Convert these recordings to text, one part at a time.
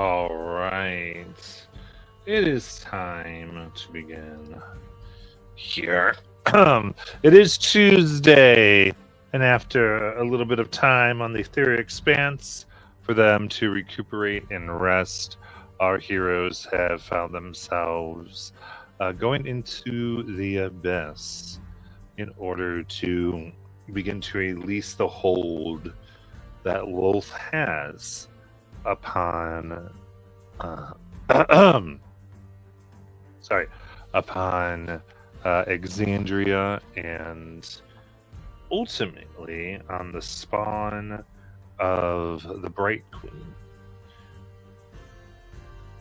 All right. It is time to begin here. It is Tuesday, and after a little bit of time on the Ethereal Expanse for them to recuperate and rest, our heroes have found themselves going into the Abyss in order to begin to release the hold that Lolth has upon sorry, upon Exandria and ultimately on the spawn of the Bright Queen.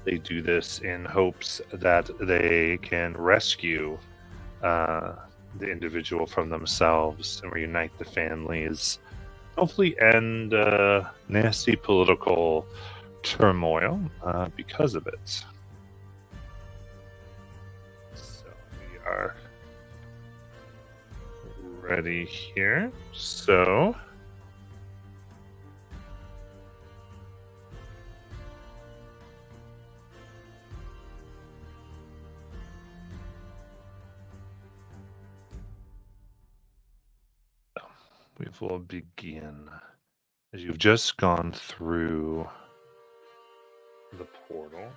They do this in hopes that they can rescue the individual from themselves and reunite the families. Hopefully end nasty political turmoil because of it. So we are ready here. So we will begin. As you've just gone through the portal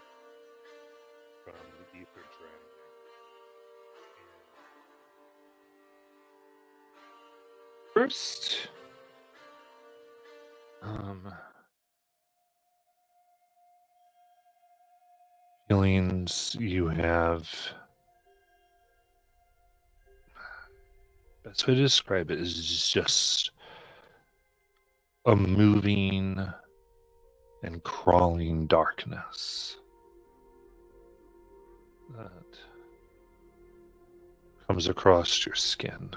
from the Aether Dragon. First, feelings you have. Best way to describe it is just a moving and crawling darkness that comes across your skin.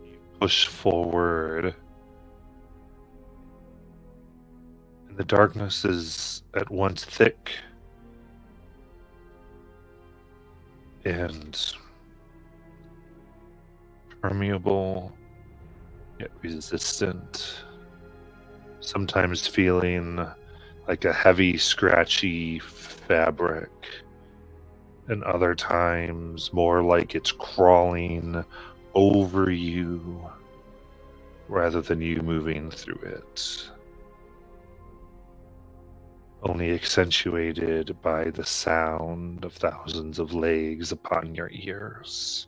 You push forward, and the darkness is at once thick and permeable, yet resistant, sometimes feeling like a heavy, scratchy fabric, and other times more like it's crawling over you rather than you moving through it. Only accentuated by the sound of thousands of legs upon your ears.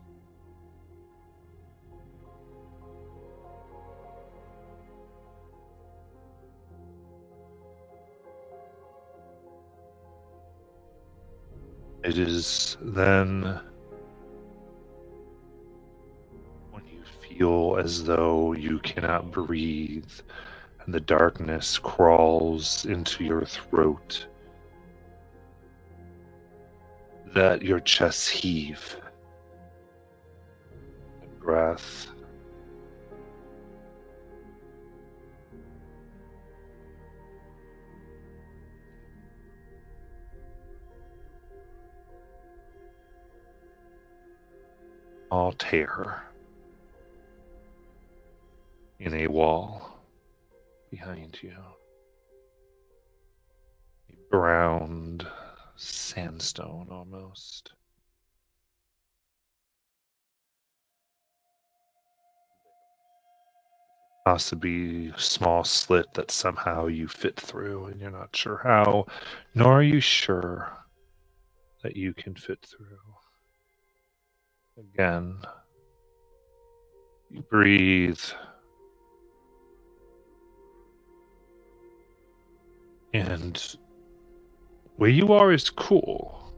It is then when you feel as though you cannot breathe and the darkness crawls into your throat that your chest heave and breath all tear in a wall behind you. A browned sandstone almost. Possibly a small slit that somehow you fit through and you're not sure how, nor are you sure that you can fit through. Again, you breathe and where you are is cool.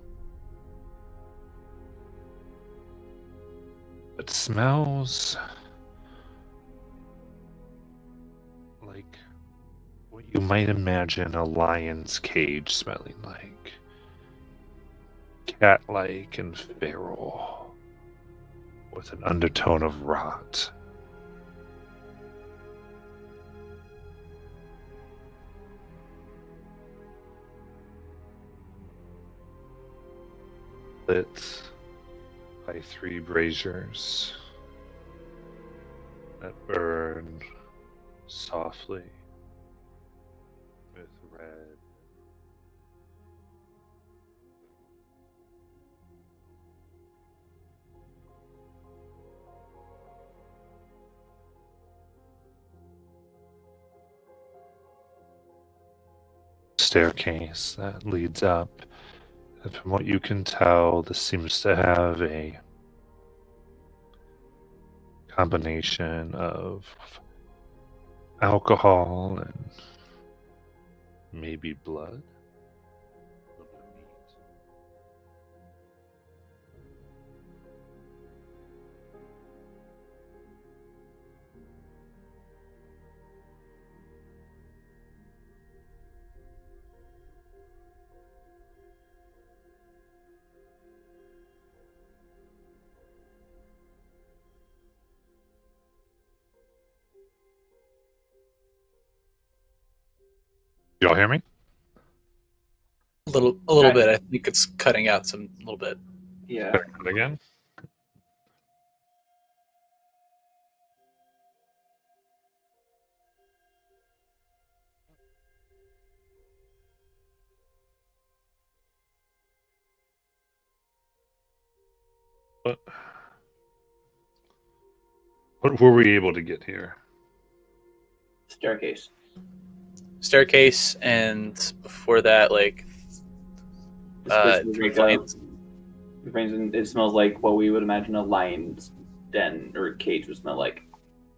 It smells like what you might imagine a lion's cage smelling like. Cat-like and feral, with an undertone of rot. Lit by 3 braziers that burn softly with red. Staircase that leads up. And from what you can tell, this seems to have a combination of alcohol and maybe blood. A little bit of meat. Y'all hear me? A little bit. I think it's cutting out a little bit. Yeah. Again? What were we able to get here? Staircase, and before that, like It smells like what we would imagine a lion's den or cage would smell like.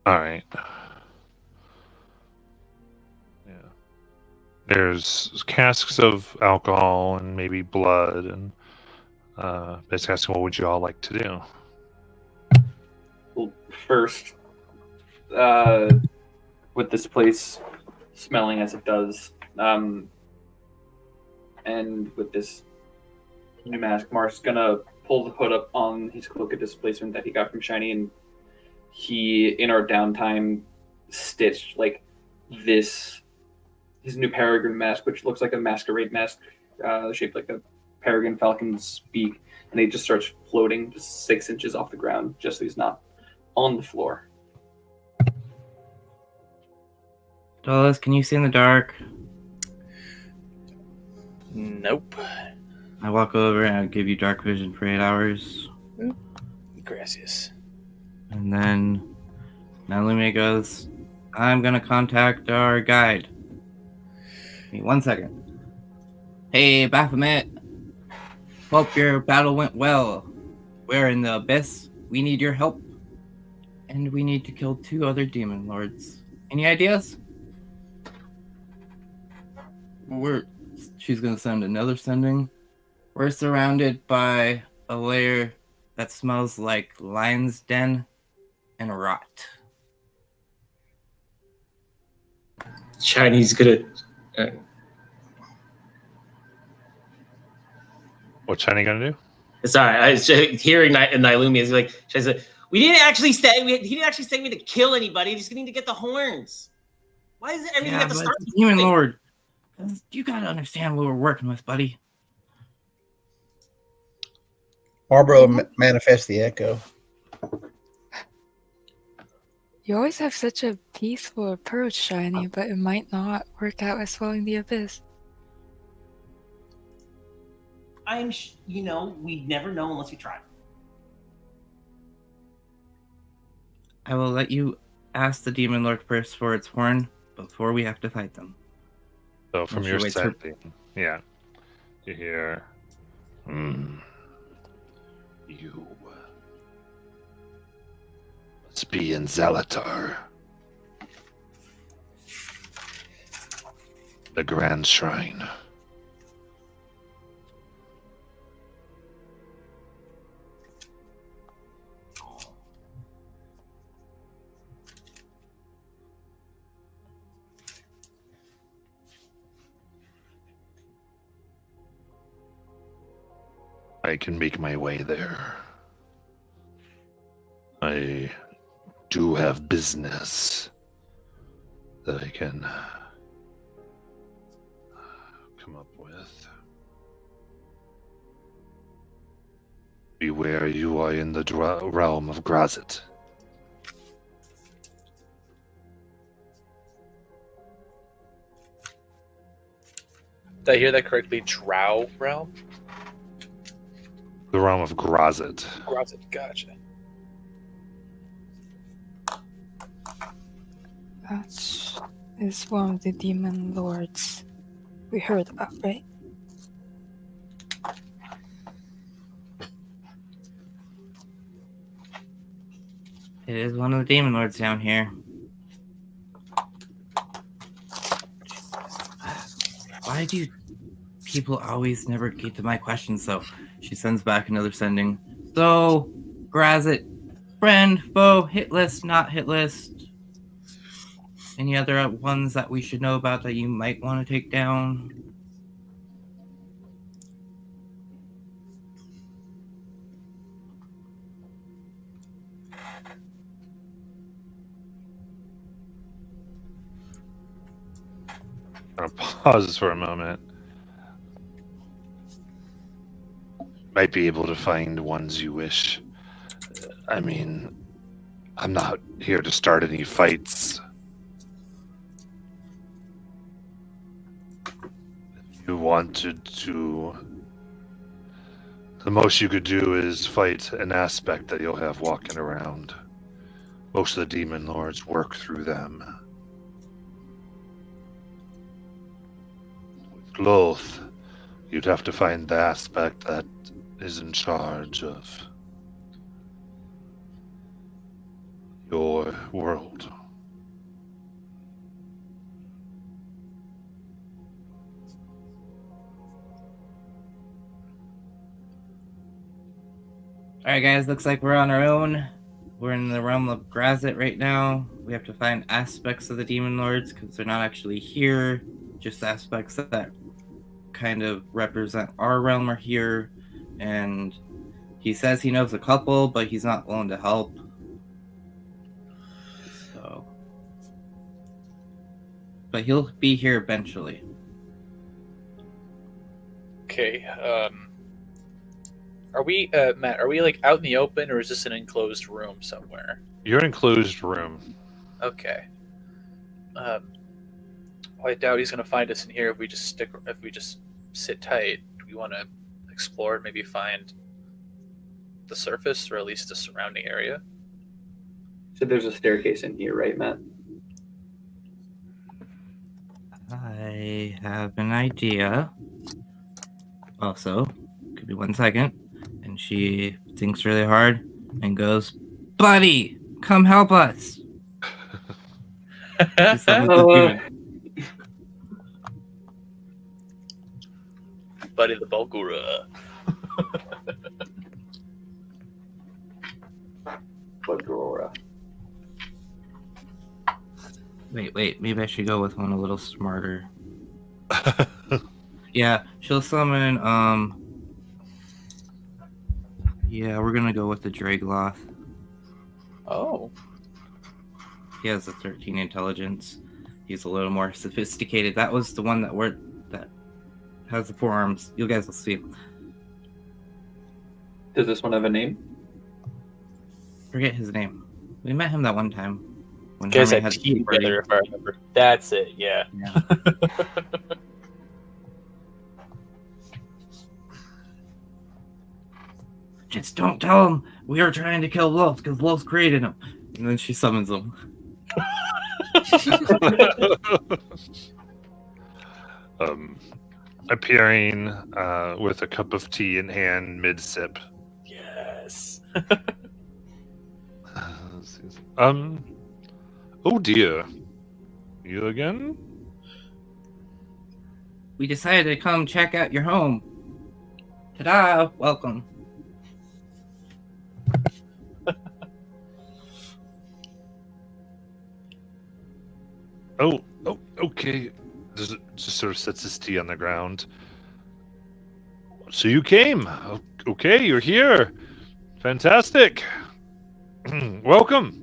All right. Yeah. There's casks of alcohol and maybe blood, and basically asking what would you all like to do? Well, first, with this place smelling as it does, and with this new mask, Mark's gonna pull the hood up on his cloak of displacement that he got from Shiny, and he, in our downtime, stitched like his new peregrine mask, which looks like a masquerade mask, shaped like a peregrine falcon's beak, and he just starts floating just 6 inches off the ground, just so he's not on the floor. Dallas, can you see in the dark? Nope. I walk over and I'll give you dark vision for 8 hours. Gracias. And then Nalumi goes, I'm gonna contact our guide. Give me 1 second. Hey, Baphomet. Hope your battle went well. We're in the Abyss. We need your help. And we need to kill 2 other demon lords. Any ideas? She's gonna send another sending. We're surrounded by a lair that smells like lion's den and rot. Chinese good at. What's Shiny gonna do? Sorry, I was hearing Nailumi is like, she's like, he didn't actually say we had to kill anybody. Just need to get the horns. Why is it everything got to start? Demon Lord, you gotta understand what we're working with, buddy. Barbara manifests the echo. You always have such a peaceful approach, Shiny, but it might not work out as well in the Abyss. We never know unless we try. I will let you ask the Demon Lord first for its horn before we have to fight them. So from your setting, yeah, you hear, you must be in Zelatar, the Grand Shrine. I can make my way there. I do have business that I can come up with. Beware, you are in the realm of Grazit. Did I hear that correctly? Drow realm? The realm of Grazit. Gotcha. That is one of the demon lords we heard about, right? It is one of the demon lords down here. Why do people always never get to my questions, though? She sends back another sending. So, Grazit, friend, foe, hit list, not hit list. Any other ones that we should know about that you might want to take down? I'm gonna pause for a moment. Might be able to find ones you wish. I mean, I'm not here to start any fights. If you wanted to, the most you could do is fight an aspect that you'll have walking around. Most of the demon lords work through them. With Loth, you'd have to find the aspect that is in charge of your world. Alright, guys, looks like we're on our own. We're in the realm of Grazit right now. We have to find aspects of the demon lords because they're not actually here. Just aspects that kind of represent our realm are here. And he says he knows a couple, but he's not willing to help. So, but he'll be here eventually. Okay. Are we, Matt? Are we like out in the open, or is this an enclosed room somewhere? You're in an enclosed room. Okay. I doubt he's gonna find us in here if we just sit tight. Do we want to explore and maybe find the surface, or at least the surrounding area? So there's a staircase in here, right, Matt? I have an idea. Also, could be 1 second. And she thinks really hard and goes, "Buddy, come help us." She summons the demon. Buddy the Bulgura. Aurora. Wait. Maybe I should go with one a little smarter. Yeah, she'll summon, yeah, we're gonna go with the Dragloth. Oh. He has a 13 intelligence. He's a little more sophisticated. That was the one that has the forearms. You guys will see. Does this one have a name? Forget his name. We met him that one time. When You guys Hermie had the tea party. together, if I remember. That's it. Yeah. Yeah. Just don't tell him we are trying to kill Wolf because Wolf's created him. And then she summons him. Appearing with a cup of tea in hand mid-sip. Yes. Oh dear. You again? We decided to come check out your home. Ta-da! Welcome. Oh, okay. Just sort of sets his tea on the ground. So you came. Okay, you're here. Fantastic. Welcome.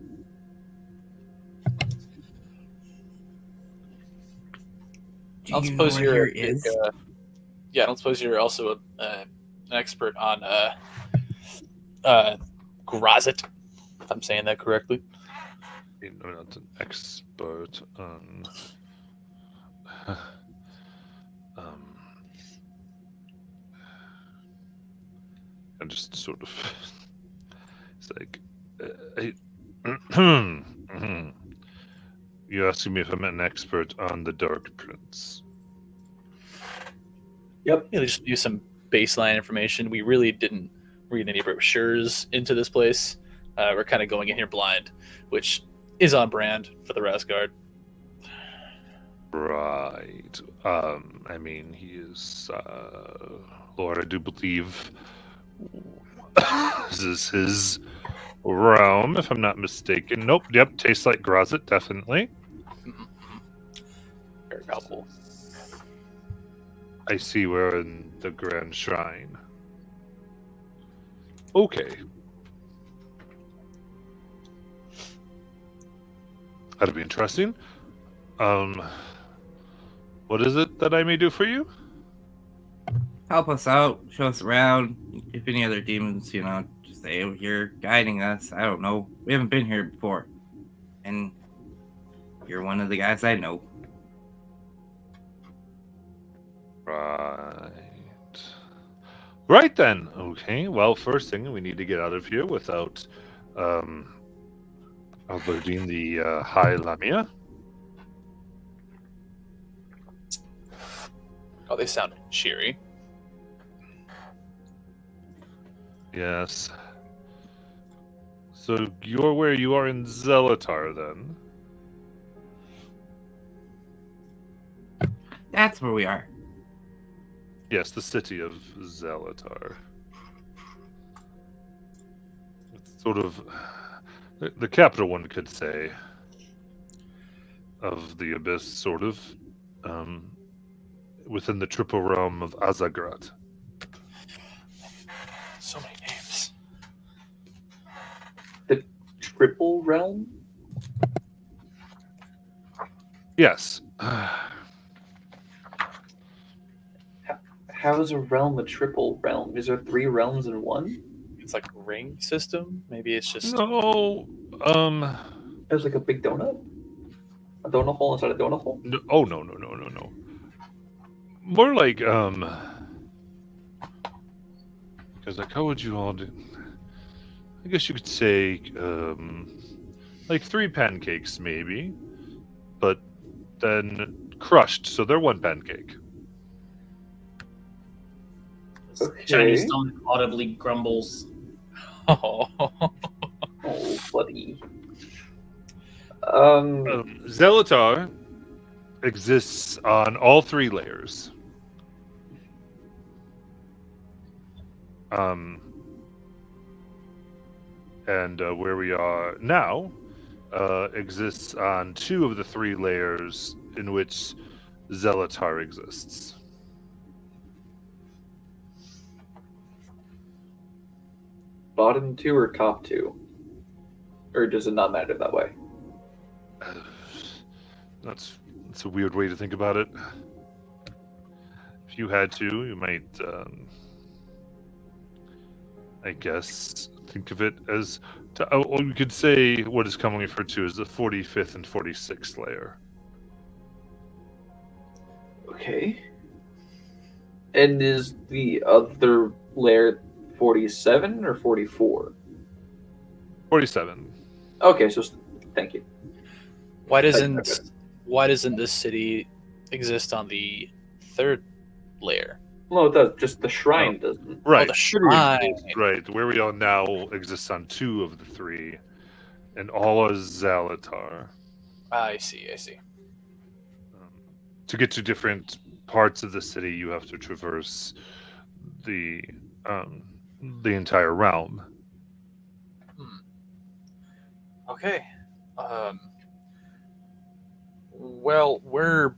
Do I don't you know suppose where you're. here is? Yeah, I don't suppose you're also an expert on Grazit. If I'm saying that correctly. I'm not an expert on. And just sort of, it's like, you're asking me if I'm an expert on the Dark Prince. Yep. Yeah, just use some baseline information. We really didn't read any brochures into this place. We're kind of going in here blind, which is on brand for the Rasgard. Right. I mean, he is, Lord, I do believe this is his realm, if I'm not mistaken. Nope, yep, tastes like Grazit, definitely. Very helpful. I see we're in the Grand Shrine. Okay. That'll be interesting. What is it that I may do for you? Help us out, show us around. If any other demons, just say you're guiding us. I don't know. We haven't been here before. And you're one of the guys I know. Right. Right then. Okay. Well, first thing, we need to get out of here without alerting the High Lamia. Oh, they sound cheery. Yes. So you're where you are in Zelatar, then? That's where we are. Yes, the city of Zelatar. It's sort of the capital, one could say, of the Abyss, sort of, within the triple realm of Azagrat. So many names. The triple realm? Yes. How is a realm a triple realm? Is there 3 realms in one? It's like a ring system. Maybe it's just No. There's like a big donut? A donut hole inside a donut hole? No, oh no. More like because like how would you all do? I guess you could say like 3 pancakes maybe, but then crushed, so they're 1 pancake. Okay. Chinese stone audibly grumbles. oh, Oh, buddy. Zelatar exists on all 3 layers. And where we are now exists on 2 of the 3 layers in which Zelatar exists. Bottom 2 or top 2? Or does it not matter that way? That's a weird way to think about it. If you had to, you might, I guess, think of it as, or you could say what is commonly referred to as the 45th and 46th layer. Okay. And is the other layer 47 or 44? 47. Okay, so thank you. why doesn't this city exist on the 3rd layer? No, it does. Just the shrine doesn't. Right. Oh, the shrine. Right. Where we are now exists on 2 of the 3, and all is Zalatar. I see. To get to different parts of the city, you have to traverse the entire realm. Okay. Well, we're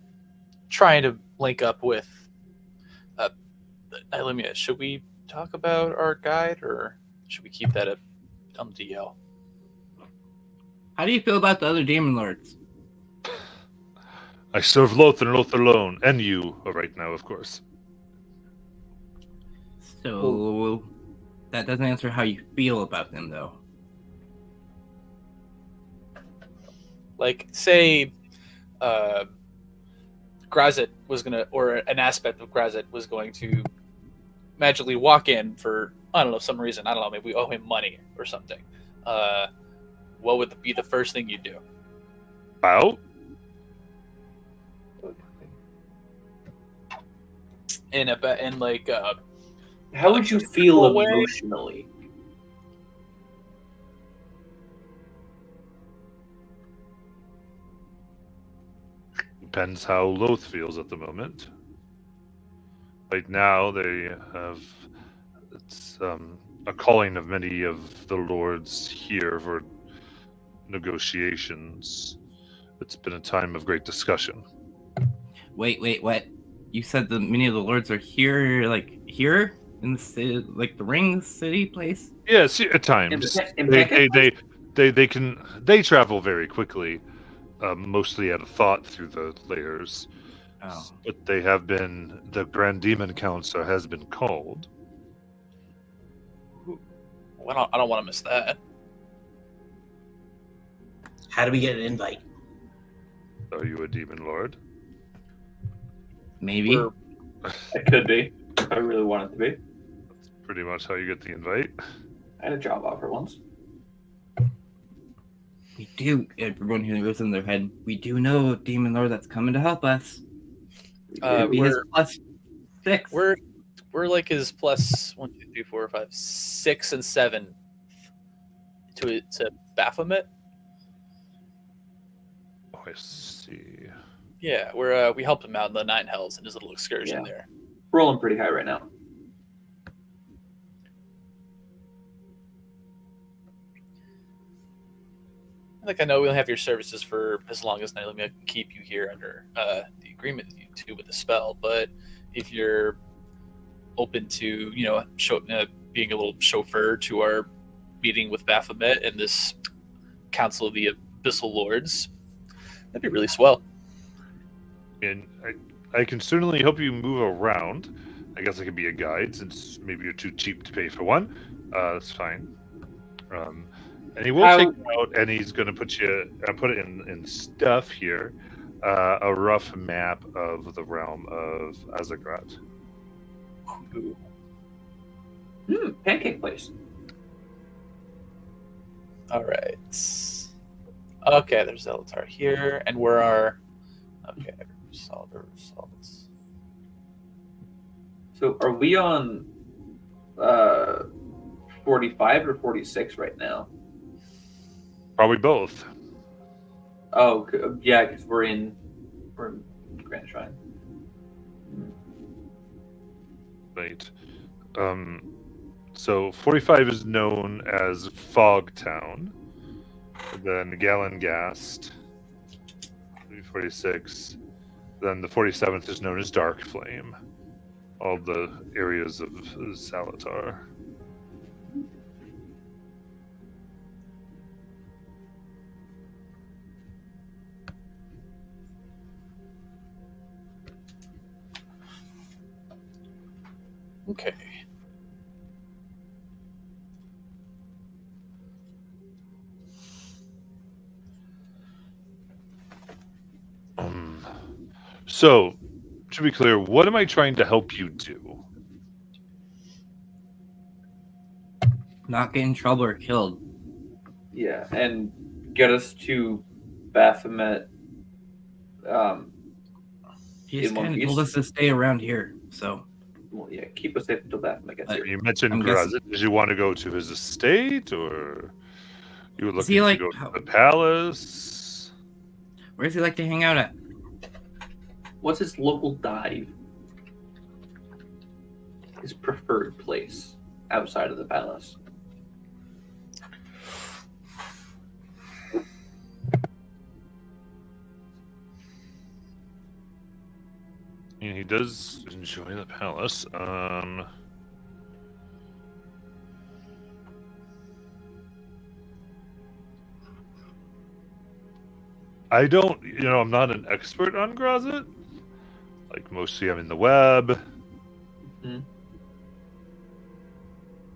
trying to link up with Ilumia. Should we talk about our guide, or should we keep that on the DL? How do you feel about the other demon lords? I serve Loth and Loth alone, and you right now, of course. So that doesn't answer how you feel about them, though. Like, say, Grazit was gonna, or an aspect of Grazit was going to magically walk in for I don't know, some reason, I don't know, maybe we owe him money or something, what would be the first thing you do? Out? In like How would you feel Way? emotionally? Depends how Loth feels at the moment. Right now, they have it's a calling of many of the lords here for negotiations. It's been a time of great discussion. Wait, what? You said that many of the lords are here, like here in the city, like the Ring City place? Yes, at times In they travel very quickly, mostly out of thought through the layers. Oh, But they have been the Grand Demon Council has been called. Well, I don't want to miss that. How do we get an invite? Are you a demon lord? maybe. We're- It could be. If I really want it to be. That's pretty much how you get the invite. I had a job offer once. We do. Everyone who goes in their head, we do know a demon lord that's coming to help us. It'd be his +6. We're like his plus 1, 2, 3, 4, 5, 6, and 7 to Baphomet. Oh, I see. Yeah, we helped him out in the Nine Hells in his little excursion Yeah. there. Rolling pretty high right now. Like, I know we'll have your services for as long as Naomi can keep you here under the agreement with you two with the spell. But if you're open to, being a little chauffeur to our meeting with Baphomet and this Council of the Abyssal Lords, that'd be really swell. And I can certainly help you move around. I guess I could be a guide since maybe you're too cheap to pay for one. That's fine. And he will take it out, and he's going to put it in stuff here, a rough map of the realm of Azagrat. Pancake place. All right. Okay, there's Zelatar here, and where are? Okay, solid results. So are we on 45 or 46 right now? Probably both. Oh, yeah, because we're in Grand Shrine. Right. So 45 is known as Fog Town. Then Galengast. 46. Then the 47th is known as Dark Flame. All the areas of Salatar. Okay. So, to be clear, what am I trying to help you do? Not get in trouble or killed. Yeah, and get us to Baphomet. He just In one kind of piece? told us to stay around here, so Well, yeah, keep us safe until Baphomet gets here. You mentioned I'm Grazit. guessing- Did you want to go to his estate, or you were Is he looking to like- go to the palace? where does he like to hang out at? What's his local dive? His preferred place outside of the palace. Yeah, he does enjoy the palace. I don't, I'm not an expert on Grazit. Like, mostly I'm in the web. Mhm.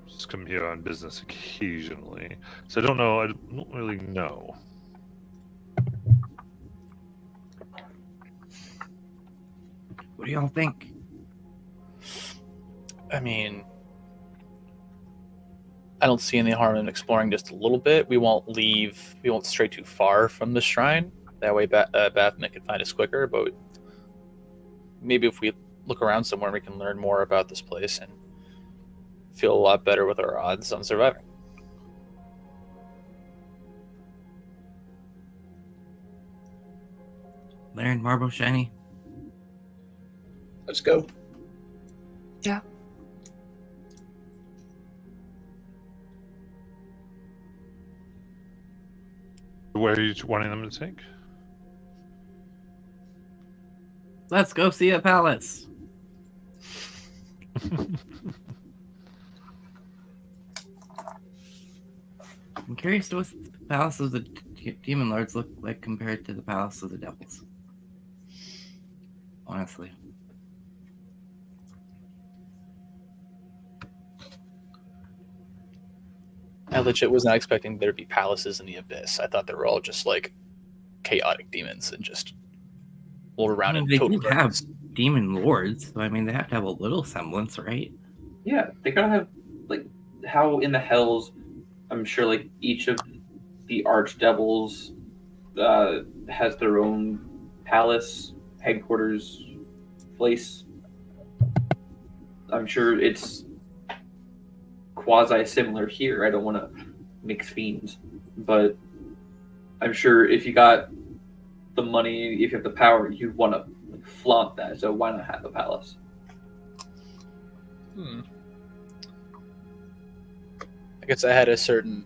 Just come here on business occasionally. So I don't really know. What do y'all think? I mean, I don't see any harm in exploring just a little bit. We won't stray too far from the shrine. That way Baphomet can find us quicker, but maybe if we look around somewhere, we can learn more about this place and feel a lot better with our odds on surviving. Learn Marble Shiny. Let's go. Yeah. Where are you wanting them to take? Let's go see a palace. I'm curious to what the palace of the demon lords look like compared to the palace of the devils. Honestly. I legit was not expecting there to be palaces in the Abyss. I thought they were all just like chaotic demons and just roll around in They total do have darkness. demon lords, so I mean they have to have a little semblance, right? Yeah, they gotta have like how in the hells. I'm sure like each of the archdevils has their own palace, headquarters, place. I'm sure it's quasi similar here. I don't want to mix fiends, but I'm sure if you got the money, if you have the power, you want to flaunt that. So why not have a palace? I guess I had a certain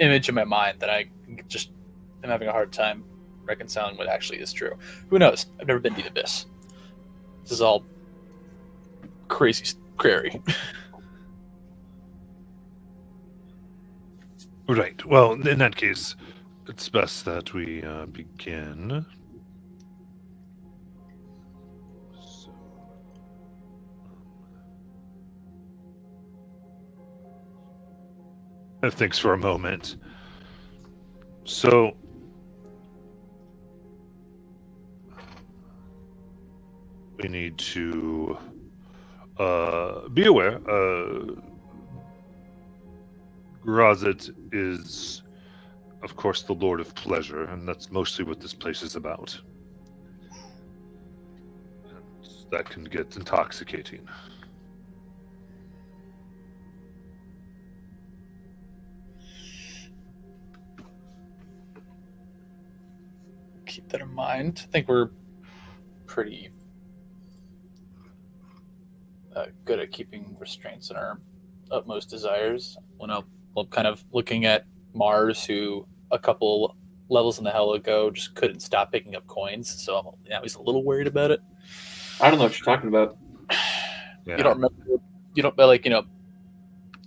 image in my mind that I just am having a hard time reconciling what actually is true. Who knows? I've never been to the Abyss. This is all crazy, scary. Right. Well, in that case, it's best that we begin. So, thanks for a moment. So, we need to be aware. Grazit is, of course, the Lord of Pleasure, and that's mostly what this place is about. And that can get intoxicating. Keep that in mind. I think we're pretty good at keeping restraints in our utmost desires. When I'm kind of looking at Mars, who a couple levels in the hell ago just couldn't stop picking up coins, so now he's a little worried about it. I don't know what you're talking about. Yeah. You don't remember? You don't like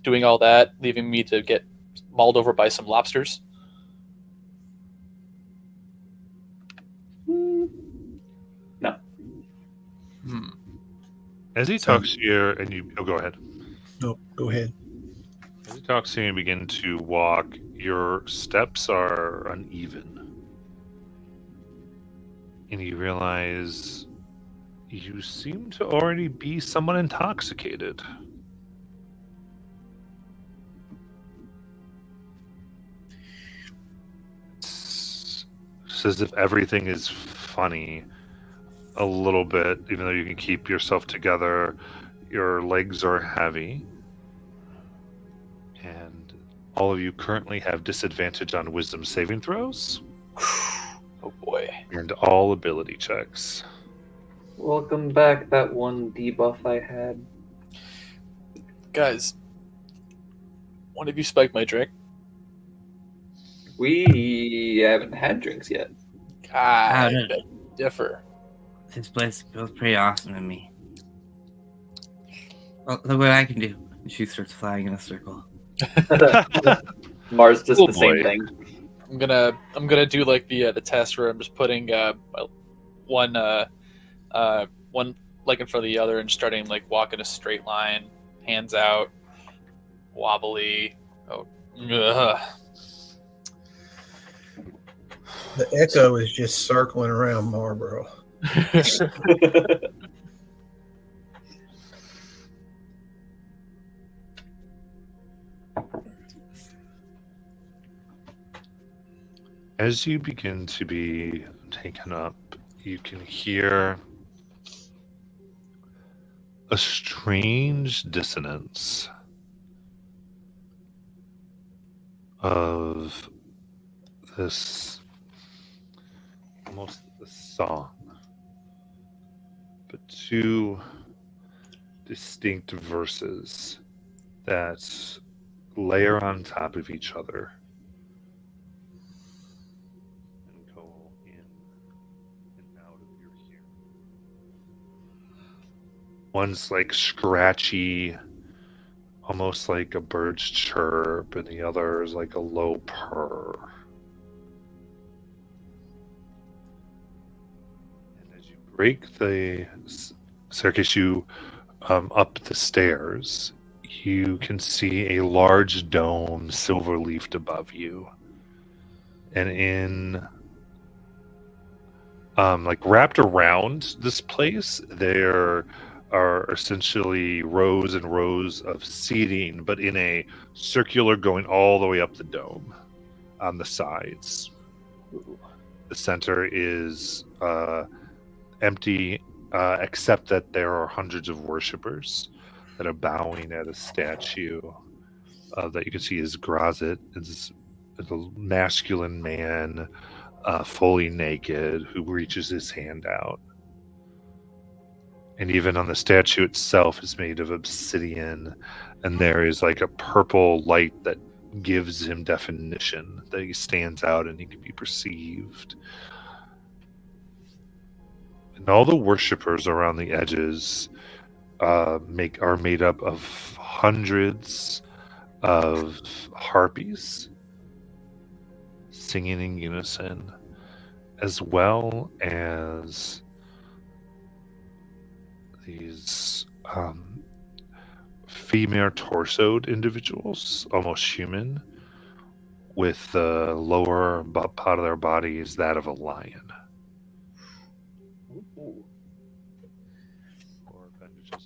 doing all that, leaving me to get mauled over by some lobsters? No. As he talks here, and you go ahead. No, go ahead. As he talks here, and you begin to walk. Your steps are uneven, and you realize you seem to already be somewhat intoxicated. It's as if everything is funny a little bit, even though you can keep yourself together. Your legs are heavy, and all of you currently have disadvantage on wisdom saving throws. Oh boy. And all ability checks. Welcome back, that one debuff I had. Guys, one of you spiked my drink. We haven't had drinks yet. I no. beg to differ. This place feels pretty awesome to me. Well, look what I can do. And she starts flying in a circle. Mars does Oh, the same boy. thing. I'm gonna do like the test where I'm just putting one leg in front of the other and starting like walk in a straight line, hands out, wobbly. Oh, ugh. The echo is just circling around Marlboro. As you begin to be taken up, you can hear a strange dissonance of this almost a song, but two distinct verses that layer on top of each other and go in and out of your hearing. One's like scratchy, almost like a bird's chirp, and the other is like a low purr. And as you break the staircase, you up the stairs, you can see a large dome, silver leafed above you, and in like wrapped around this place, there are essentially rows and rows of seating, but in a circular going all the way up the dome on the sides. The center is empty, except that there are hundreds of worshippers that are bowing at a statue that you can see is Grazit. It's a masculine man, fully naked, who reaches his hand out. And even on the statue itself is made of obsidian, and there is like a purple light that gives him definition, that he stands out and he can be perceived. And all the worshippers around the edges are made up of hundreds of harpies singing in unison, as well as these female torsoed individuals, almost human, with the lower part of their bodies that of a lion.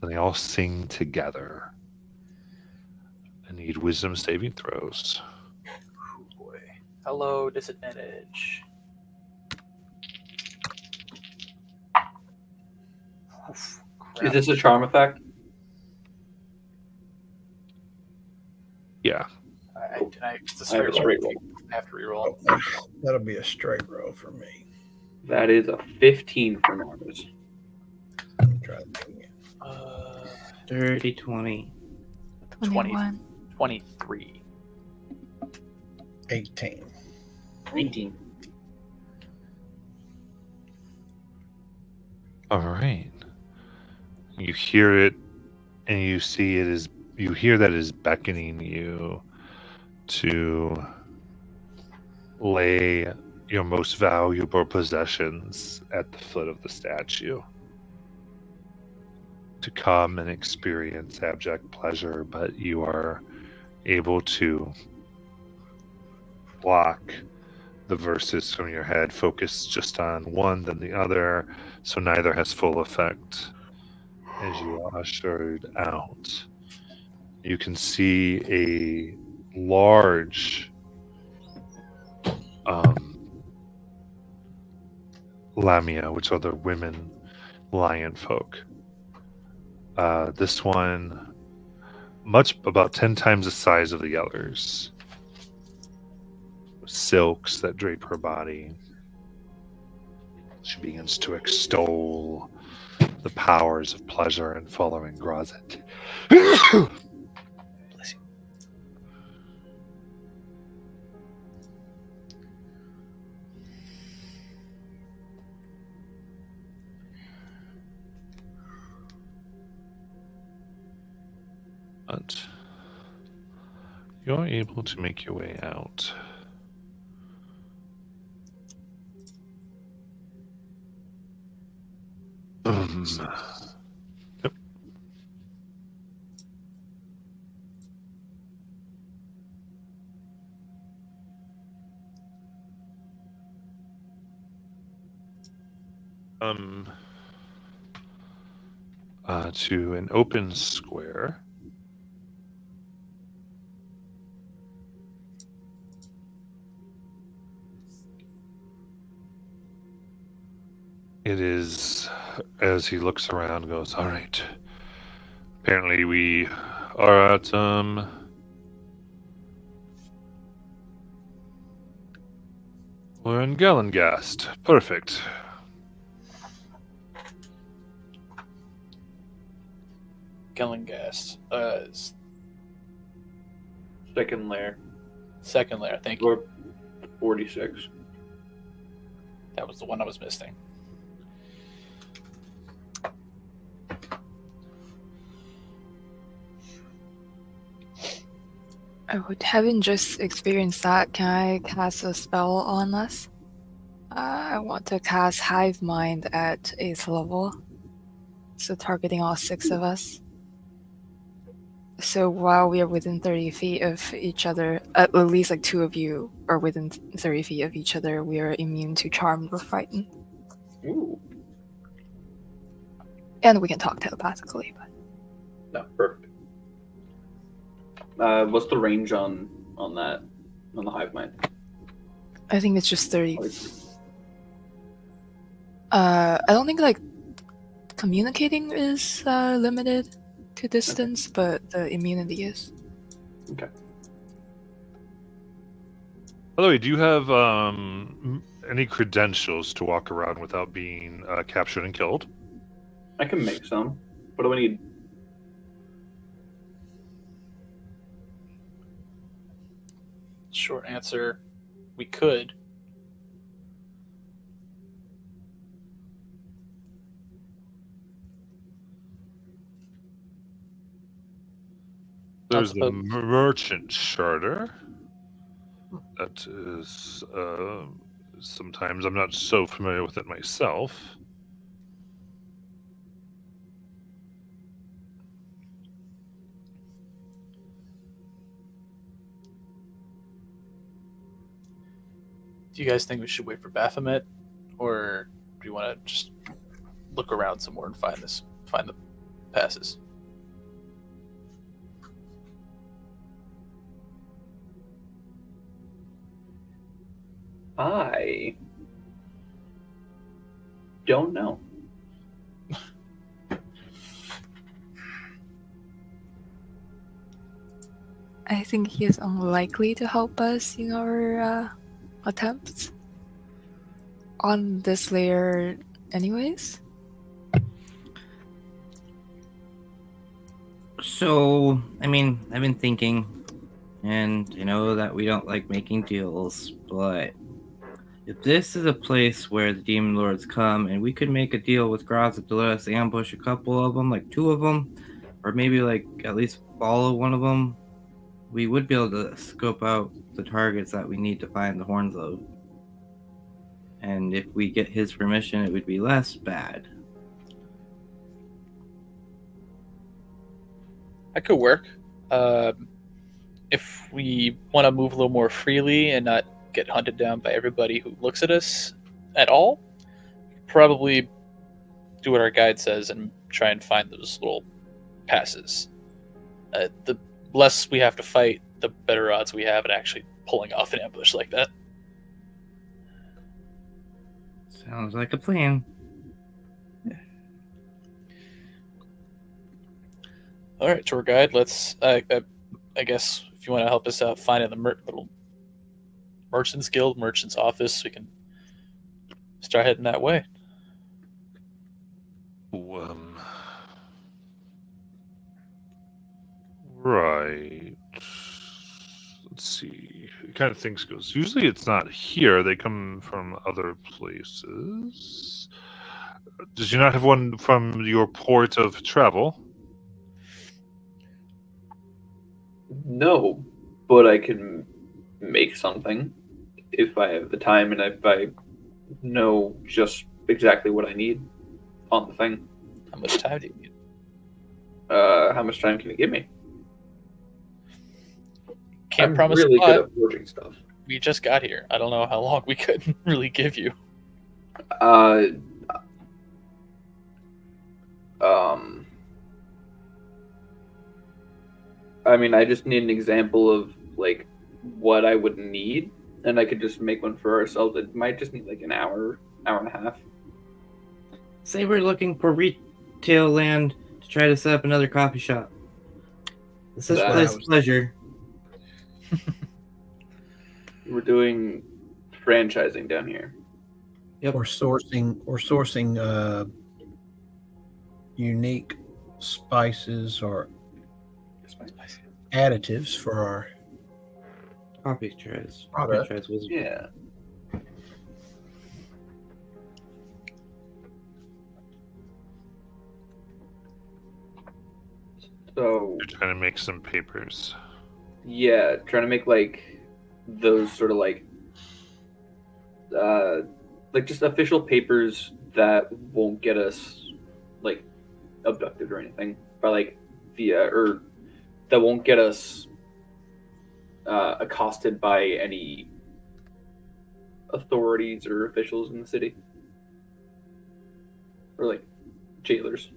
And they all sing together. I need wisdom saving throws. Oh boy. Hello, disadvantage. Oof, crap. Is this a charm effect? Yeah. It's a I straight have a straight roll. I have to reroll. That'll be a straight roll for me. That is a 15 for Normus. Try that again. Dirty 20. 21. 23. 18. 19. All right. You hear it, and you see it is. You hear that it is beckoning you to lay your most valuable possessions at the foot of the statue, to come and experience abject pleasure, but you are able to block the verses from your head, focus just on one, then the other, so neither has full effect. As you are ushered out, you can see a large Lamia, which are the women lion folk. This one, about 10 times the size of the others. Silks that drape her body. She begins to extol the powers of pleasure and following Grazit. Bless you. But you're able to make your way out. Yep. To an open square. It is, as he looks around, goes, all right. Apparently we are at, we're in Gallengast. Perfect. Gellengast. Second layer. Second layer. Thank you. Or 46. That was the one I was missing. Having just experienced that, can I cast a spell on us? I want to cast Hive Mind at 8th level. So targeting all 6 of us. So while we are within 30 feet of each other, at least like 2 of you are within 30 feet of each other, we are immune to Charmed or Frightened. Ooh. And we can talk telepathically. But No, perfect. What's the range on that, on the hive mind? I think it's just 30. I don't think like communicating is limited to distance, but the immunity is. Okay. By the way, do you have any credentials to walk around without being captured and killed? I can make some. What do I need? Short answer, we could. There's the That's merchant charter. That is, sometimes I'm not so familiar with it myself. Do you guys think we should wait for Baphomet, or do you want to just look around some more and find the passes? I don't know. I think he is unlikely to help us in our attempts on this layer anyways. So, I mean, I've been thinking, and I know that we don't like making deals, but if this is a place where the demon lords come, and we could make a deal with Graza to let us ambush a couple of them, like 2 of them, or maybe like at least follow one of them, we would be able to scope out the targets that we need to find the horns of. And if we get his permission, it would be less bad. That could work. If we want to move a little more freely and not get hunted down by everybody who looks at us at all, probably do what our guide says and try and find those little passes. The less we have to fight, the better odds we have at actually pulling off an ambush like that. Sounds like a plan. All right, tour guide. Let's. I guess if you want to help us out finding the little Merchants Guild, Merchants Office, we can start heading that way. Right. Let's see. It kind of things goes. Usually it's not here. They come from other places. Does you not have one from your port of travel? No, but I can make something if I have the time and if I know just exactly what I need on the thing. How much time do you need? How much time can you give me? Can't I'm promise really a lot. good at forging stuff. We just got here. I don't know how long we could really give you. I mean, I just need an example of like what I would need, and I could just make one for ourselves. It might just need like an hour and a half. Say we're looking for retail land to try to set up another coffee shop. This is That place was- pleasure. We're doing franchising down here. Yep. We're sourcing unique spices or additives for our Coffee trays. Product. Coffee trays was Yeah. So You're trying to make some papers. yeah, trying to make like those sort of like just official papers that won't get us like abducted or anything, by like via or that won't get us accosted by any authorities or officials in the city, or like jailers.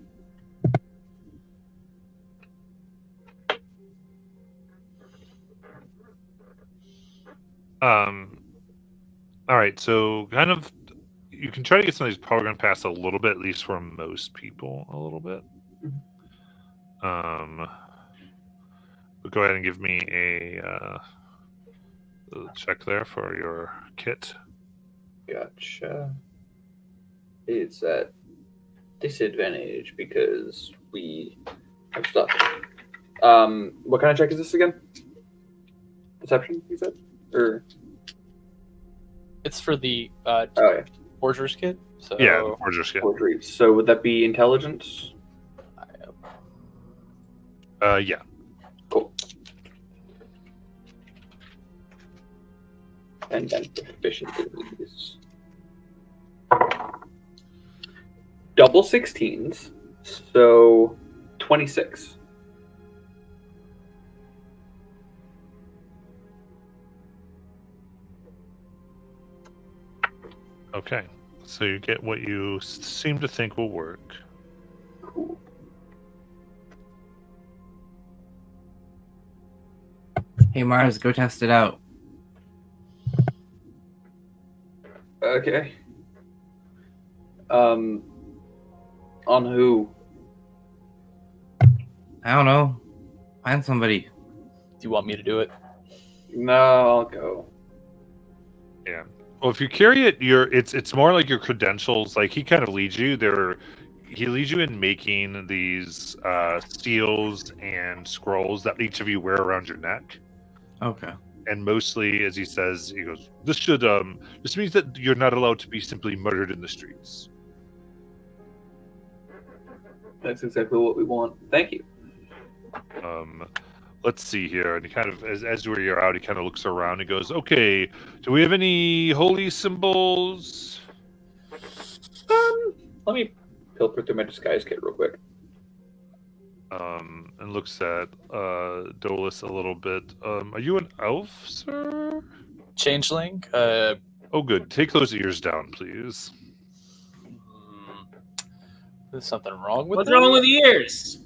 All right, so kind of, you can try to get some of these program pass a little bit, at least for most people, a little bit. But go ahead and give me a check there for your kit. Gotcha. It's at disadvantage because we have stuff. What kind of check is this again? Perception, you said? Or It's for the oh yeah, forger's kit. So Yeah, the forger's kit. forgery. So would that be intelligence? Yeah. Cool. And then proficiencies. Double 16s, so 26. Okay. So you get what you seem to think will work. Cool. Hey Mars, go test it out. Okay. On who? I don't know. Find somebody. do you want me to do it? No, I'll go. Yeah. Well, if you carry it, it's more like your credentials. Like he kind of leads you. He leads you in making these seals and scrolls that each of you wear around your neck. Okay. And mostly, as he says, he goes, this means that you're not allowed to be simply murdered in the streets. That's exactly what we want. Thank you. Let's see here. And he kind of, as you're out, he kind of looks around and goes, okay, do we have any holy symbols? Let me pilfer through my disguise kit real quick. And looks at Dolus a little bit. Are you an elf, sir? Changeling. Oh, good. Take those ears down, please. There's something wrong with What's them? wrong with the ears?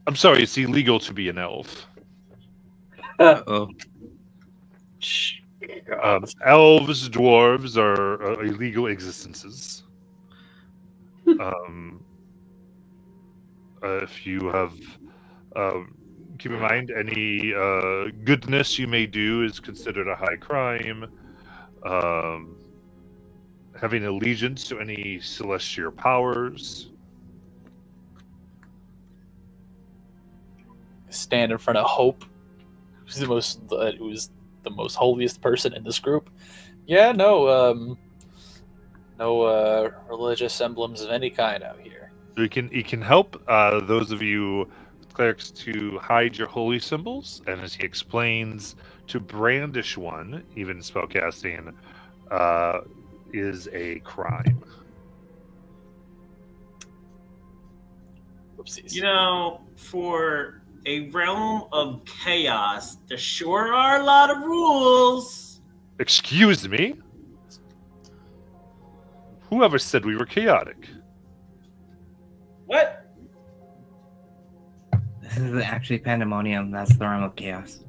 I'm sorry, it's illegal to be an elf. Uh-oh. Elves, dwarves are illegal existences. If you have, keep in mind, any goodness you may do is considered a high crime. Having allegiance to any celestial powers. Stand in front of Hope, who's the most holiest person in this group. Yeah, no religious emblems of any kind out here. So he can help those of you clerics to hide your holy symbols, and as he explains, to brandish one, even spellcasting, is a crime. Whoopsies. You know, for a realm of chaos, there sure are a lot of rules. Excuse me? Whoever said we were chaotic? What? This is actually pandemonium. That's the realm of chaos.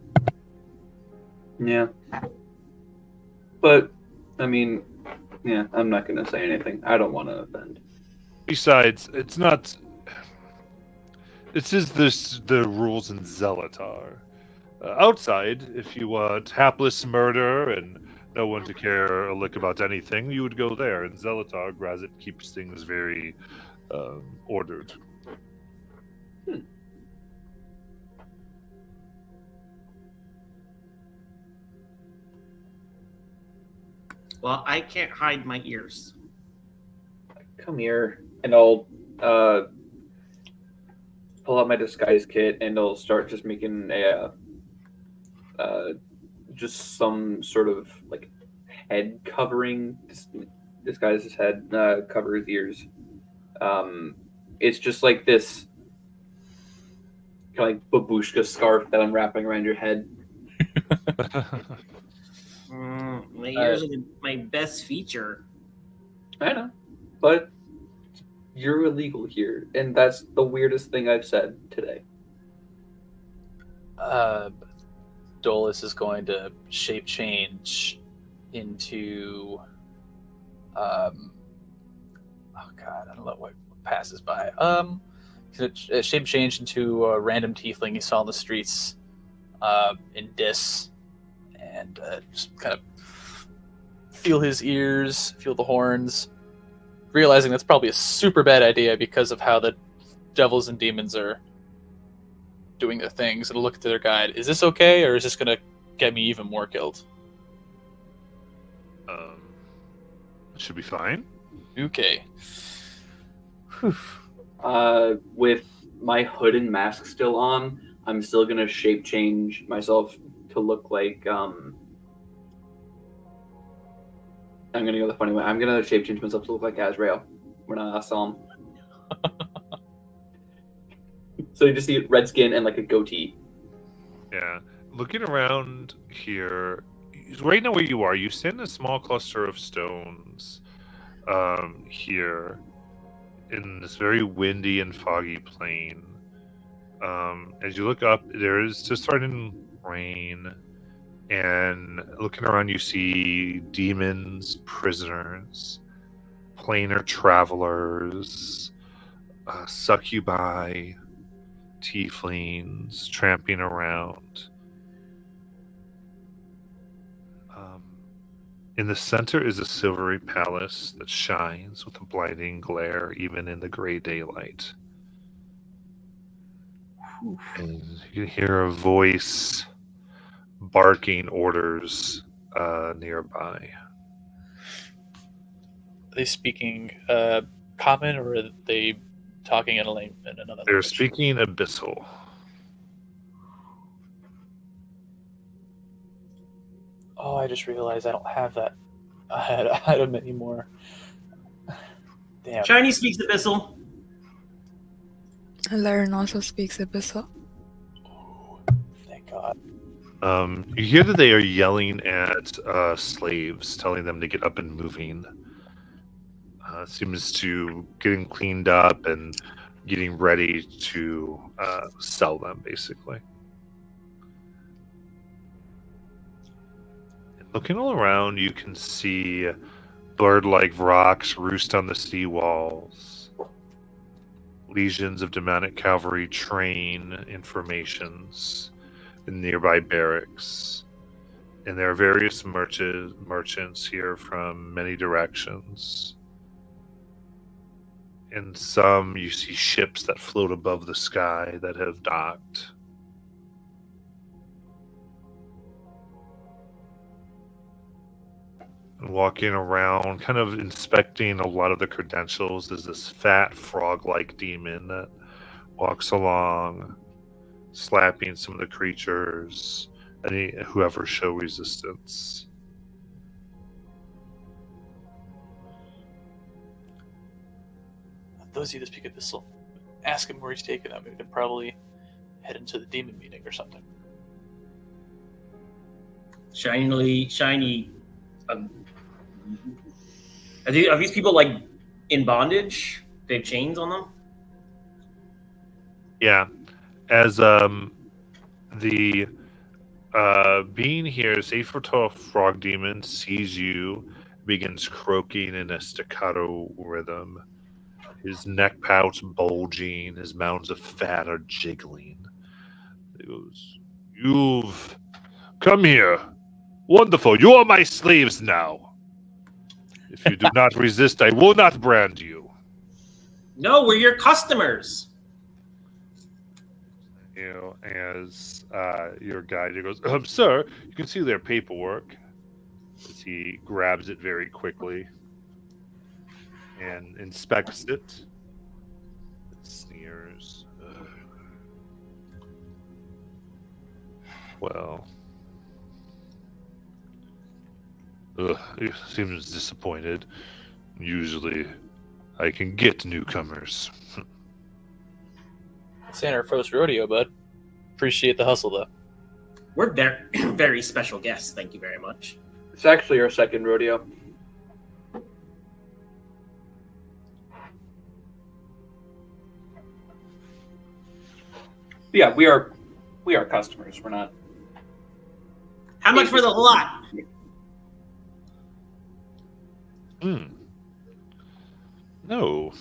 Yeah. But, I mean, Yeah, I'm not going to say anything. I don't want to offend. Besides, it's not. This is the rules in Zelatar. Outside, if you want hapless murder and no one to care a lick about anything, you would go there. In Zelatar, Grazit keeps things very ordered. Well, I can't hide my ears. Come here, and I'll pull out my disguise kit, and I'll start just making a just some sort of like head covering, disguise his head, cover his ears. It's just like this kind of like babushka scarf that I'm wrapping around your head. My ears are my best feature. I know, but you're illegal here, and that's the weirdest thing I've said today. Dolus is going to shape change into oh god, I don't know what passes by. Shape change into a random tiefling he saw on the streets in Dis, and just kind of feel his ears, feel the horns, realizing that's probably a super bad idea because of how the devils and demons are doing their things, and look at their guide. Is this okay, or is this going to get me even more killed? It should be fine. Okay. With my hood and mask still on, I'm still gonna shape change myself to look like I'm gonna go the funny way. I'm gonna shape change myself to look like Azrael when I saw him. So you just see red skin and like a goatee. Yeah. Looking around here, right now where you are, you stand in a small cluster of stones here in this very windy and foggy plain. As you look up, there is just starting rain, and looking around, you see demons, prisoners, planar travelers, succubi, tieflings tramping around. In the center is a silvery palace that shines with a blinding glare even in the gray daylight. And you can hear a voice barking orders nearby. Are they speaking common, or are they talking in another They're language? speaking abyssal. Oh, I just realized I don't have that item anymore. Damn. Shiny speaks Abyssal. Laren also speaks Abyssal. Thank God. You hear that they are yelling at slaves, telling them to get up and moving. Seems to getting cleaned up and getting ready to sell them, basically. And looking all around, you can see bird-like rocks roost on the sea walls. Legions of demonic cavalry train in formations in nearby barracks. And there are various merchants here from many directions. And some you see ships that float above the sky that have docked. And walking around, kind of inspecting a lot of the credentials, is this fat frog-like demon that walks along, slapping some of the creatures, whoever show resistance. Those of you that speak Abyssal, ask him where he's taking them. We can probably head into the demon meeting or something. Shiny. Are these people like in bondage? They have chains on them? Yeah. As the being here, Aether Frog Demon sees you, begins croaking in a staccato rhythm. His neck pouch bulging, his mounds of fat are jiggling. He goes, "You've come here. Wonderful. You are my slaves now. If you do not resist, I will not brand you." No, we're your customers. You know, as your guide he goes, "Sir, you can see their paperwork." As he grabs it very quickly and inspects it. It sneers. Well, he seems disappointed. Usually, I can get newcomers. This ain't our first rodeo, bud. Appreciate the hustle, though. We're very, very special guests. Thank you very much. It's actually our second rodeo. Yeah, we are customers. We're not. How much for the lot? No.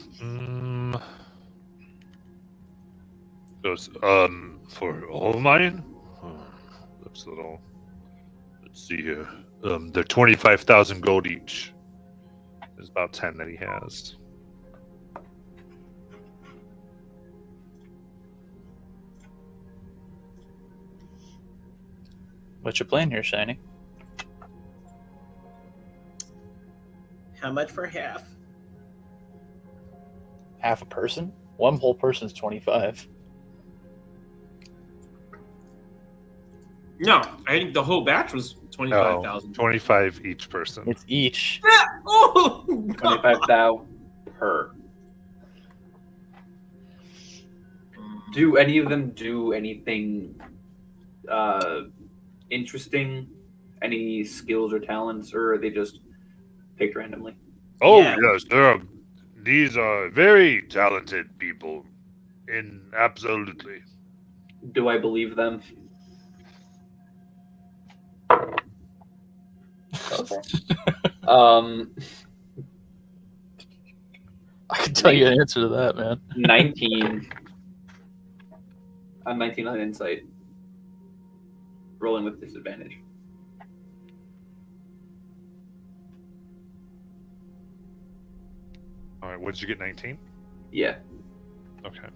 Goes, for all of mine? Looks a little. Let's see here. They're 25,000 gold each. There's about 10 that he has. What's your plan here, Shiny? How much for half? Half a person? One whole person's 25. No, I think the whole batch was 25,000. 25 each person. It's each. Oh, 25,000 per. Do any of them do anything interesting? Any skills or talents, or are they just picked randomly? Oh, Yeah. yes, these are very talented people. Absolutely. Do I believe them? Okay. I can tell you the answer to that, man. 19. I'm 19 on insight. Rolling with disadvantage. All right, what did you get, 19? Yeah. Okay.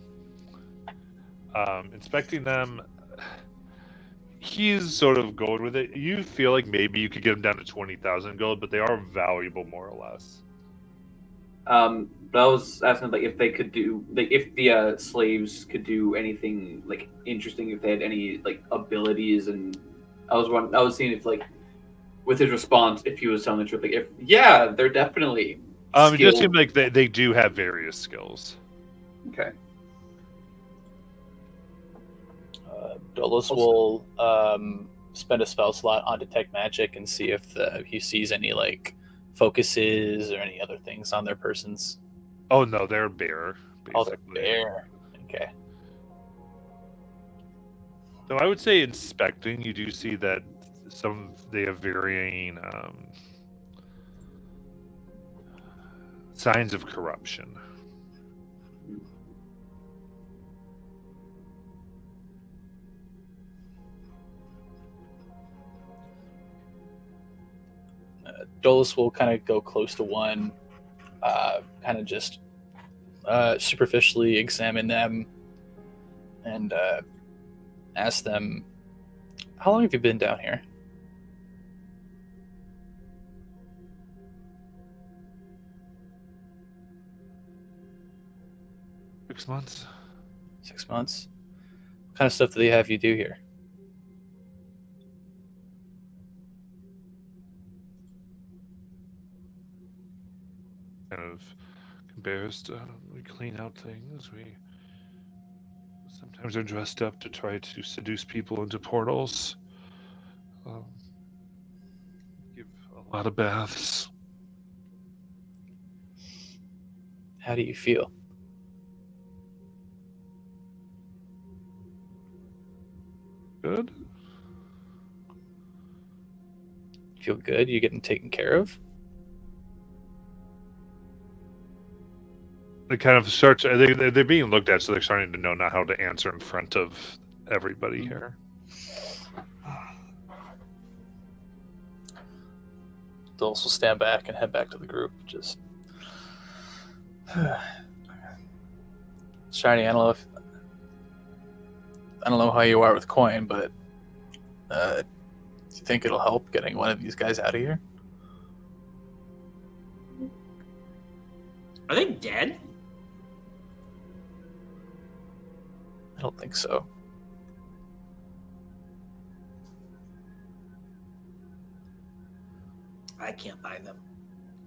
Inspecting them, he's sort of going with it. You feel like maybe you could get them down to 20,000 gold, but they are valuable more or less. But I was asking like if they could do like if the slaves could do anything like interesting, if they had any like abilities, and I was seeing if like with his response if he was telling the truth, like if they're definitely It just skilled. seemed like they do have various skills. Okay. Dolus will spend a spell slot on Detect Magic and see if he sees any like focuses or any other things on their persons. Oh no, they're bear. Oh, they're Basically. bear. Okay. So I would say inspecting, you do see that they have varying signs of corruption. Dolus will kind of go close to one, kind of just superficially examine them and ask them, how long have you been down here? Six months. 6 months. What kind of stuff do they have you do here? Kind of compares to we clean out things. We sometimes are dressed up to try to seduce people into portals. Give a lot of baths. How do you feel? Good. Feel good? You getting taken care of? They kind of start. They're being looked at, so they're starting to know not how to answer in front of everybody here. They'll also stand back and head back to the group. Just Shiny. I don't know how you are with coin, but do you think it'll help getting one of these guys out of here? Are they dead? I don't think so. I can't buy them.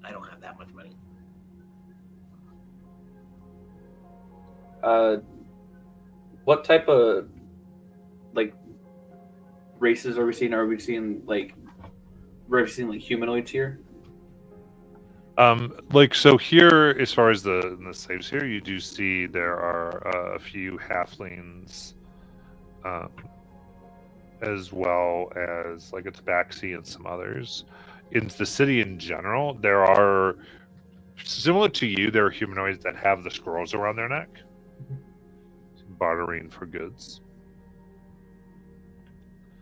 I don't have that much money. What type of like races are we seeing? Are we seeing like humanoids here? So here, as far as the slaves here, you do see there are a few halflings, as well as like a tabaxi and some others. In the city in general, there are, similar to you, there are humanoids that have the scrolls around their neck, bartering for goods.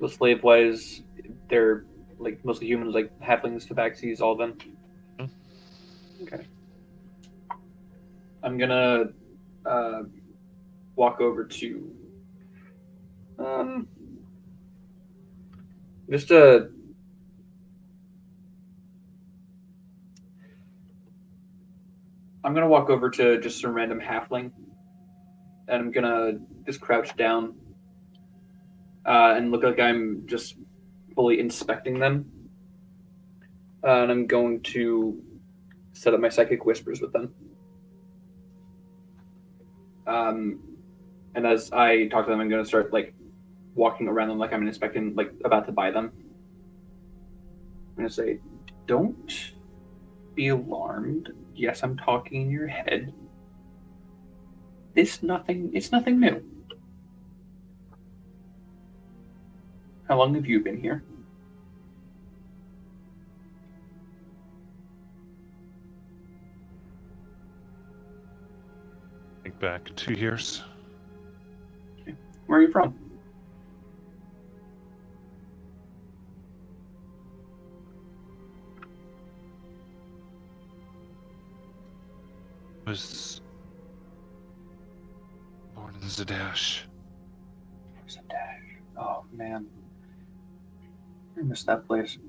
The slave wise, they're like mostly humans, like halflings, tabaxis, all of them. Okay. I'm gonna walk over to just I'm gonna walk over to just some random halfling, and I'm gonna just crouch down and look like I'm just fully inspecting them. And I'm going to set up my psychic whispers with them. And as I talk to them, I'm going to start like walking around them like I'm inspecting, like about to buy them. I'm going to say, "Don't be alarmed. Yes, I'm talking in your head. It's nothing new. How long have you been here?" Think back 2 years. Okay. Where are you from? Was born in Zadash. Oh man, I miss that place.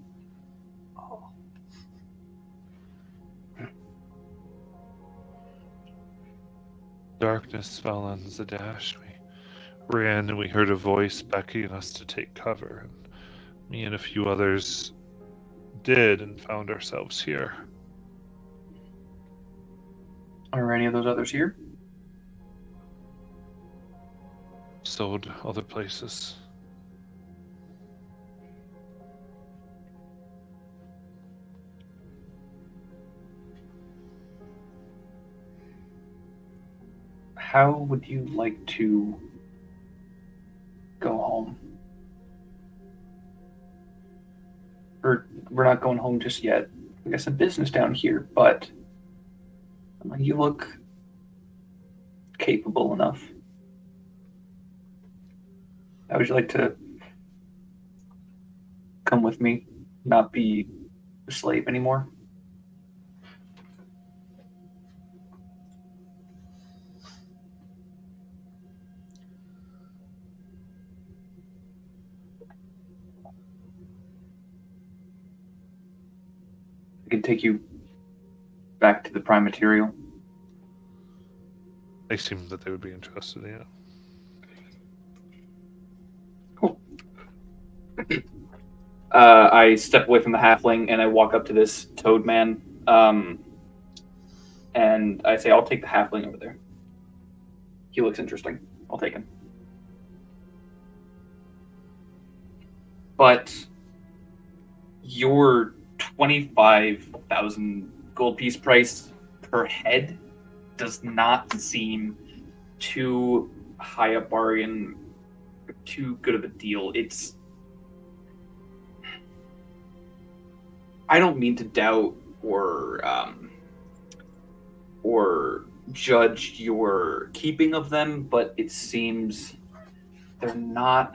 Oh. Darkness fell on Zadash. We ran and we heard a voice beckoning us to take cover. And me and a few others did and found ourselves here. Are any of those others here? Sold other places. How would you like to go home? Or we're not going home just yet. We got some business down here, but you look capable enough. How would you like to come with me, not be a slave anymore? I can take you back to the prime material. They seemed that they would be interested in it. Cool. I step away from the halfling and I walk up to this toad man. And I say, "I'll take the halfling over there. He looks interesting. I'll take him." But your 25,000 gold piece price per head does not seem too high a bargain, too good of a deal. I don't mean to doubt or judge your keeping of them, but it seems they're not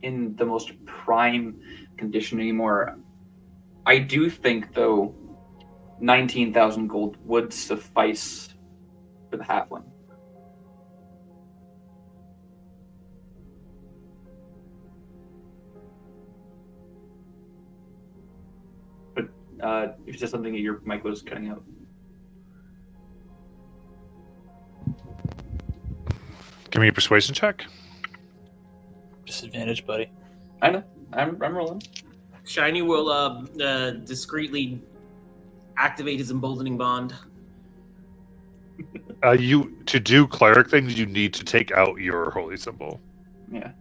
in the most prime condition anymore. I do think, though, 19,000 gold would suffice for the halfling. But if it's something that your mic was cutting out. Give me a persuasion check. Disadvantage, buddy. I know. I'm rolling. Shiny will discreetly activate his emboldening bond. You to do cleric things, you need to take out your holy symbol. Yeah.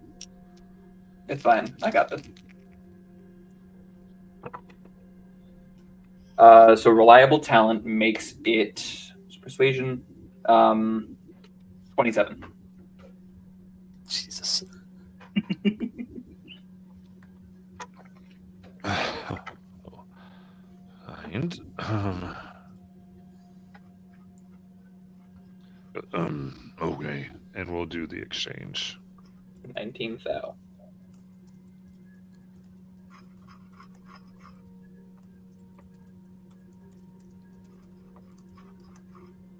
It's fine. I got this. So reliable talent makes it persuasion 27. Jesus. And okay, and we'll do the exchange. 19 thou.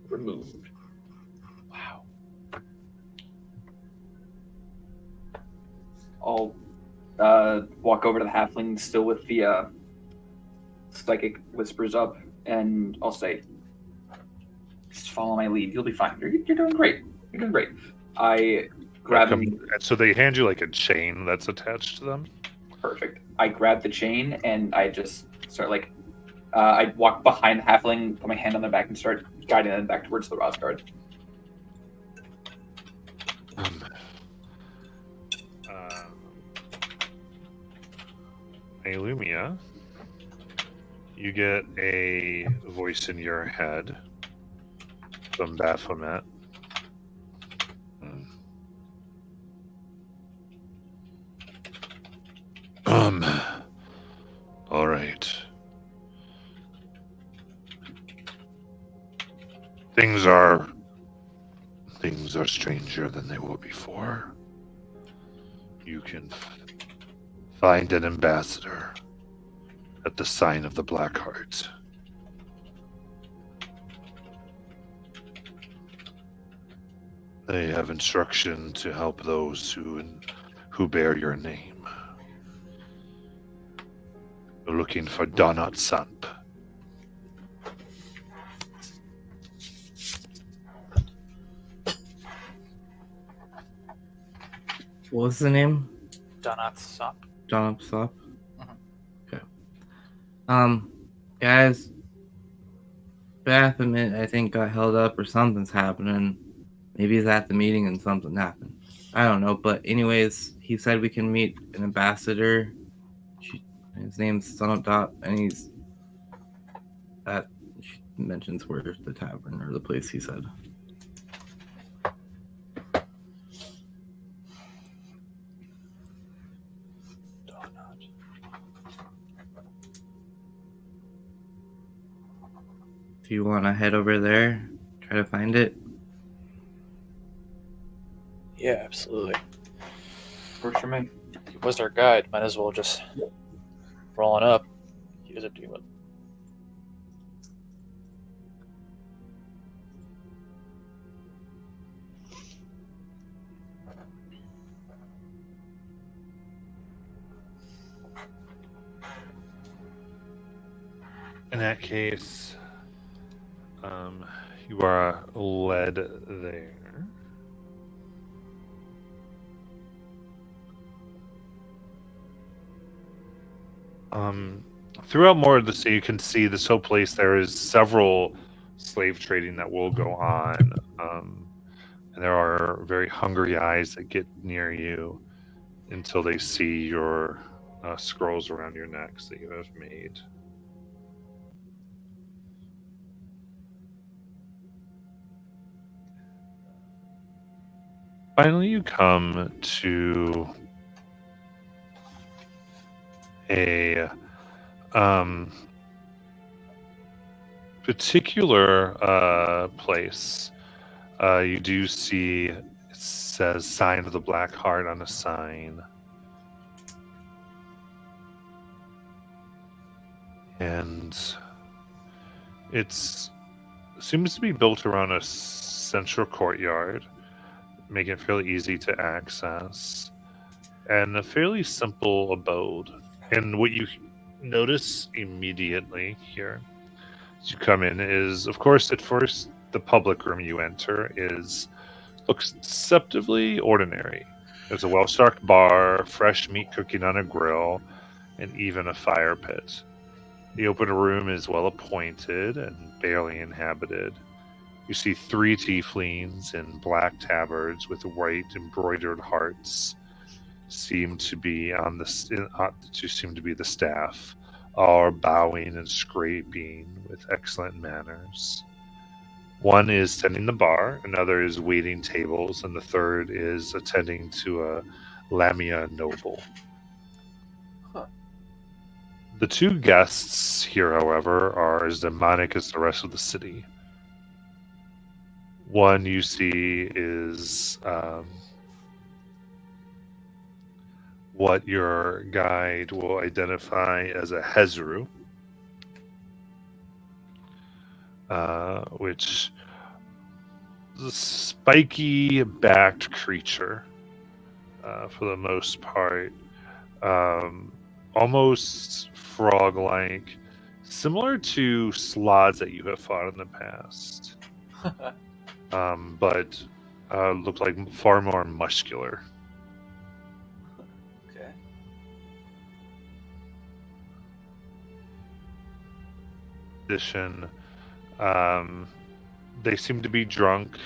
Removed. Wow. I'll walk over to the halfling still with the psychic whispers up, and I'll say, just follow my lead. You'll be fine. You're doing great. You're doing great. I grab him. So they hand you like a chain that's attached to them. Perfect. I grab the chain and I just start I walk behind the halfling, put my hand on their back, and start guiding them back towards the Rosgard. Illumia, you get a voice in your head from Baphomet. All right. Things are stranger than they were before. You can find an ambassador at the sign of the Black Heart. They have instruction to help those who bear your name. We're looking for Donat Samp. What was the name? Donat Sop. John Upsop. Mhm. Okay. Guys, Baphomet, I think, got held up or something's happening. Maybe he's at the meeting and something happened. I don't know, but anyways, he said we can meet an ambassador. His name's Son Dot, and he's at. She mentions where the tavern or the place he said. Do you want to head over there, try to find it? Yeah, absolutely. Works for me. He was our guide. Might as well just roll on up. He was up to what? In that case, you are led there. Throughout more of the city, you can see this whole place. There is several slave trading that will go on, and there are very hungry eyes that get near you until they see your scrolls around your necks that you have made. Finally, you come to a particular place, you do see it says "Sign of the Black Heart" on a sign, and it's seems to be built around a central courtyard, making it fairly easy to access, and a fairly simple abode. And what you notice immediately here as you come in is, of course, at first, the public room you enter looks deceptively ordinary. There's a well-stocked bar, fresh meat cooking on a grill, and even a fire pit. The open room is well appointed and barely inhabited. You see 3 tieflings in black tabards with white embroidered hearts seem to be the staff, all bowing and scraping with excellent manners. One is tending the bar, another is waiting tables, and the third is attending to a Lamia noble. The 2 guests here, however, are as demonic as the rest of the city. One you see is what your guide will identify as a Hezru, which is a spiky-backed creature for the most part. Almost frog-like, similar to sloths that you have fought in the past, but look like far more muscular. Okay. Addition, they seem to be drunk,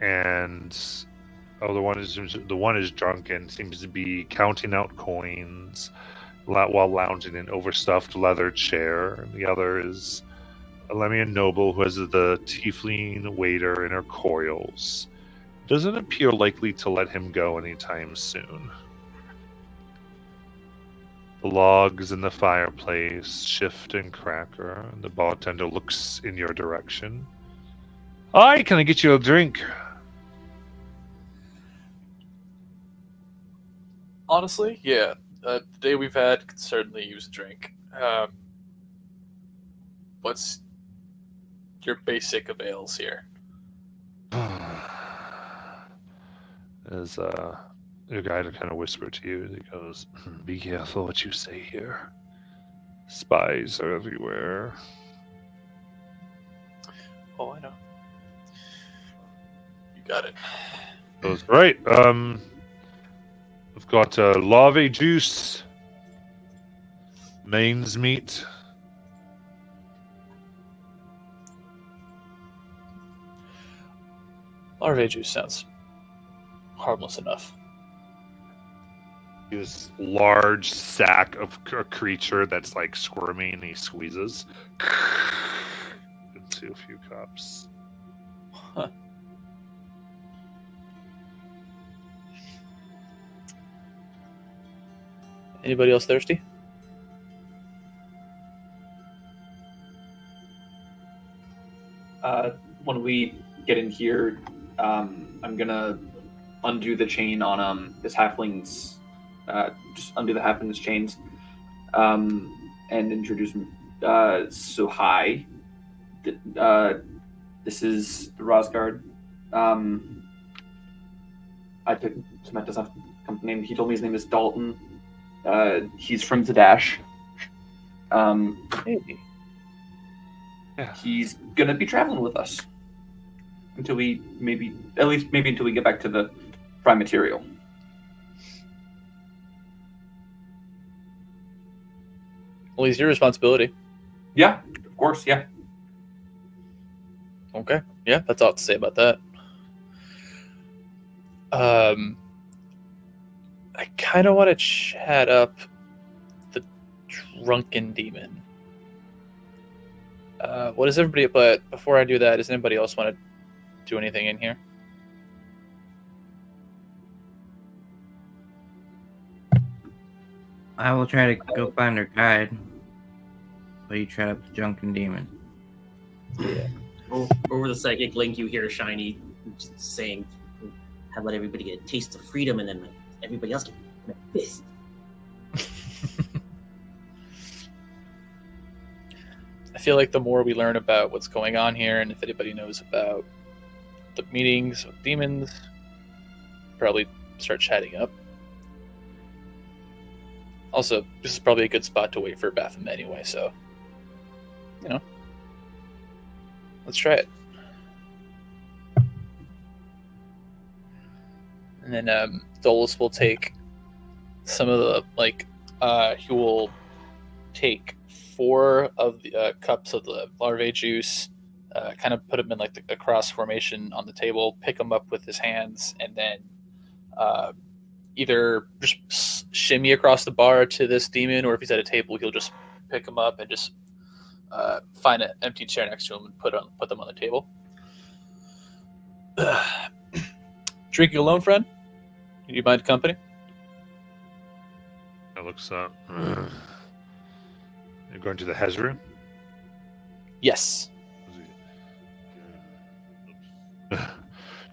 and the one is drunk and seems to be counting out coins while lounging in an overstuffed leather chair. And the other is a Lemian noble who has the tiefling waiter in her coils. Doesn't appear likely to let him go anytime soon. The logs in the fireplace shift and cracker, and the bartender looks in your direction. Hi, can I get you a drink? Honestly, yeah. The day we've had could certainly use a drink. What's your basic of ales here? As your guide kind of whispered to you, he goes, "Be careful what you say here. Spies are everywhere." Oh, I know. You got it. Goes, right. I've got larvae juice, mains meat. Larvae juice sounds harmless enough. This large sack of a creature that's like squirming, and he squeezes into a few cups. Huh. Anybody else thirsty? When we get in here, I'm gonna undo the chain on this halfling's. Just undo the halfling's chains, and introduce him. So hi, this is Rosgard. I took Samantha's company name. He told me his name is Dalton. He's from Zadash. Maybe. Yeah. He's gonna be traveling with us until we maybe until we get back to the prime material. Well, it's your responsibility. Yeah, of course. Yeah. Okay. Yeah, that's all to say about that. I kind of want to chat up the drunken demon. What does everybody? But before I do that, does anybody else want to do anything in here? I will try to go find our guide. But you try up the drunken demon. Over the psychic link, you hear Shiny just saying, "How about everybody get a taste of freedom, and then everybody else get my fist." I feel like the more we learn about what's going on here, and if anybody knows about the meetings with demons, probably start chatting up. Also, this is probably a good spot to wait for Baphomet anyway, so, let's try it. And then Dolus will take some of the, he will take 4 of the cups of the larvae juice, kind of put them in like a cross formation on the table, pick them up with his hands, and then either just shimmy across the bar to this demon, or if he's at a table, he'll just pick them up and just find an empty chair next to him and put them on the table. Drinking alone, friend? Do you mind company? I looks up. You're going to the Hez room? Yes.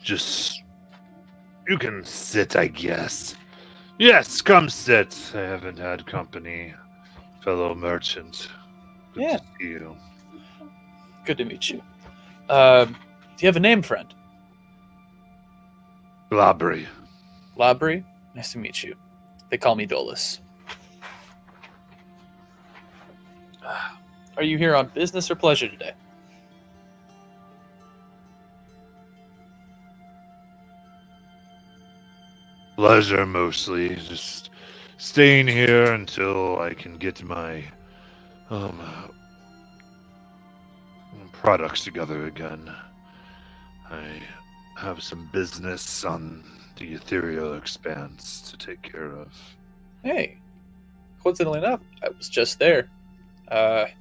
Just... You can sit, I guess. Yes, come sit. I haven't had company, fellow merchant. Good Yeah. to see you. Good to meet you. Do you have a name, friend? Labry. Labry? Nice to meet you. They call me Dolus. Are you here on business or pleasure today? Pleasure mostly. Just staying here until I can get my products together again. I have some business on the ethereal expanse to take care of. Hey, coincidentally enough, I was just there. It's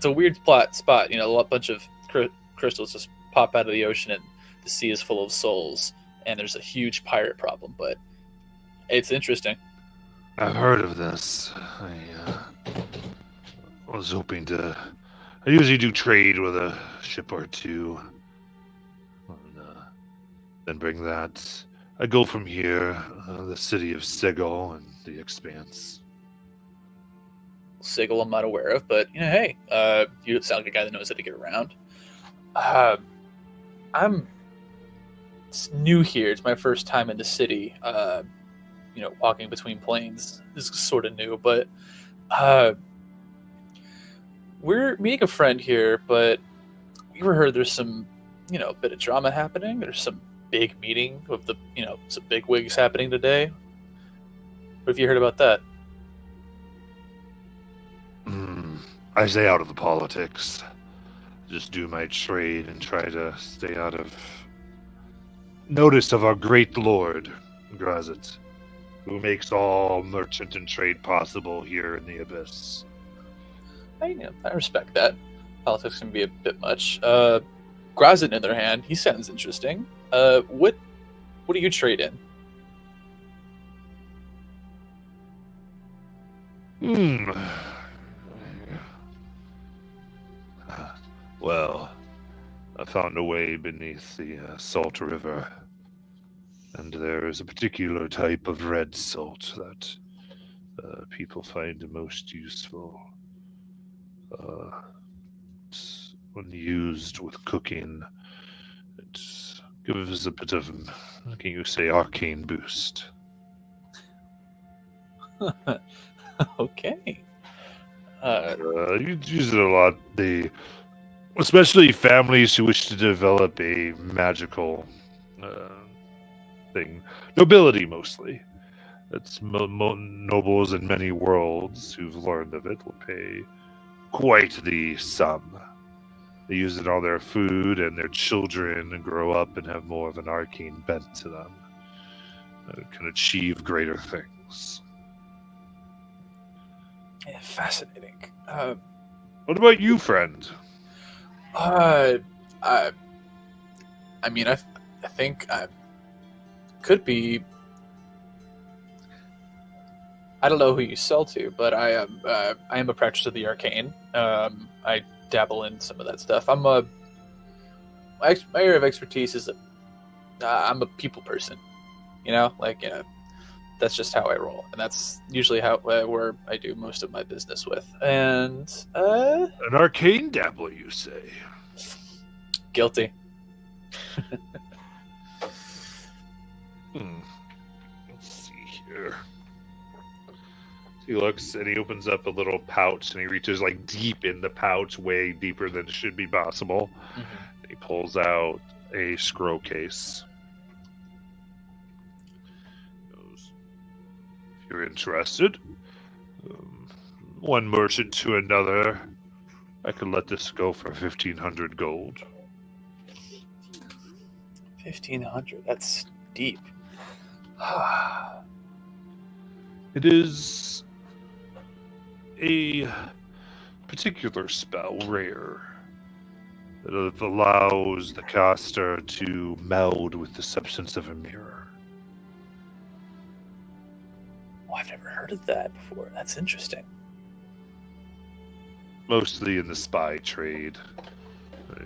a weird spot. A bunch of crystals just pop out of the ocean, and the sea is full of souls, and there's a huge pirate problem, but it's interesting. I've heard of this. I was hoping to... I usually do trade with a ship or two. And, then bring that. I go from here, the city of Sigil and the Expanse. Sigil I'm not aware of, but hey, you sound like a guy that knows how to get around. I'm new here. It's my first time in the city. Walking between planes is sort of new, but we're meeting a friend here. But we were heard there's some, bit of drama happening. There's some big meeting with the, some big wigs happening today. What have you heard about that? I stay out of the politics. Just do my trade and try to stay out of notice of our great lord, Grazit, who makes all merchant and trade possible here in the Abyss. I respect that. Politics can be a bit much. Grazit, on the other hand, he sounds interesting. What do you trade in? Well, I found a way beneath the Salt River, and there is a particular type of red salt that people find the most useful. When used with cooking, it gives a bit of, can you say, arcane boost. Okay. You use it a lot. Especially families who wish to develop a magical thing. Nobility, mostly. It's nobles in many worlds who've learned of it will pay quite the sum. They use it on their food, and their children grow up and have more of an arcane bent to them. Can achieve greater things. Yeah, fascinating. What about you, friend? I think I could be. I don't know who you sell to, but I am a practitioner of the arcane. I dabble in some of that stuff. My area of expertise is I'm a people person. That's just how I roll, and that's usually where I do most of my business with. And An arcane dabbler, you say? Guilty. Let's see here. He looks and he opens up a little pouch and he reaches like deep in the pouch, way deeper than it should be possible. Mm-hmm. He pulls out a scroll case. Goes, if you're interested, one merchant to another, I could let this go for 1,500 gold. 1,500. That's deep. It is a particular spell, rare, that allows the caster to meld with the substance of a mirror. Oh, I've never heard of that before. That's interesting. Mostly in the spy trade. I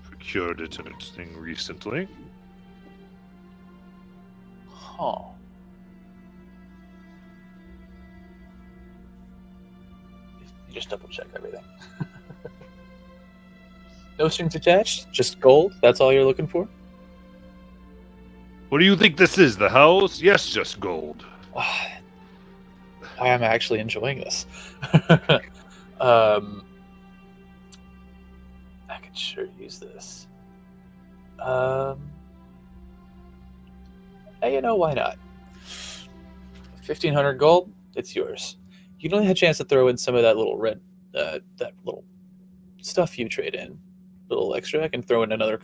procured it in a thing recently. Huh. You just double check everything. No strings attached, just gold. That's all you're looking for? What do you think this is? The house? Yes, just gold. I am actually enjoying this. I could sure use this. Why not? 1,500 gold, it's yours. You don't have a chance to throw in some of that little red, that little stuff you trade in. Little extra. I can throw in another,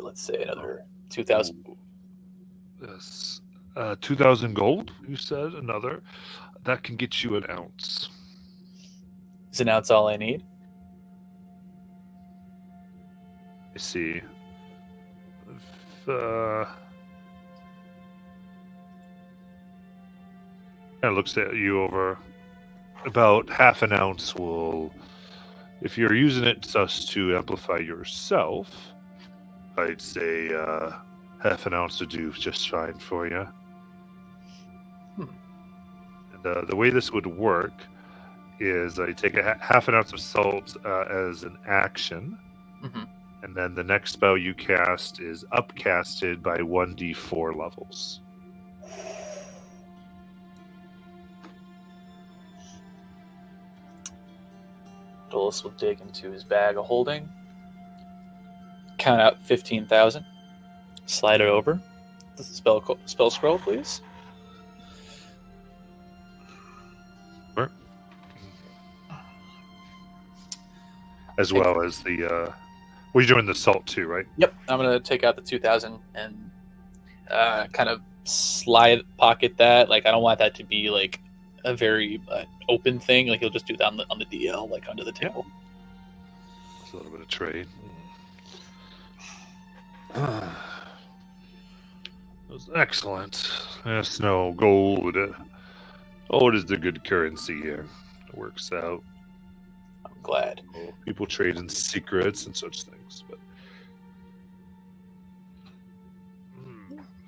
let's say another 2,000. Yes. 2,000 gold, you said? Another? That can get you an ounce. Is an ounce all I need? I see. Kind of looks at you over. About half an ounce will, if you're using it just to amplify yourself, I'd say half an ounce would do just fine for you. And the way this would work is I take half an ounce of salt as an action, and then the next spell you cast is upcasted by 1d4 levels. Dolus will dig into his bag of holding, count out 15,000, slide it over. The spell scroll, please. Sure. As well as the, well, you're doing the salt too, right? Yep, I'm going to take out the 2,000 and kind of slide pocket that. Like, I don't want that to be like a very open thing. Like, he'll just do that on the DL, like under the table. It's a little bit of trade. That was excellent. Yes, no, gold. Gold is the good currency here. It works out. I'm glad. People trade in secrets and such things. But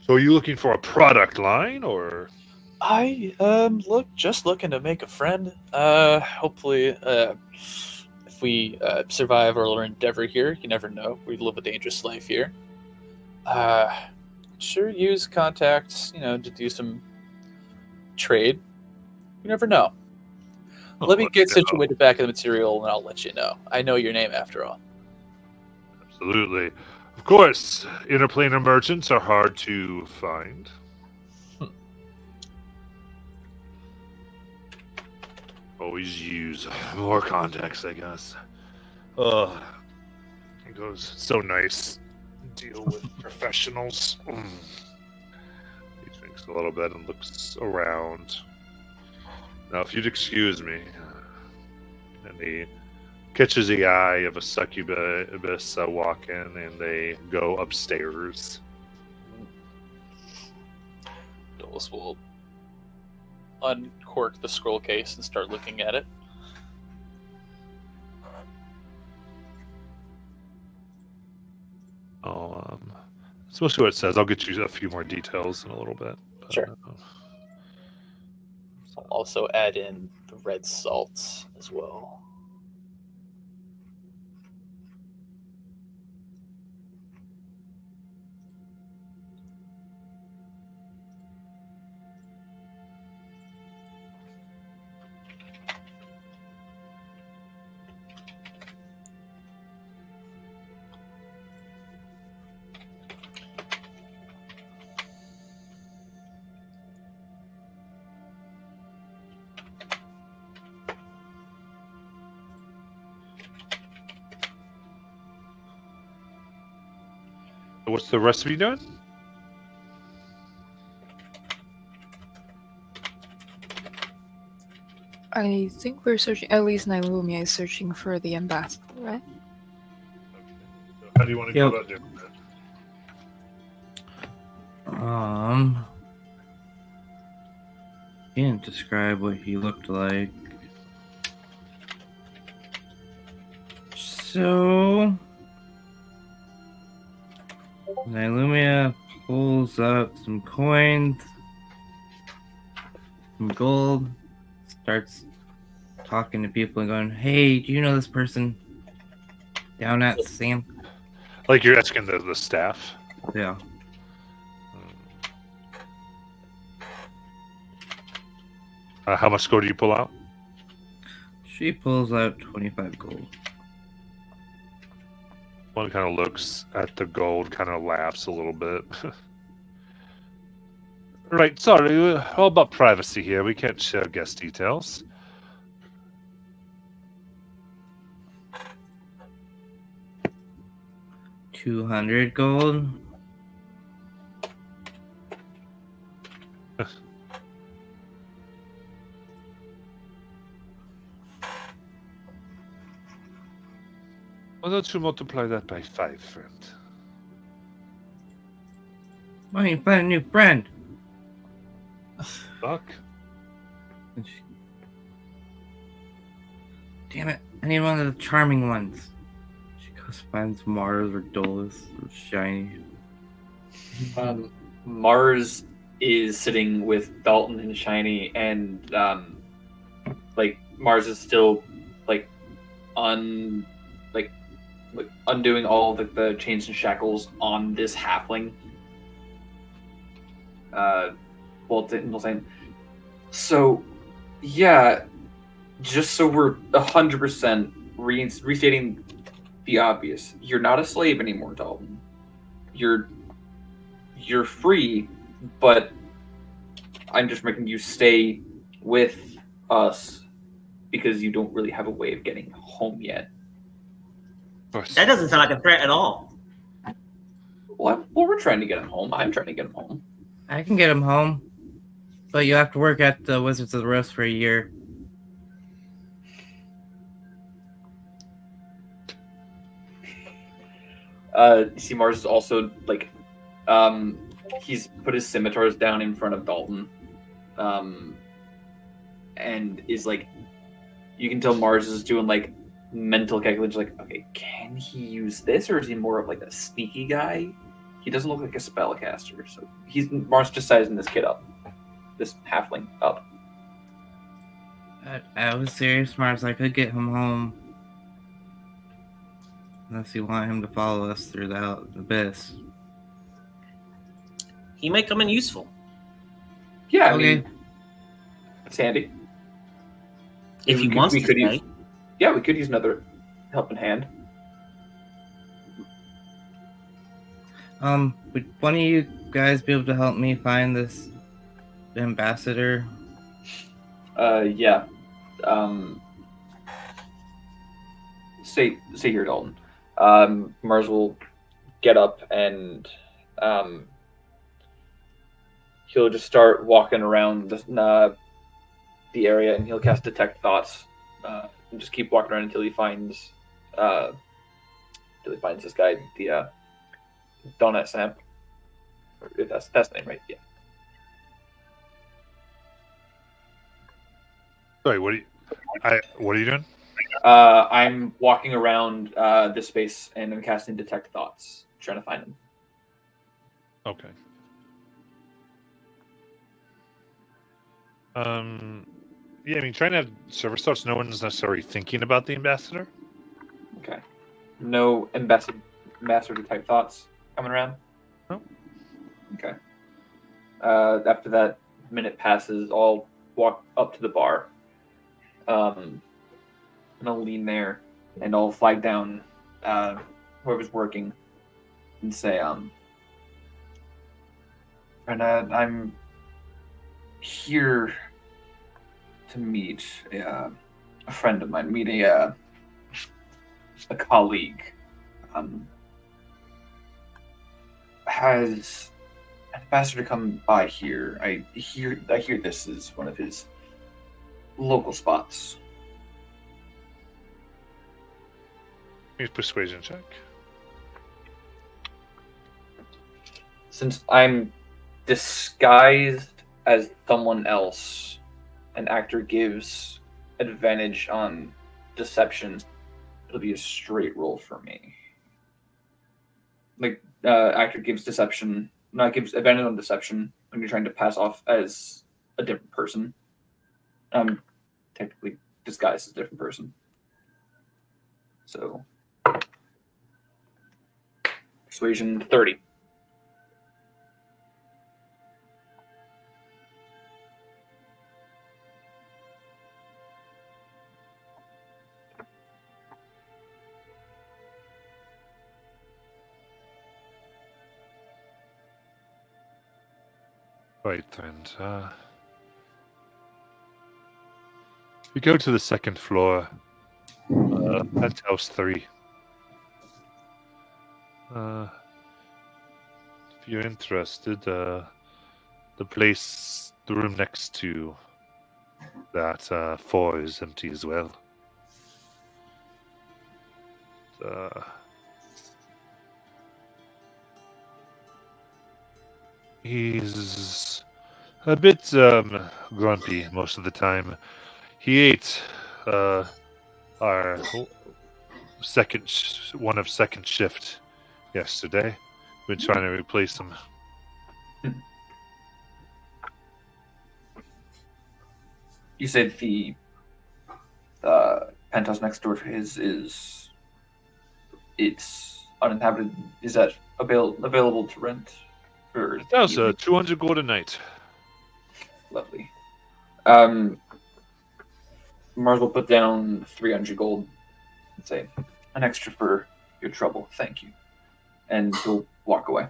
so, are you looking for a product line, or? I looking to make a friend. Hopefully, if we survive our endeavor here, you never know. We live a dangerous life here. Sure, use contacts, to do some trade. You never know. Let me get situated back in the material, and I'll let you know. I know your name, after all. Absolutely. Of course, interplanar merchants are hard to find. Always use more contacts, I guess. It goes so nice to deal with professionals. He drinks a little bit and looks around. Now, if you'd excuse me, and he catches the eye of a succubus walk in, and they go upstairs. Dolus will uncork the scroll case and start looking at it. That's mostly what it says. I'll get you a few more details in a little bit. Sure. I'll also add in the red salts as well. What's the rest of you doing? I think we're searching. At least Nailumia is searching for the ambassador, right? How do you want to go about doing that? He didn't describe what he looked like. So Nailumia pulls out some coins, some gold, starts talking to people and going, "Hey, do you know this person down at Sam?" Like you're asking the staff? Yeah. How much gold do you pull out? She pulls out 25 gold. One kind of looks at the gold, kind of laughs a little bit. Right, sorry, all about privacy here. We can't share guest details. $200 gold. Why don't you multiply that by 5, friend? Why don't you find a new friend? Fuck. Damn it, I need one of the charming ones. She goes finds Mars or Dolus or Shiny. Mars is sitting with Dalton and Shiny, and like Mars is still like undoing all the chains and shackles on this halfling. Well, saying, so yeah, just so we're 100% restating the obvious, you're not a slave anymore, Dalton. You're free, but I'm just making you stay with us because you don't really have a way of getting home yet. That doesn't sound like a threat at all. Well, we're trying to get him home. I'm trying to get him home. I can get him home, but you have to work at the Wizards of the Rose for a year. You see Mars is also like he's put his scimitars down in front of Dalton, and is like, you can tell Mars is doing like mental calculations, like, okay, can he use this, or is he more of like a sneaky guy? He doesn't look like a spellcaster, so Mars just sizing this kid up, this halfling up. I was serious, Mars. I could get him home. Unless you want him to follow us through the Abyss. He might come in useful. Yeah, I Okay. mean, it's handy. If he wants to could stay. use, yeah, we could use another helping hand. Would one of you guys be able to help me find this ambassador? Yeah. Stay here, Dalton. Mars will get up and he'll just start walking around the area, and he'll cast Detect Thoughts and just keep walking around until he finds this guy, the Donut Sam. If that's the name, right? Yeah. Sorry, what are you doing? I'm walking around this space and I'm casting Detect Thoughts, trying to find them. Okay. Yeah, I mean, trying to have service thoughts. No one's necessarily thinking about the ambassador. Okay. No ambassador type thoughts coming around? No. Okay. After that minute passes, I'll walk up to the bar. And I'll lean there and I'll flag down whoever's working and say, and I'm here to meet a friend of mine, meet a colleague. Has an ambassador come by here? I hear this is one of his local spots. Use persuasion check. Since I'm disguised as someone else, an actor gives advantage on deception. It'll be a straight roll for me. Like, actor gives deception, not gives advantage on deception when you're trying to pass off as a different person. Technically disguised as a different person. So, persuasion 30. Right then. We go to the second floor. Penthouse 3. If you're interested, the room next to that 4 is empty as well. He's a bit grumpy most of the time. He ate our second shift yesterday. Been trying to replace him. You said the penthouse next door to his it's uninhabited. Is that available to rent? For That was 200 gold a night. Lovely. Mars will put down 300 gold and say, an extra for your trouble, thank you. And he'll walk away.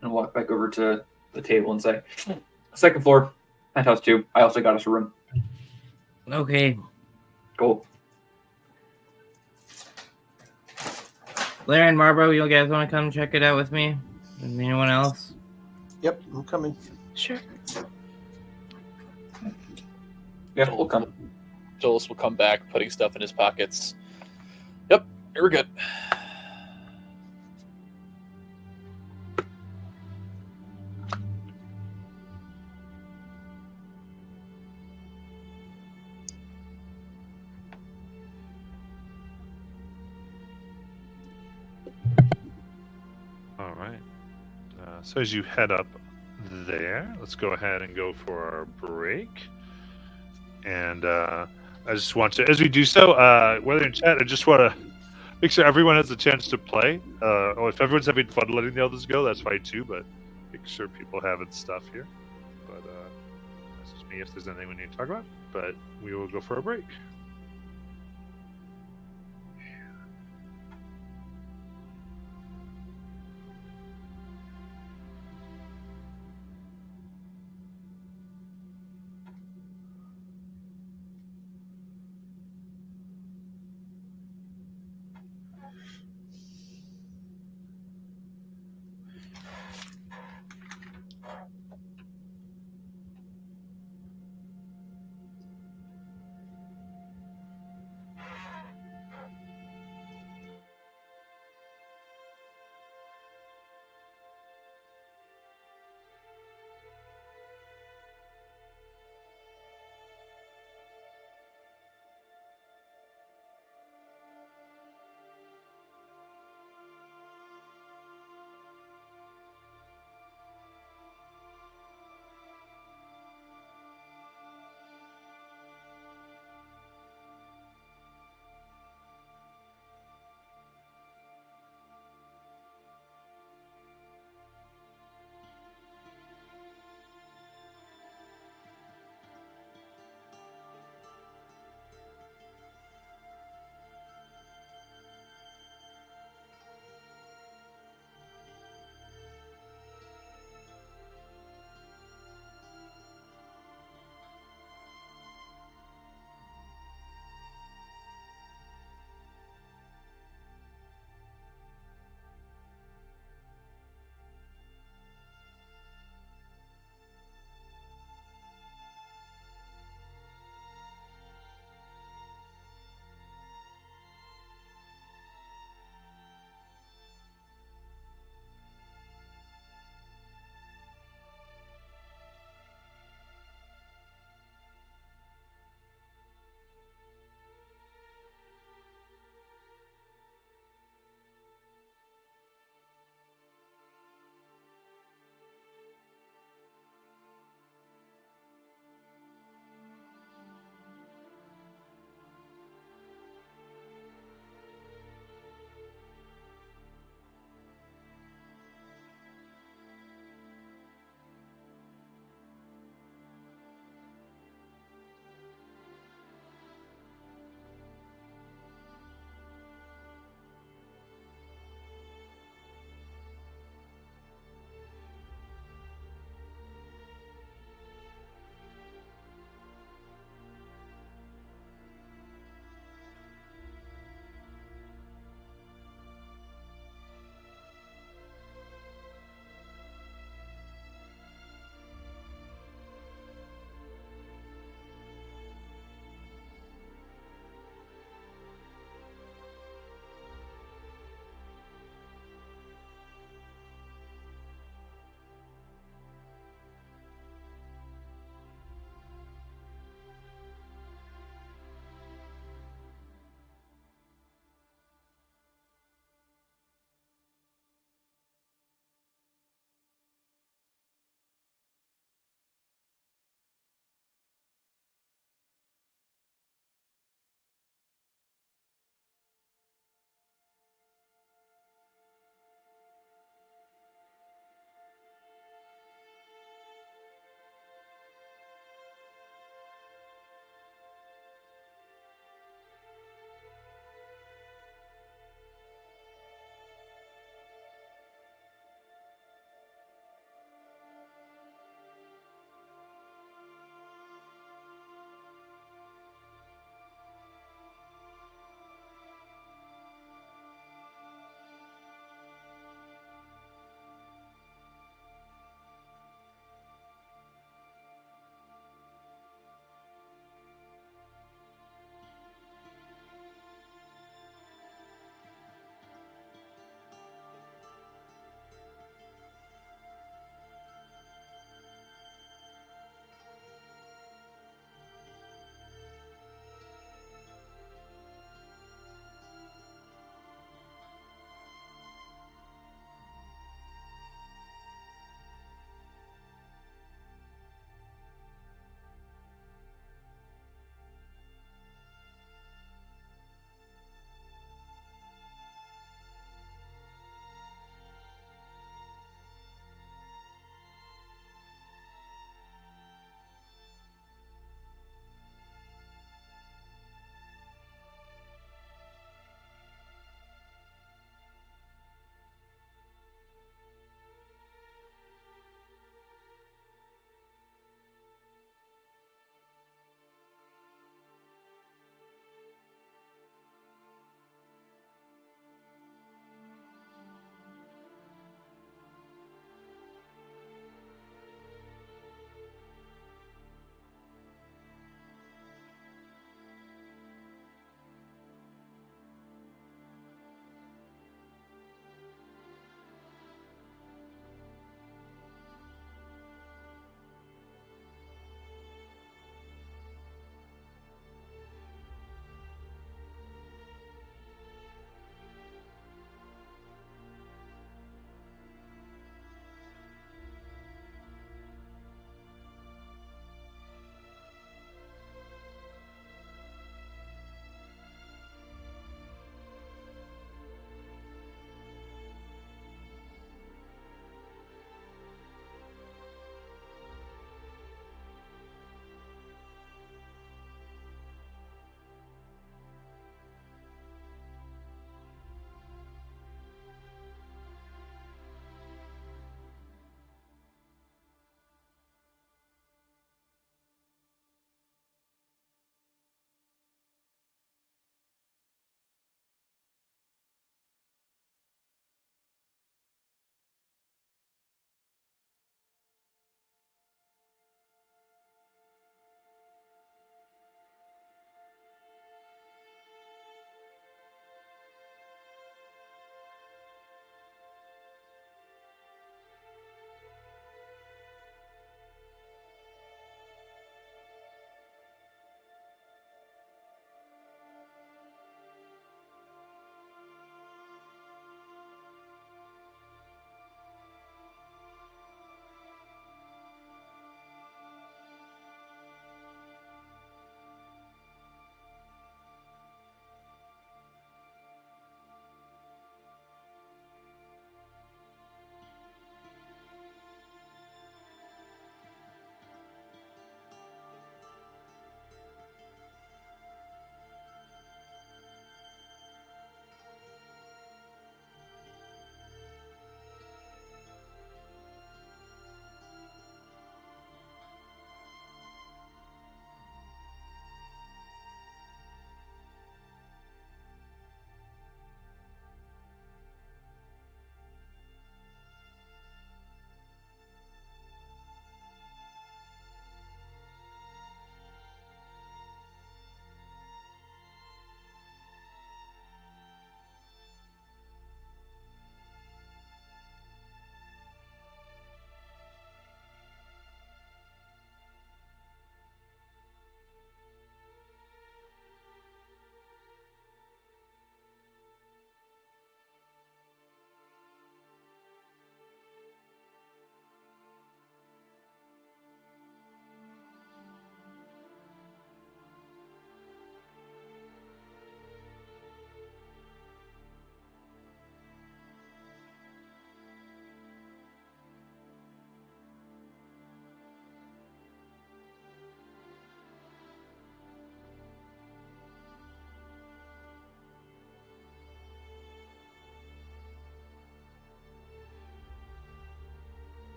And walk back over to the table and say, second floor, penthouse 2. I also got us a room. Okay. Cool. Blair and Marlboro, you guys want to come check it out with me? And anyone else? Yep, I'm coming. Sure. Yeah, we'll come. Jolas will come back, putting stuff in his pockets. Yep, we're good. All right. So as you head up there, let's go ahead and go for our break. And I just want to, as we do so, whether in chat, I just want to make sure everyone has a chance to play. Or if everyone's having fun letting the others go, that's fine too. But make sure people having stuff here. But message me if there's anything we need to talk about. But we will go for a break.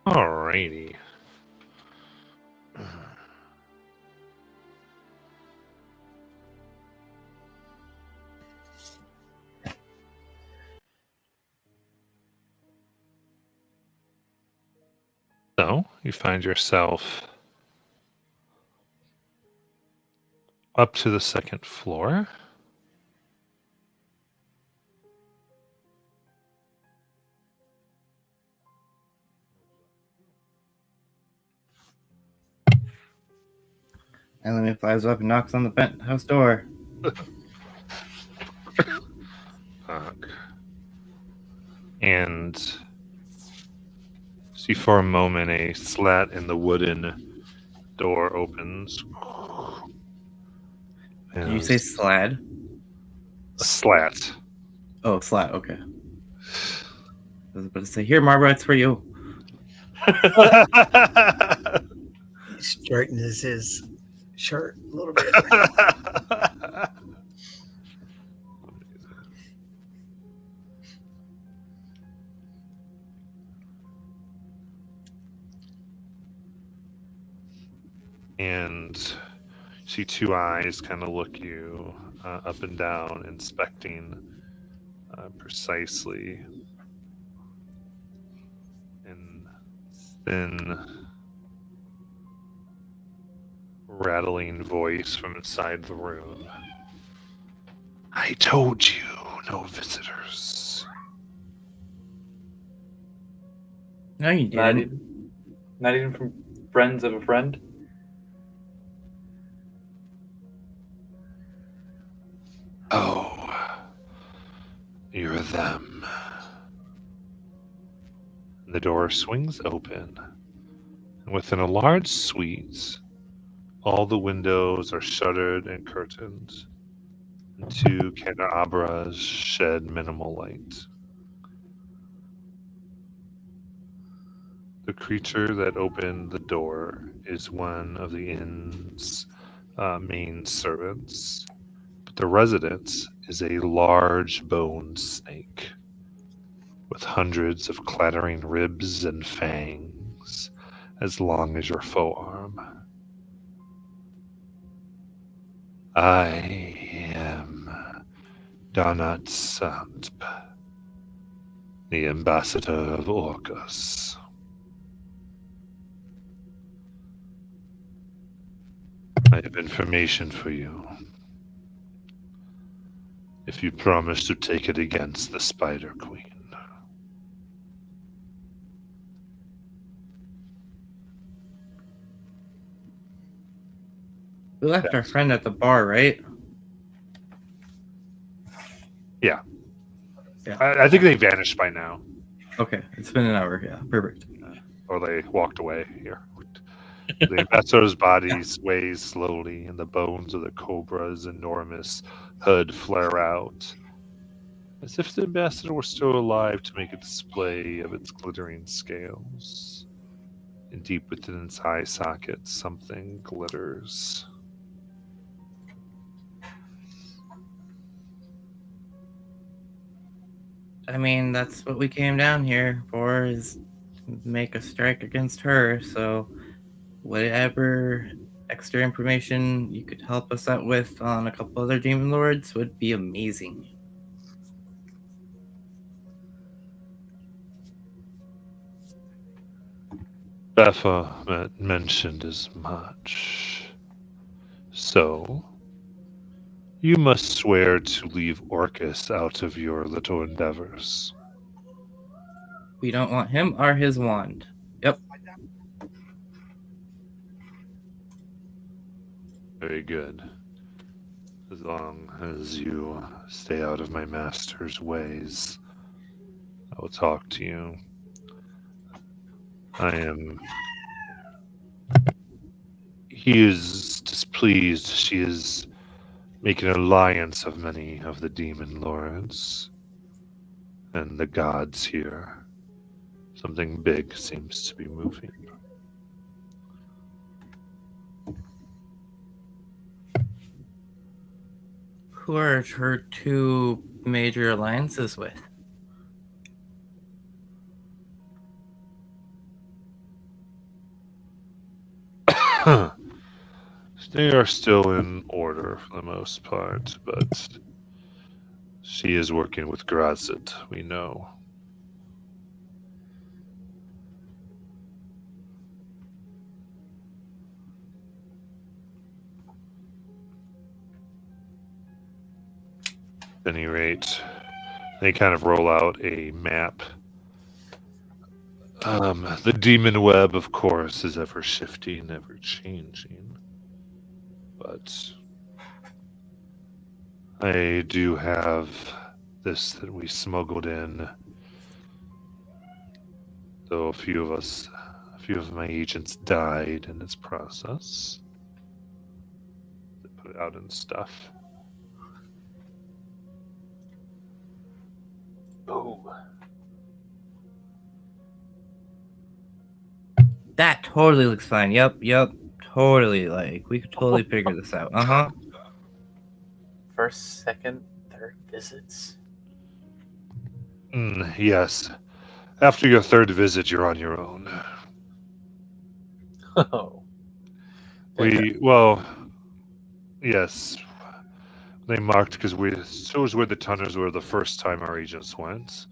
Alrighty. So you find yourself up to the second floor. Naomi flies up and knocks on the penthouse door. Fuck. And see for a moment a slat in the wooden door opens. Did you say slad? a slat? Oh, slat. Okay. I was about to say, here, Barbara, it's for you. He straightens his shirt a little bit. And see two eyes kind of look you up and down, inspecting precisely. And thin, rattling voice from inside the room. I told you, no visitors. No, you Not didn't. not even from friends of a friend. Oh, you're them. The door swings open, and within a large suite, all the windows are shuttered and curtained, and two candelabras shed minimal light. The creature that opened the door is one of the inn's main servants, but the resident is a large boned snake with hundreds of clattering ribs and fangs as long as your forearm. I am Donat Santp, the ambassador of Orcus. I have information for you. If you promise to take it against the Spider Queen. We left our friend at the bar, right? Yeah. Yeah. I think they vanished by now. Okay, it's been an hour. Yeah, perfect. Or they walked away here. The ambassador's body sways slowly, and the bones of the cobra's enormous hood flare out, as if the ambassador were still alive to make a display of its glittering scales. And deep within its eye socket, something glitters. I mean, that's what we came down here for, is make a strike against her. So whatever extra information you could help us out with on a couple other demon lords would be amazing. Baphomet mentioned as much. So, you must swear to leave Orcus out of your little endeavors. We don't want him or his wand. Yep. Very good. As long as you stay out of my master's ways, I will talk to you. He is displeased. She is making an alliance of many of the demon lords and the gods here. Something big seems to be moving. Who are her two major alliances with? They are still in order for the most part, but she is working with Grazit, we know. At any rate, they kind of roll out a map. The demon web, of course, is ever shifting, ever changing. But I do have this that we smuggled in. Though a few of my agents died in this process. They put it out and stuff. Boom. That totally looks fine. Yep. Totally. Like, we could totally figure this out. Uh-huh. First, second, third visits. Yes. After your third visit, you're on your own. Oh. Yes. They marked because we chose where the tunnels were the first time our agents went.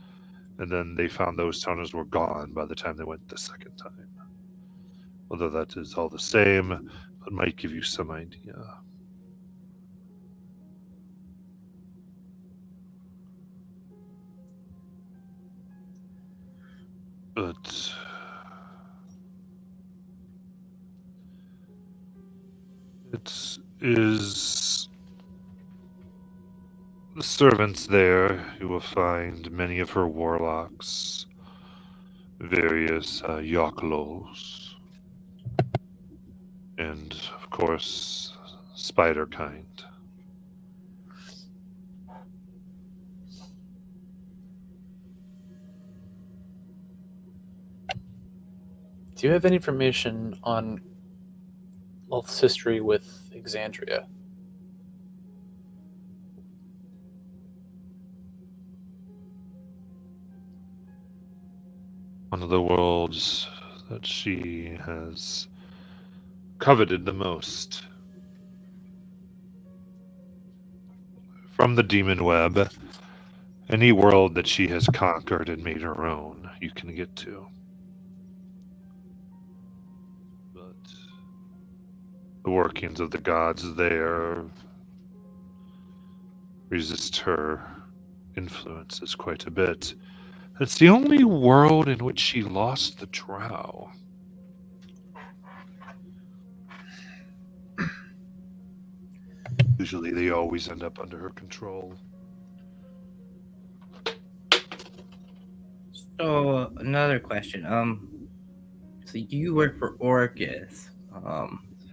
And then they found those tunnels were gone by the time they went the second time. Although that is all the same, but might give you some idea. But it is the servants there. You will find many of her warlocks, various Yoklos, and of course, spider kind. Do you have any information on Lolth's history with Exandria? One of the worlds that she has coveted the most. From the demon web, any world that she has conquered and made her own, you can get to. But the workings of the gods there resist her influences quite a bit. It's the only world in which she lost the drow. Usually they always end up under her control. So, another question. So you work for Orcus.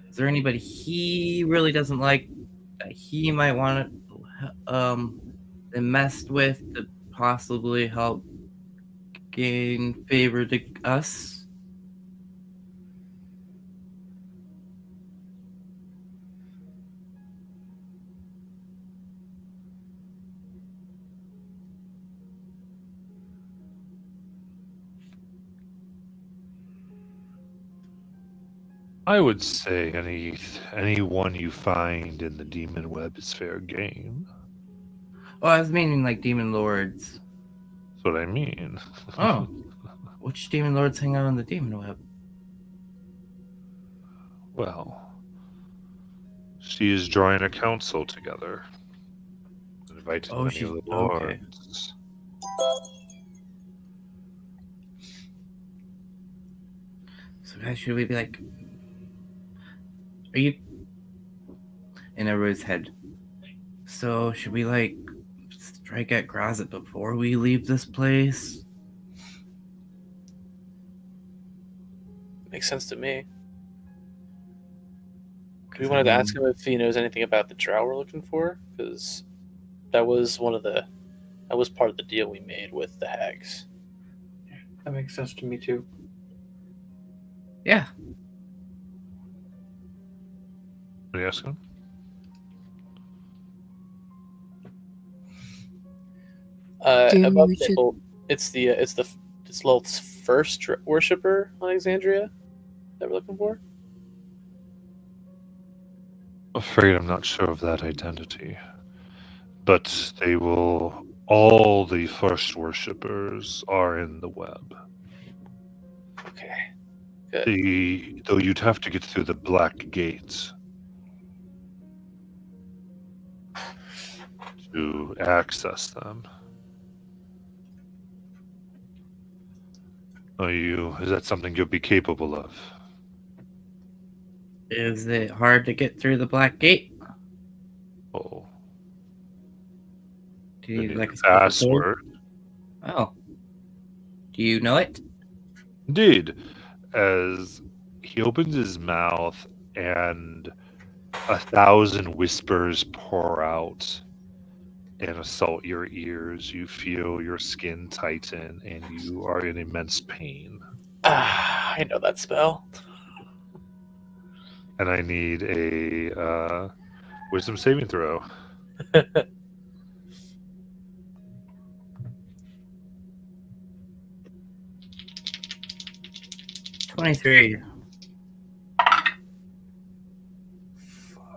Is there anybody he really doesn't like that he might want to mess with to possibly help gain favor to us? I would say anyone you find in the demon web is fair game. Oh, I was meaning like demon lords. That's what I mean. Oh. Which demon lords hang out on the demon web? Well, she is drawing a council together. Invited many of the lords. So guys, should we be like... Are you... In everybody's head. So, should we like strike at Grazit before we leave this place? Makes sense to me. We wanted to ask him if he knows anything about the drow we're looking for, because that was part of the deal we made with the hags. That makes sense to me too. Yeah. What are you asking? It's Lolth's first worshipper on Exandria that we're looking for. Afraid I'm not sure of that identity. But they will. All the first worshippers are in the web. Okay. Good. Though you'd have to get through the black gates to access them. Is that something you'll be capable of? Is it hard to get through the black gate? Oh, Do you need like a a special code? password? Oh. Do you know it? Indeed. As he opens his mouth and 1,000 whispers pour out and assault your ears, you feel your skin tighten and you are in immense pain. I know that spell. And I need a wisdom saving throw. 23. Are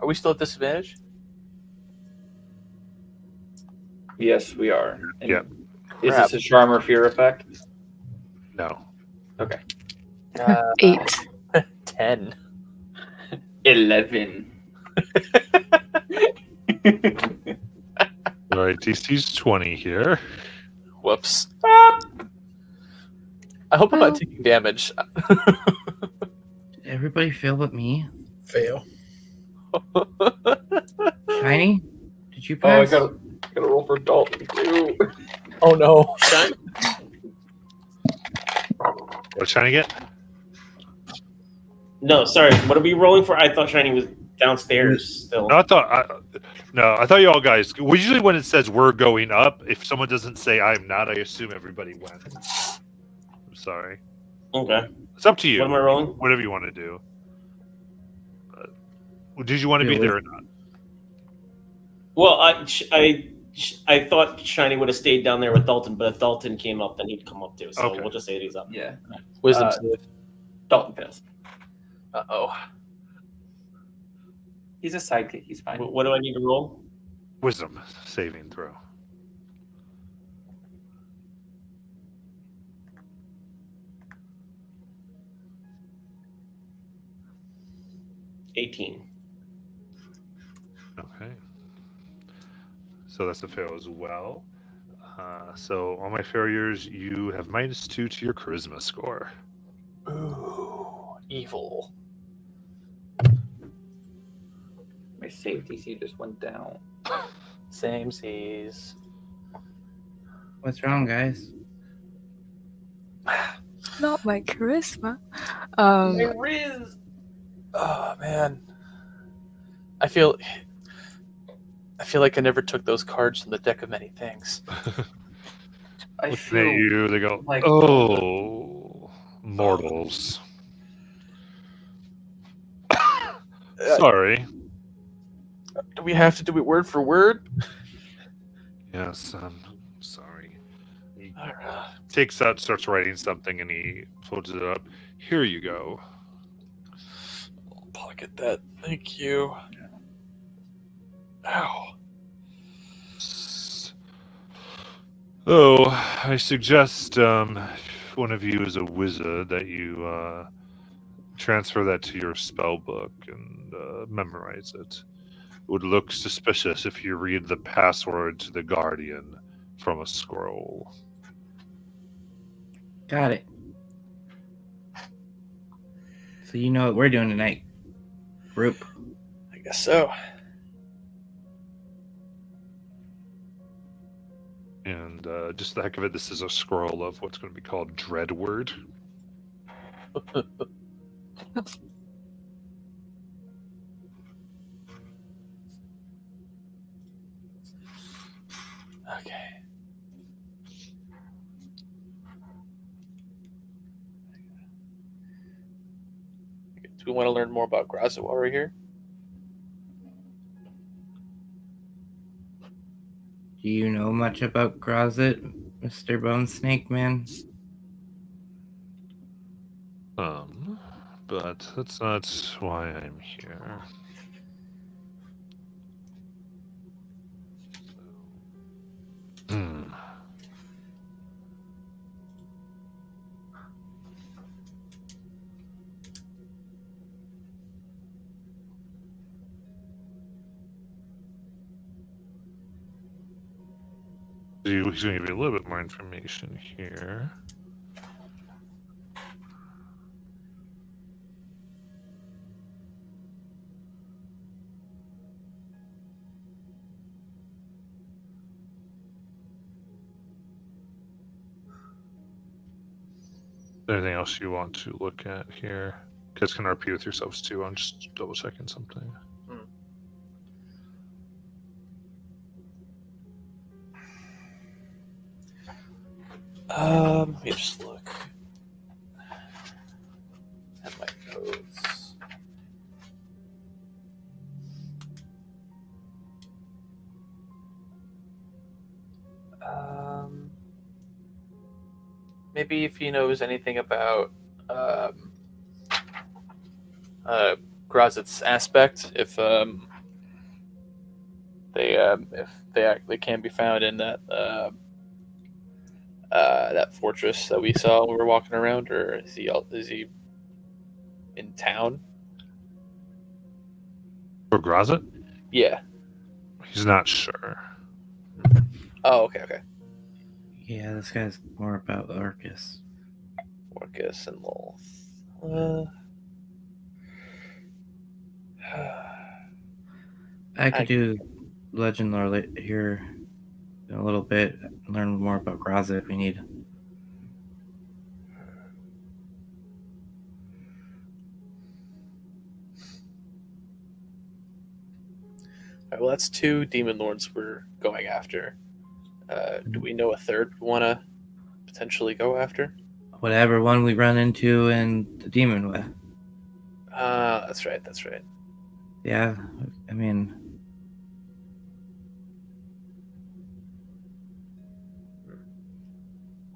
we still at disadvantage? Yes, we are. And Yep. Is Crap. this a charm or fear effect? No. Okay. 8. 10. 11. All right, DC's 20 here. Whoops. I hope I'm not taking damage. Did everybody fail but me? Fail. Shiny? Did you Oh, I pass? gotta roll for Dalton too. Oh no. What's trying to get? No, sorry. What are we rolling for? I thought Shiny was downstairs still. No, I thought you all guys. Well, usually when it says we're going up, if someone doesn't say I'm not, I assume everybody went. I'm sorry. Okay. It's up to you. What am I rolling? Whatever you want to do. Did you want to be there or not? Well, I thought Shiny would have stayed down there with Dalton, but if Dalton came up, then he'd come up too. So Okay. we'll just say he's up. Yeah. Wisdom Uh, save. Dalton fails. Uh-oh. He's a sidekick. He's fine. What do I need to roll? Wisdom saving throw. $18. Okay. So that's a fail as well. So on my failures, you have -2 to your charisma score. Ooh, evil. My save DC just went down. Same seas. What's wrong, guys? Not my charisma. Riz. Oh man. I feel like I never took those cards from the deck of many things. I Looking at feel you, they go, like- "Oh, mortals." Sorry. Do we have to do it word for word? Yes, I'm sorry. He Alright. takes out, starts writing something, and he folds it up. Here you go. I'll pocket that. Thank you. Ow. Oh, I suggest if one of you is a wizard that you transfer that to your spell book and memorize it. It would look suspicious if you read the password to the Guardian from a scroll. Got it. So you know what we're doing tonight, group. I guess so. And just the heck of it, this is a scroll of what's going to be called Dreadword. Okay. Do we want to learn more about Graza while we're here? Do you know much about Grozit, Mr. Bone Snake Man? But that's not why I'm here. He's going to give you a little bit more information here. Anything else you want to look at here? You guys can RP with yourselves too. I'm just double checking something. Let me just look at my notes. Maybe if he knows anything about Grazit's aspect, if they can be found in that that fortress that we saw when we were walking around, or is he in town? For Grazit? Yeah. He's not sure. Oh, okay. Yeah, this guy's more about Arcus. Orcus and Lolth. I could do legend lore here in a little bit, learn more about Grazit if we need. Alright, well, that's 2 demon lords we're going after. Do we know a third we want to potentially go after? Whatever one we run into in the demon with. That's right. Yeah, I mean,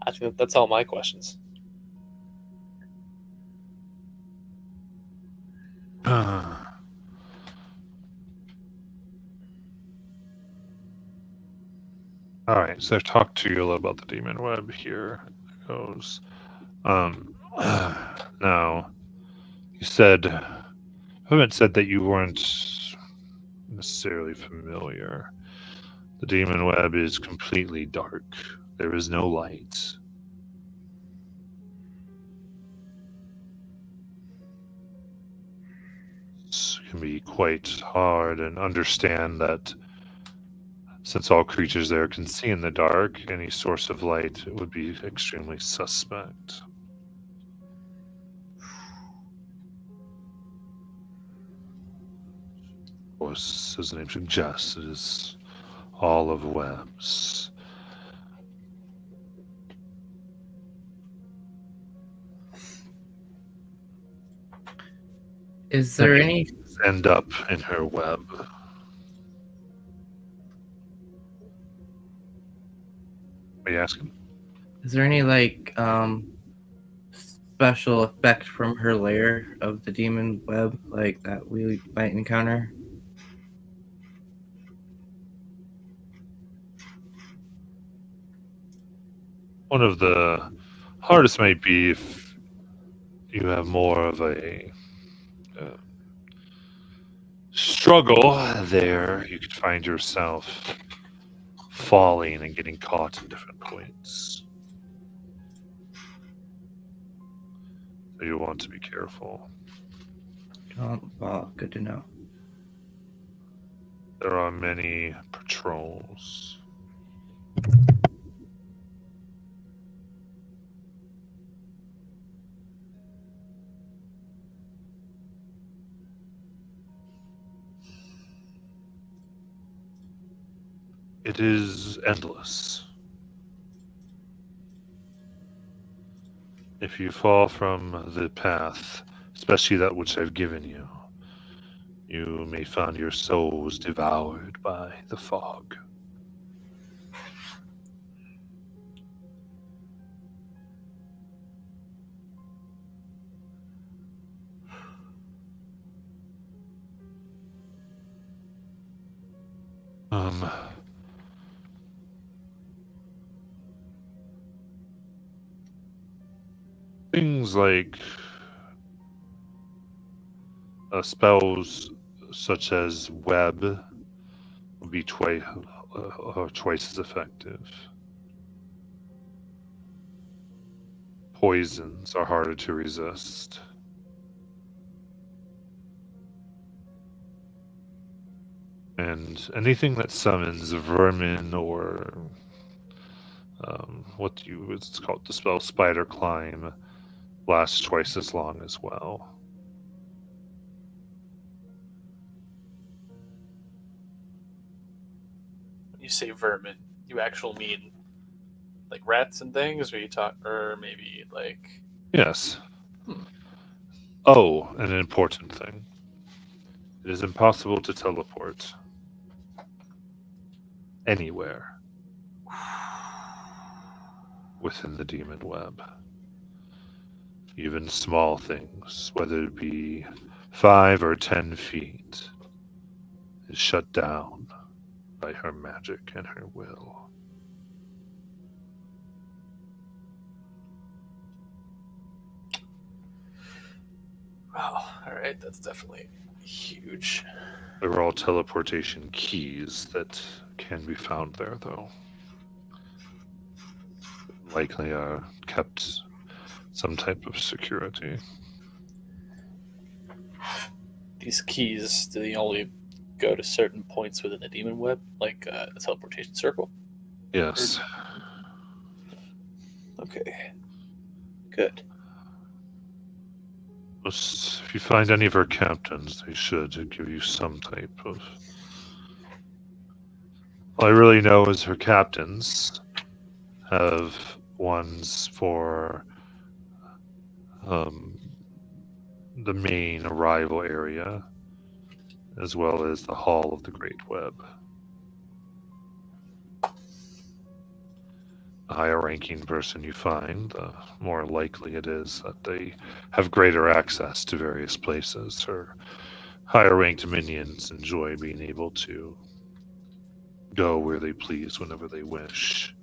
I think that's all my questions. All right, so I've talked to you a little about the demon web. Here it goes. Now, you said, haven't said that you weren't necessarily familiar. The demon web is completely dark. There is no light. It can be quite hard, and understand that since all creatures there can see in the dark, any source of light would be extremely suspect. Of course, as the name suggests, it is all of webs. is there any? End up in her web. Are you asking? Is there any special effect from her layer of the demon web that we might encounter? One of the hardest might be if you have more of a struggle there. You could find yourself falling and getting caught in different points. So you want to be careful. Oh, well, good to know. There are many patrols. It is endless. If you fall from the path, especially that which I've given you, you may find your souls devoured by the fog. Things like spells such as web will be twice as effective. poisons are harder to resist. And anything that summons vermin or it's called the spell Spider Climb lasts twice as long as well. When you say vermin, you actually mean like rats and things, or you talk, or maybe like Yes. Oh, and an important thing. It is impossible to teleport anywhere within the demon web. Even small things, whether it be 5 or 10 feet, is shut down by her magic and her will. wow. All right, that's definitely huge. There are all teleportation keys that can be found there, though. Likely are kept some type of security. These keys, do they only go to certain points within the demon web, like a teleportation circle? Yes. Okay. Good. If you find any of her captains, they should give you some type of... All I really know is her captains have ones for the main arrival area, as well as the Hall of the Great Web. The higher ranking person you find, the more likely it is that they have greater access to various places. Her higher ranked minions enjoy being able to go where they please whenever they wish.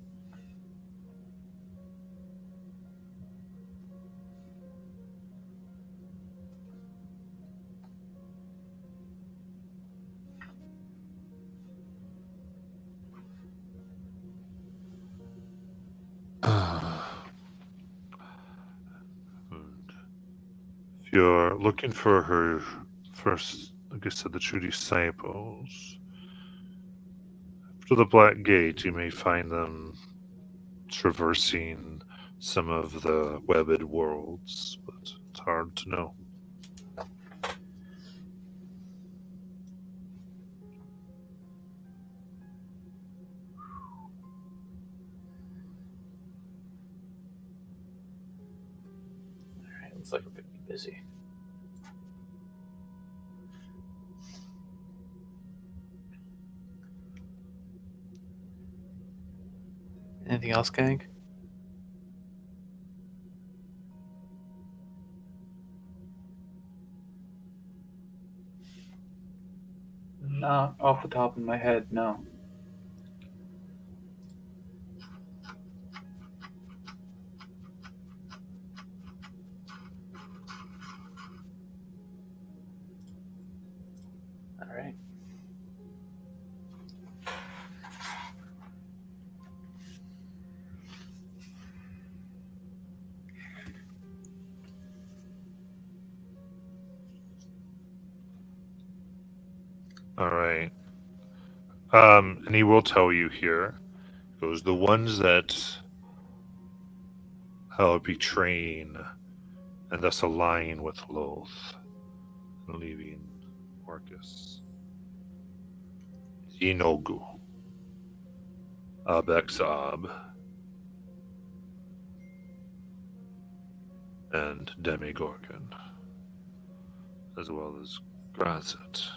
If you're looking for her first, like I said, the true disciples, after the Black Gate, you may find them traversing some of the webbed worlds, but it's hard to know. All right, looks like we're going to be busy. Anything else, gang? Not off the top of my head, no. All right. All right. And he will tell you here, goes the ones that betraying and thus align with Loth, leaving Marcus. Inogu, Abexab, and Demigorgon, as well as Grazit.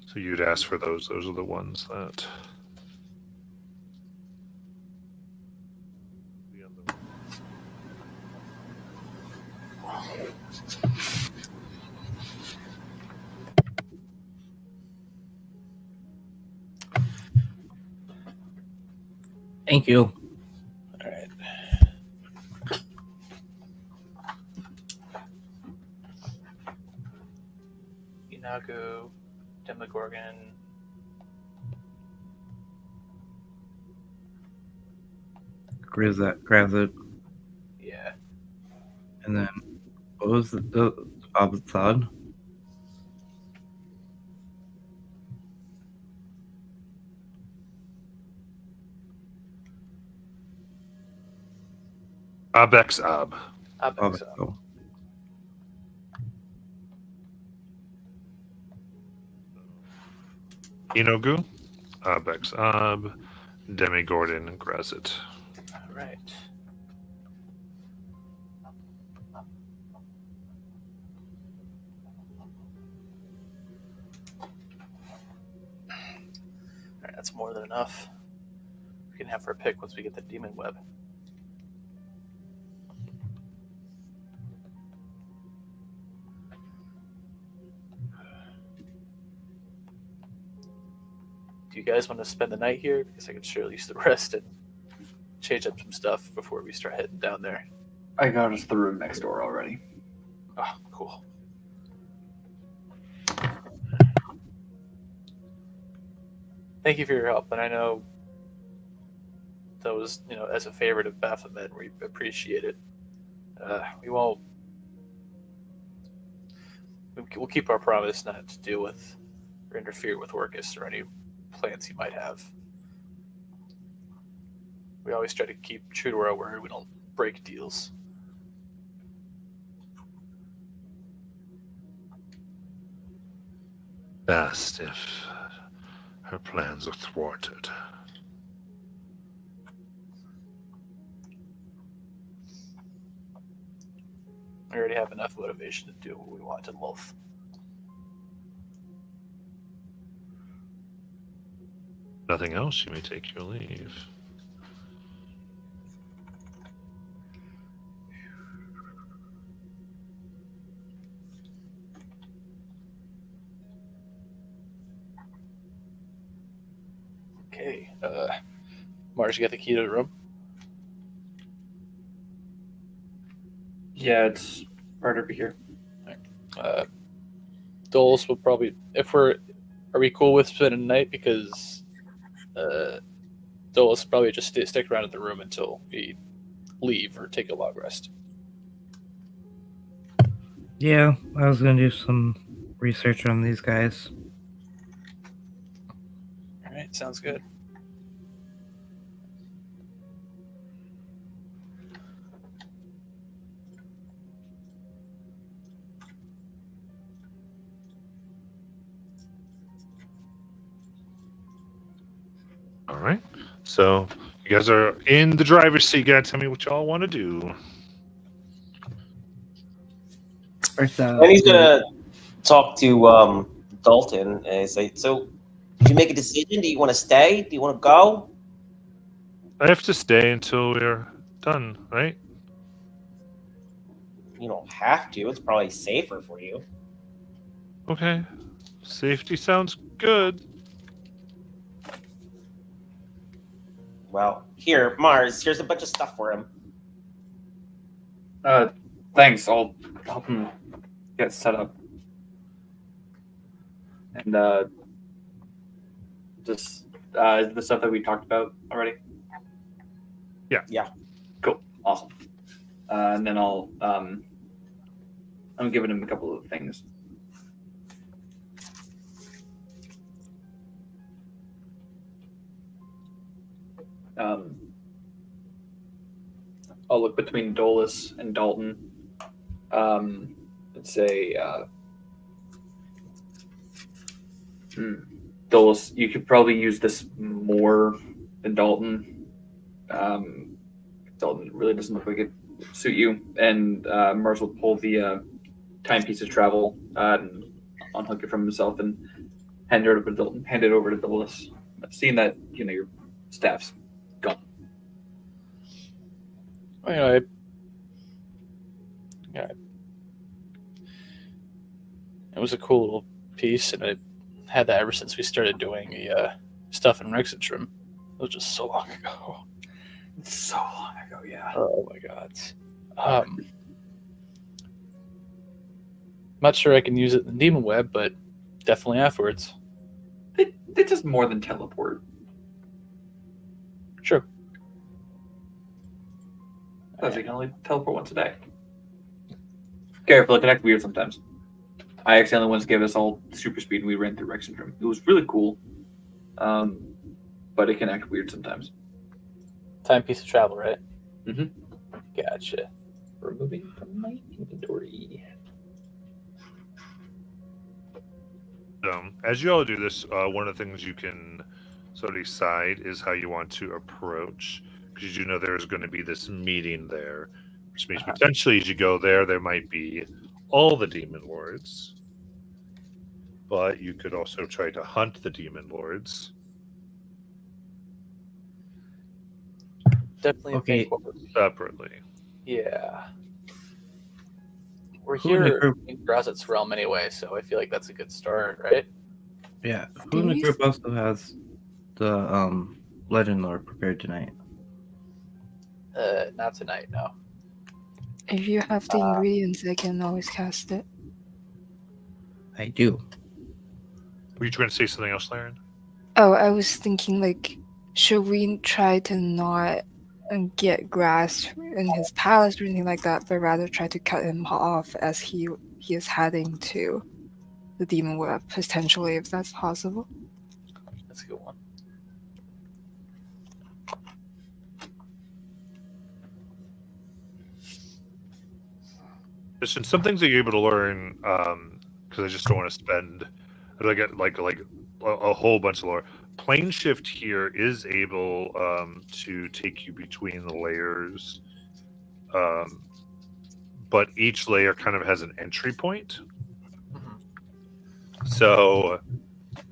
So you'd ask for those. Those are the ones that... Thank you. All right. Nagu, Demogorgon. Grabs it, Yeah. and then what was the opposite side? Abex Ab. Apex. Oh, Inogu, Abex Ab, Demigorgon, and Grazit. All right. All right, that's more than enough. We can have her pick once we get the demon web. Do you guys want to spend the night here? Because I can surely use the rest and change up some stuff before we start heading down there. I got us the room next door already. Oh, cool. Thank you for your help, and I know that was, as a favorite of Baphomet, we appreciate it. We'll keep our promise not to deal with or interfere with Orcus or any plans he might have. We always try to keep true to our word. We don't break deals. Best if her plans are thwarted. We already have enough motivation to do what we want in Lolth. Nothing else, you may take your leave. Okay. Mars, you got the key to the room? Yeah, it's right over here. Dulles will probably, are we cool with spending the night? Because Dulles probably just stick around in the room until we leave or take a long rest. yeah. I was gonna do some research on these guys. All right, sounds good. All right. So you guys are in the driver's seat. You gotta tell me what y'all want to do. And he's gonna talk to Dalton and say, "So, did you make a decision? Do you want to stay? Do you want to go?" I have to stay until we're done, right? You don't have to. It's probably safer for you. Okay. Safety sounds good. Well, here, Mars. Here's a bunch of stuff for him. Thanks. I'll help him get set up. And just the stuff that we talked about already. Yeah. Cool. Awesome. And then I'm giving him a couple of things. I'll look between Dolus and Dalton. Let's say, Dolus, you could probably use this more than Dalton. Dalton really doesn't look like it would suit you. And Mars will pull the timepiece of travel and unhook it from himself and hand it over to Dalton. Hand it over to Dolus, seeing that your staff's gone. Yeah. It was a cool little piece, and I had that ever since we started doing the stuff in Rexitrim. It was just so long ago. So long ago, yeah. Oh my god. Not sure I can use it in the Demon Web, but Definitely afterwards. It does more than teleport. Sure. Because you can only teleport once a day. Careful, it can act weird sometimes. I accidentally once gave us all super speed and we ran through Rex Syndrome. It was really cool. But it can act weird sometimes. Timepiece of travel, right? Mhm. Gotcha. Removing from my inventory. As you all do this, one of the things you can sort of decide is how you want to approach, because you know there's going to be this meeting there, which means potentially as you go there might be all the demon lords, but you could also try to hunt the demon lords. Definitely Okay. think what we're, Separately. yeah. We're Who in the here group- in Grazit's realm anyway, so I feel like that's a good start, right? Yeah. Who in the group also has the Legend Lore prepared tonight? Not tonight, no. If you have the ingredients, I can always cast it. I do. Were you trying to say something else, Laren? Oh, I was thinking, like, should we try to not get grass in his palace or anything like that, but rather try to cut him off as he is heading to the demon web, potentially, if that's possible? That's a good one. Listen, some things that you're able to learn, because I just don't want to spend like a whole bunch of lore. Plane shift here is able to take you between the layers, but each layer kind of has an entry point. So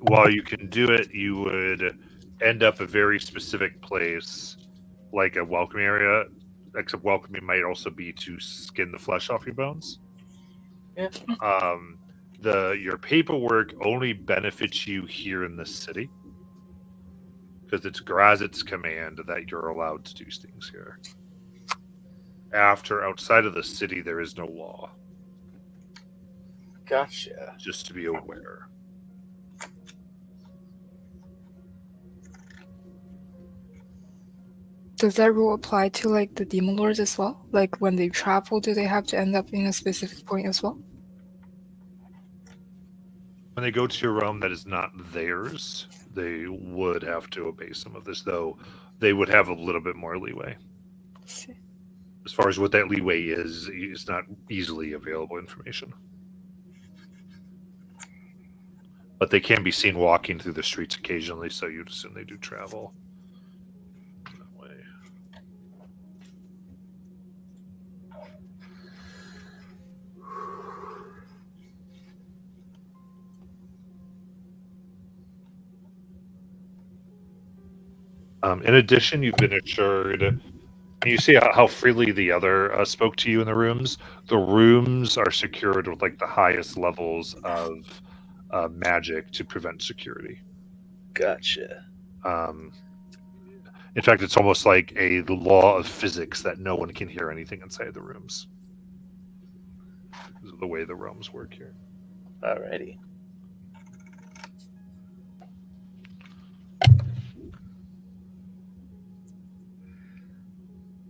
while you can do it, you would end up a very specific place, like a welcome area. Except welcoming might also be to skin the flesh off your bones. Yeah. Your paperwork only benefits you here in the city because it's Grazit's command that you're allowed to do things here. Outside of the city, there is no law. Gotcha. Just to be aware. Does that rule apply to, like, the demon lords as well? Like, when they travel, do they have to end up in a specific point as well? When they go to a realm that is not theirs, they would have to obey some of this, though they would have a little bit more leeway. As far as what that leeway is, it's not easily available information. But they can be seen walking through the streets occasionally, so you'd assume they do travel that way. In addition, you've been assured. You see how freely the other spoke to you in the rooms. The rooms are secured with like the highest levels of magic to prevent security. Gotcha. In fact, it's almost like the law of physics that no one can hear anything inside the rooms. Because of the way the realms work here. Alrighty.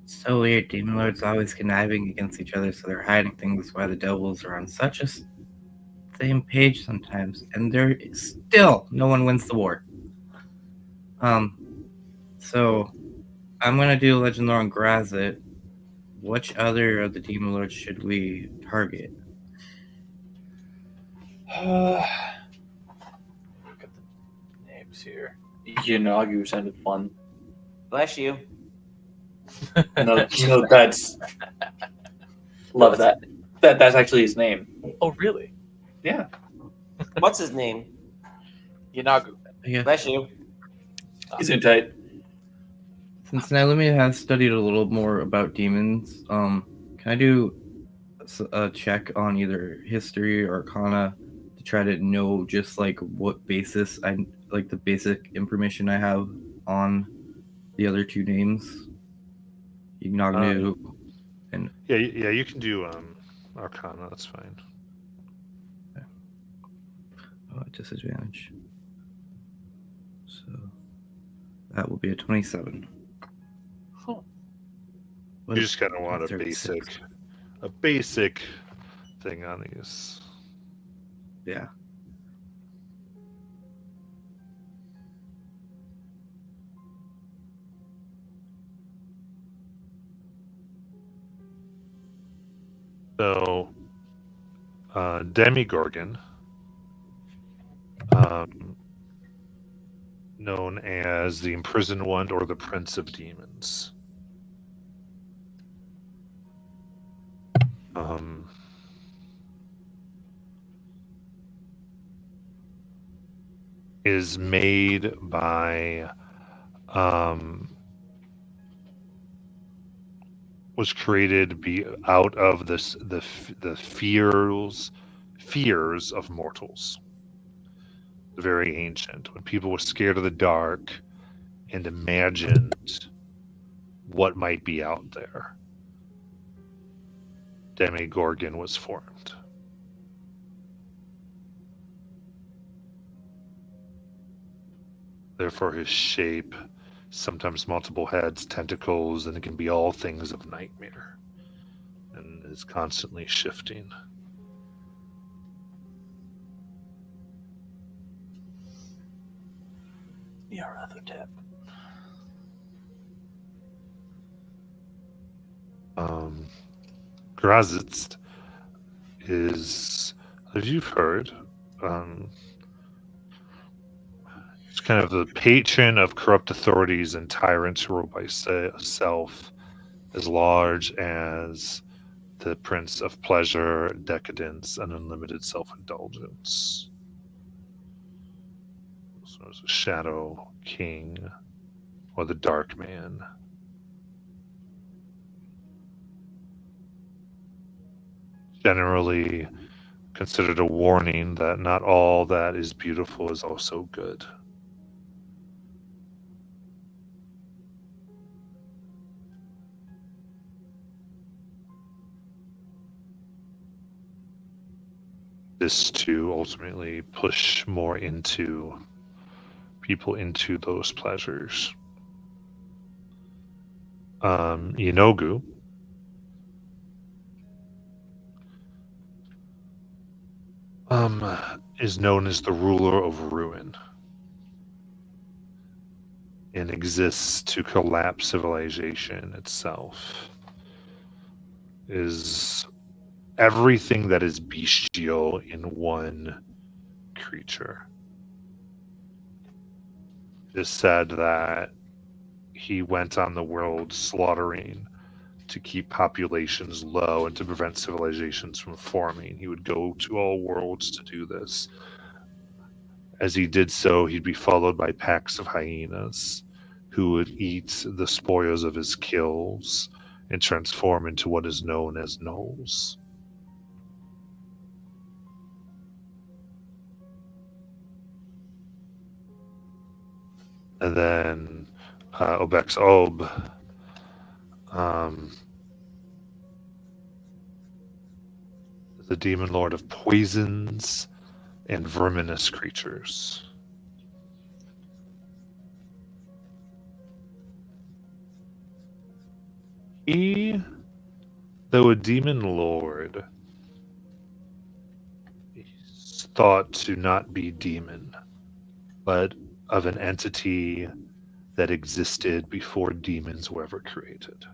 So weird. Demon Lords always conniving against each other, so they're hiding things while the devils are on such a same page sometimes, and there still no one wins the war. So I'm gonna do Legend Lore on Grazit. Which other of the Demon Lords should we target? Look at the names here. Yanagu sounded fun. Bless you. No, that's love that. That's actually his name. Oh, really? Yeah. What's his name? Yanagu. Yeah. Bless you. He's in tight. Since Nailumi has studied a little more about demons, can I do a check on either history or arcana to try to know just like what basis I like the basic information I have on the other two names? Ignagnu and Yeah, you can do Arcana. That's fine. Oh, at disadvantage. So that will be a 27. Huh. You just kind of want a 36. basic thing on these. Yeah. So, Demigorgon, known as the Imprisoned One or the Prince of Demons. Is made by was created out of the fears of mortals. Very ancient, when people were scared of the dark and imagined what might be out there, Demigorgon was formed. Therefore, his shape, sometimes multiple heads, tentacles, and it can be all things of nightmare, and is constantly shifting. Yeah, rather tap. Grazitz is, as you've heard, it's kind of the patron of corrupt authorities and tyrants who rule by self, as large as the prince of pleasure, decadence, and unlimited self-indulgence. So there's a Shadow King, or the Dark Man. Generally considered a warning that not all that is beautiful is also good. This to ultimately push more into people into those pleasures. Inogu is known as the ruler of ruin and exists to collapse civilization itself. Is everything that is bestial in one creature. It is said that he went on the world slaughtering to keep populations low and to prevent civilizations from forming. He would go to all worlds to do this. As he did so, he'd be followed by packs of hyenas who would eat the spoils of his kills and transform into what is known as gnolls. And then Obex Ob, the demon lord of poisons and verminous creatures. He, though a demon lord, is thought to not be demon, but of an entity that existed before demons were ever created.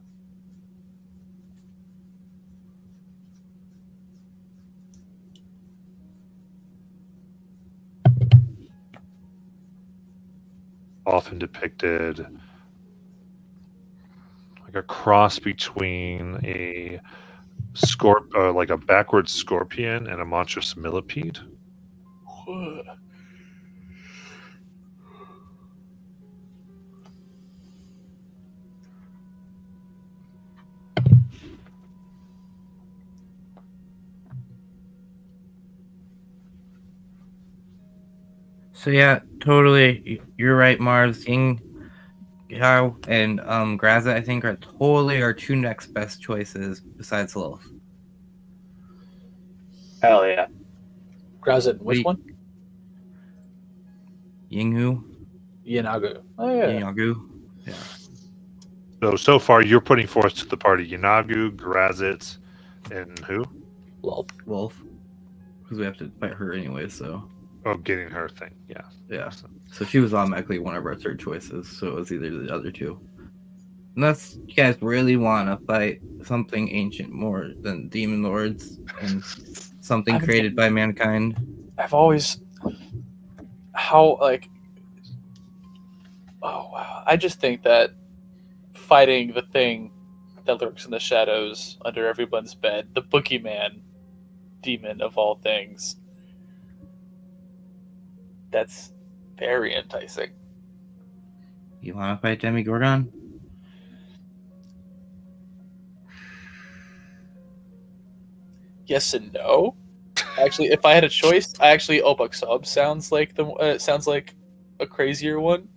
Often depicted like a cross between a like a backward scorpion and a monstrous millipede. So yeah, totally. You're right, Mars. Ying Yao and Graza, I think, are totally our two next best choices besides Lilith. Hell yeah. Grazit, which We- one? Yinghu? Yanagu. Oh yeah. Yinagu? Yeah. So far, you're putting forth to the party Yanagu, Grazit, and who? Well, Wolf. Because we have to fight her anyway, so. Oh, getting her thing. Yeah. Yeah. So she was automatically one of our third choices, so it was either the other two. Unless you guys really want to fight something ancient more than demon lords and something created by mankind. I've always oh wow. I just think that fighting the thing that lurks in the shadows under everyone's bed, the boogeyman demon of all things, that's very enticing. You want to fight Demigorgon? Yes and no. Actually, if I had a choice, Obak sounds like sounds like a crazier one.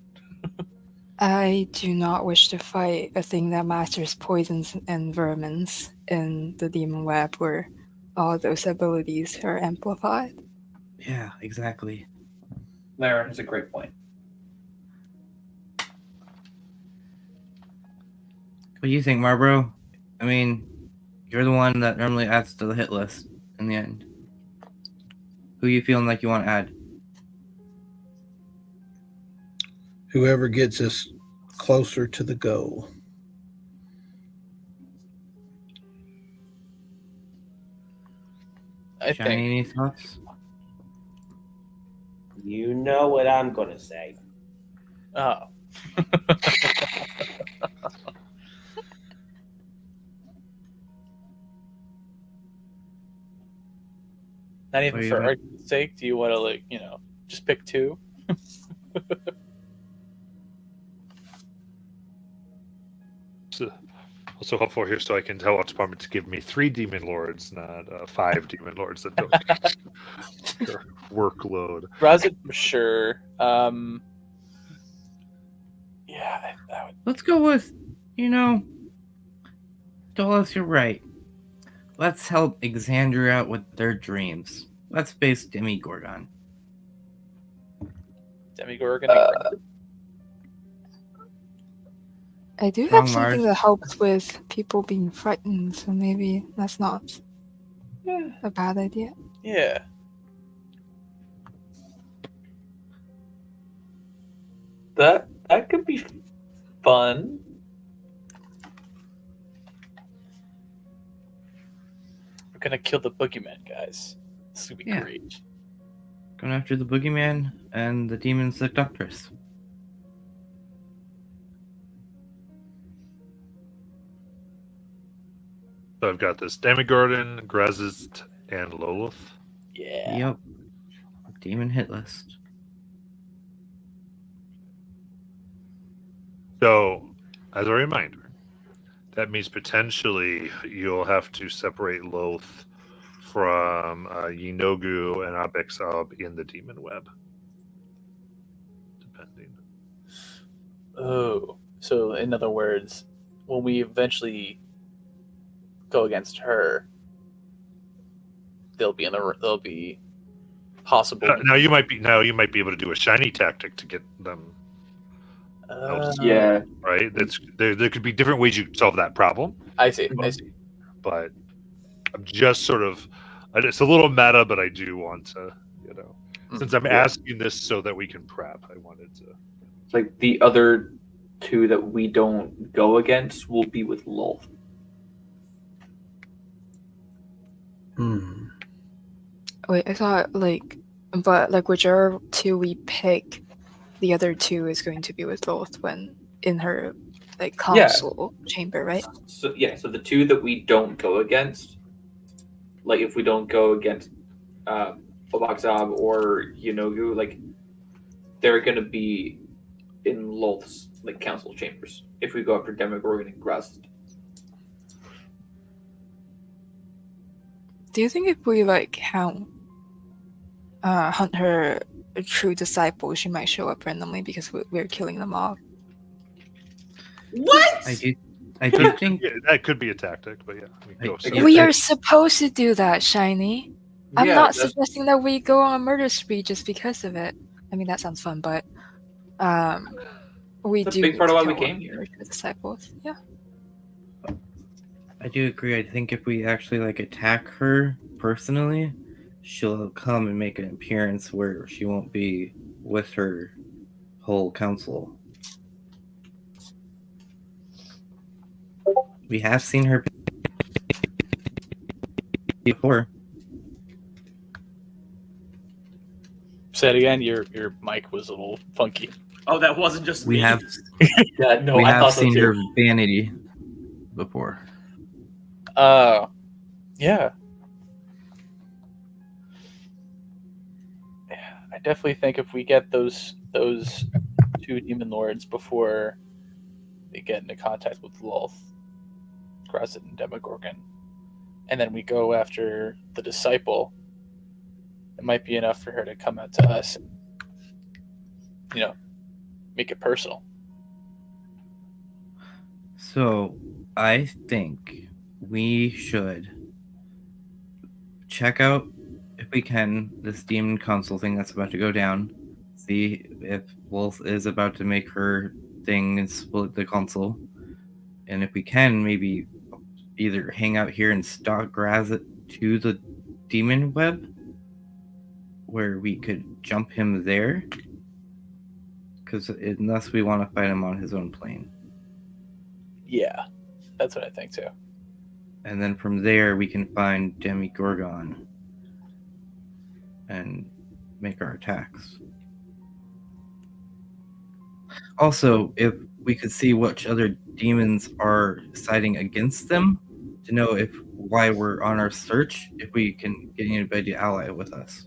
I do not wish to fight a thing that masters poisons and vermins in the demon web where all those abilities are amplified. Yeah, exactly. Laren is a great point. What do you think, Marbro? I mean, you're the one that normally adds to the hit list in the end. Who you feeling like you want to add? Whoever gets us closer to the goal. I Shiny, think. any thoughts? You know what I'm gonna say. Oh. Not even What do you for think? argument's sake. Do you want to just pick two? Also helpful here, so I can tell what's department to give me 3 demon lords, not 5 demon lords that don't their workload. Razit for sure. Yeah, I would. Let's go with, Dolus, you're right. Let's help Xander out with their dreams. Let's face Demigorgon. Demigorgon. I do Wrong have something Mars. that helps with people being frightened, so maybe that's not a bad idea. Yeah. That could be fun. We're gonna kill the boogeyman, guys. This would be Yeah. great. Going after the boogeyman and the demon seductress. So I've got this Demigorgon, Grazit, and Lolith. Yeah. Yep. Demon hit list. So, as a reminder, that means potentially you'll have to separate Loth from Yinogu and Abexab in the demon web. Depending. Oh, so in other words, when we eventually go against her, they'll be possible. Now you might be able to do a shiny tactic to get them. Yeah. Right. There could be different ways you could solve that problem. I see. I see. But I'm just sort of, it's a little meta, but I do want to, since I'm asking this so that we can prep, I wanted to. It's like the other 2 that we don't go against will be with Lolth. Wait, I thought but whichever 2 we pick, the other 2 is going to be with Loth when in her console chamber, right? So so the 2 that we don't go against, like if we don't go against Obaxab or Yinogu, they're gonna be in Lolth's council chambers. If we go after Demogorgon and Grazit. Do you think if we hunt her true disciple, she might show up randomly because we're killing them all? What? I do think Yeah, that could be a tactic, but yeah. We are supposed to do that, Shiny. I'm not suggesting that we go on a murder spree just because of it. I mean, that sounds fun, but we It's a do big need part to of why we kill came one here. of the disciples. Yeah. I do agree. I think if we actually like attack her personally, she'll come and make an appearance where she won't be with her whole council. We have seen her before. Say it again. Your mic was a little funky. Oh, that wasn't just We me. have Yeah, no, we I have thought so seen too. her vanity before. Yeah. I definitely think if we get those two demon lords before they get into contact with Lolth, Grasset, and Demogorgon, and then we go after the disciple, it might be enough for her to come out to us and, make it personal. So I think we should check out, if we can, this demon council thing that's about to go down. See if Wolf is about to make her thing and split the council. And if we can, maybe either hang out here and stalk Grazit to the demon web, where we could jump him there. Because unless we want to fight him on his own plane. Yeah, that's what I think too. And then from there, we can find Demogorgon and make our attacks. Also, if we could see which other demons are siding against them, to know why we're on our search, if we can get anybody to ally with us.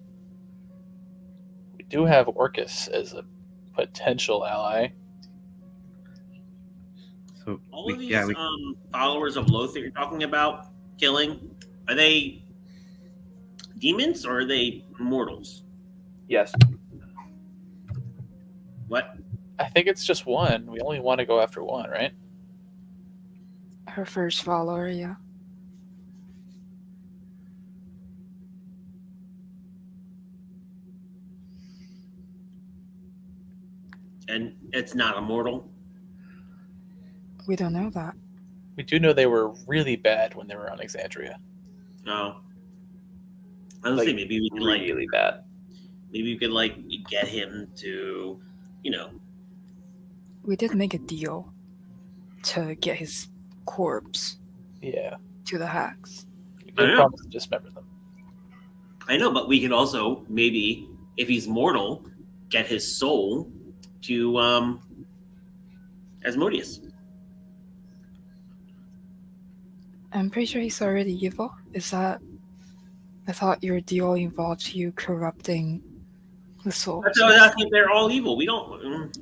We do have Orcus as a potential ally. So All we, of these yeah, we, followers of Loth that you're talking about killing, are they demons or are they mortals? Yes. What? I think it's just one. We only want to go after one, right? Her first follower, yeah. And it's not a mortal? We don't know that. We do know they were really bad when they were on Exandria. No. I was Like, say maybe we could really bad. maybe we could get him to, We did make a deal to get his corpse Yeah. to the hacks. We I did know. promise to dismember them. I know, but we could also maybe, if he's mortal, get his soul to Asmodeus. I'm pretty sure he's already evil. Is that? I thought your deal involved you corrupting the souls. That's what I was asking if they're all evil. We don't.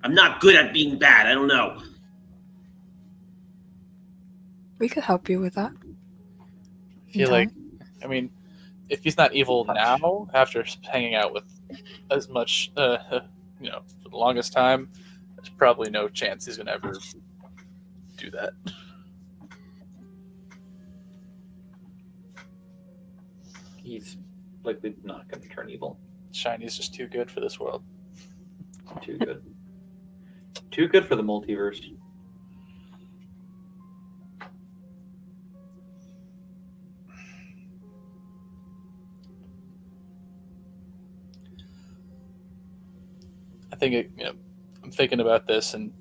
I'm not good at being bad. I don't know. We could help you with that. I feel like, I mean, if he's not evil now, after hanging out with as much, for the longest time, there's probably no chance he's going to ever do that. He's likely not going to turn evil. Shiny's just too good for this world. Too good. Too good for the multiverse. I think I'm thinking about this, and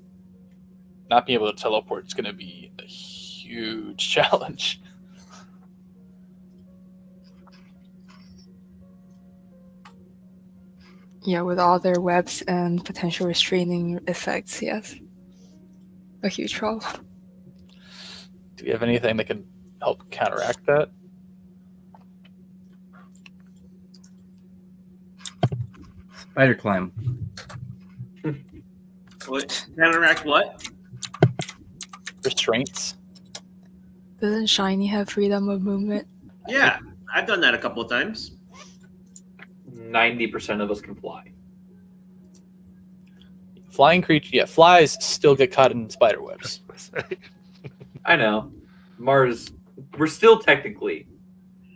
not being able to teleport is going to be a huge challenge. Yeah, with all their webs and potential restraining effects, yes. A huge problem. Do we have anything that can help counteract that? Spider climb. What? Counteract what? Restraints? Doesn't Shiny have freedom of movement? Yeah, I've done that a couple of times. 90% of us can fly. Flying creature, yeah, flies still get caught in spider webs. I know. Mars, we're still technically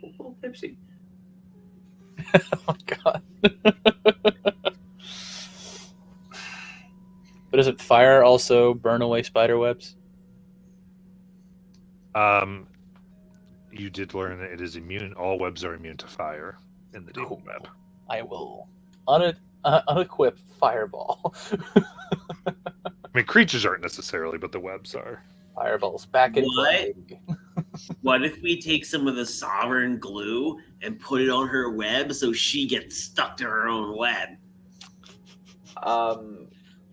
a little tipsy. Oh, God. doesn't fire also burn away spider webs? You did learn that it is immune. All webs are immune to fire in the demon Cool. web. I will unequip fireball. I mean, creatures aren't necessarily, but the webs are. Fireball's back in What? play. What if we take some of the sovereign glue and put it on her web so she gets stuck to her own web? I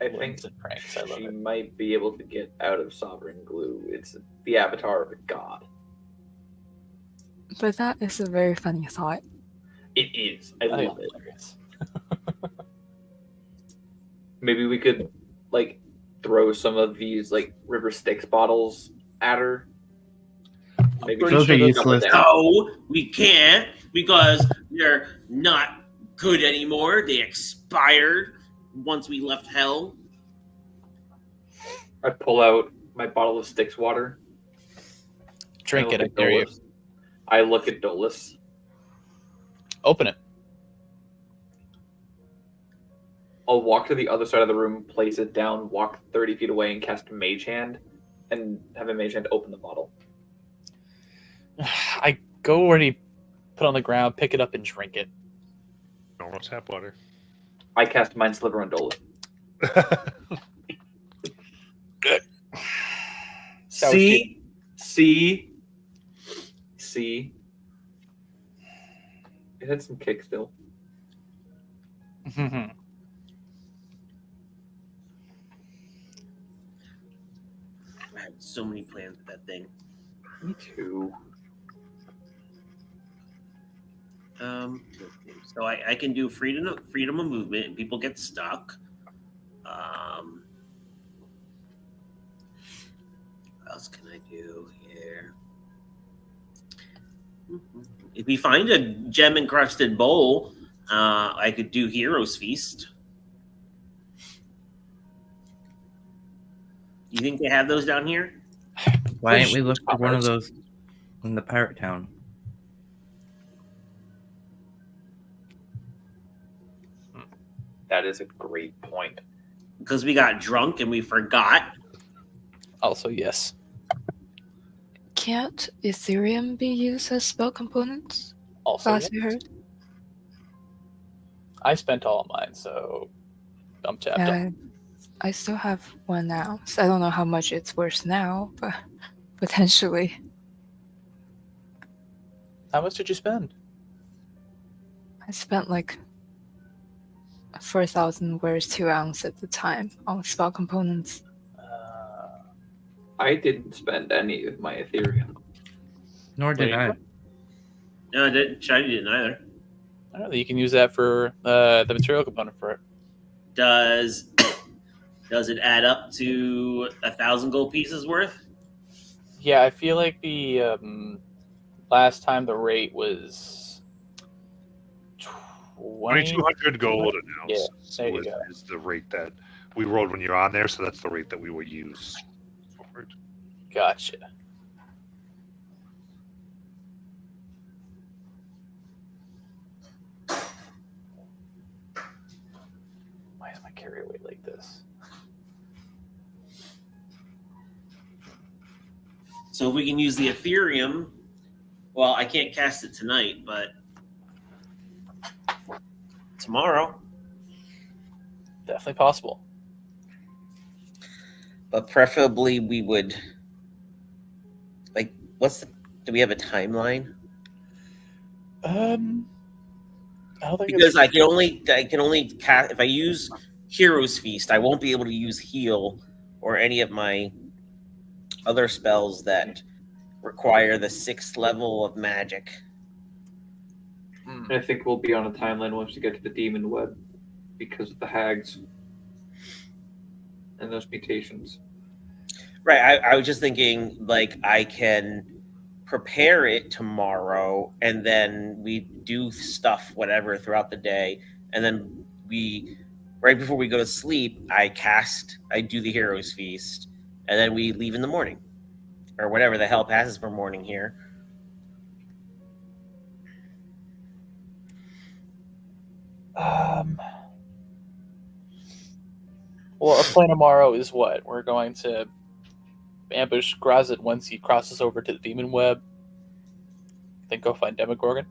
think Wins and pranks. I love she it. might be able to get out of sovereign glue. It's the avatar of a god. But that is a very funny thought. It is. I I think love it's it. hilarious. Maybe we could like throw some of these like river Styx bottles at her. Maybe pretty Those she are can couple useless. down. No, we can't because they're not good anymore. They expired once we left hell. I pull out my bottle of Styx water. Drink it, I look at dare you. Dolus. I look at Dolus. Open it. I'll walk to the other side of the room, place it down, walk 30 feet away, and cast Mage Hand, and have a Mage Hand open the bottle. I go already put it on the ground, pick it up, and drink it. Normal tap water. I cast Mind Sliver on Dolus. Sour See? It had some kick still. Mhm. I had so many plans with that thing. Me too. So I can do freedom of movement, and people get stuck. What else can I do here? If we find a gem encrusted bowl, I could do Hero's Feast. You think they have those down here? Why Pretty didn't we sure look it's for one of commerce. those in the pirate town? That is a great point. Because we got drunk and we forgot. Also, yes. Can't Ethereum be used as spell components? Also, As yes. we heard. I spent all of mine, so I'm tapped out. Yeah, I still have one now. So I don't know how much it's worth now, but potentially. How much did you spend? I spent like 4,000 worth 2 ounce at the time on spell components. I didn't spend any of my Ethereum. Nor did There I. you No, Shiny didn't either. I don't know. You can use that for the material component for it. Does it add up to 1,000 gold pieces worth? Yeah, I feel like the last time the rate was 2,200 gold an ounce there you go. is the rate that we rolled when you're on there, so that's the rate that we will use for it. Gotcha. Why is my carry weight like this? So if we can use the Ethereum, well, I can't cast it tonight, but tomorrow. Definitely possible. But preferably we would like do we have a timeline? I don't think Because I can only cast if I use Hero's Feast, I won't be able to use Heal or any of my other spells that require the 6th level of magic. And I think we'll be on a timeline once we get to the demon web because of the hags and those mutations. Right. I was just thinking like I can prepare it tomorrow and then we do stuff whatever throughout the day and then we right before we go to sleep I do the Hero's Feast and then we leave in the morning or whatever the hell passes for morning here. Well, our plan tomorrow is what? We're going to ambush Grazit once he crosses over to the Demon Web. Then go find Demogorgon.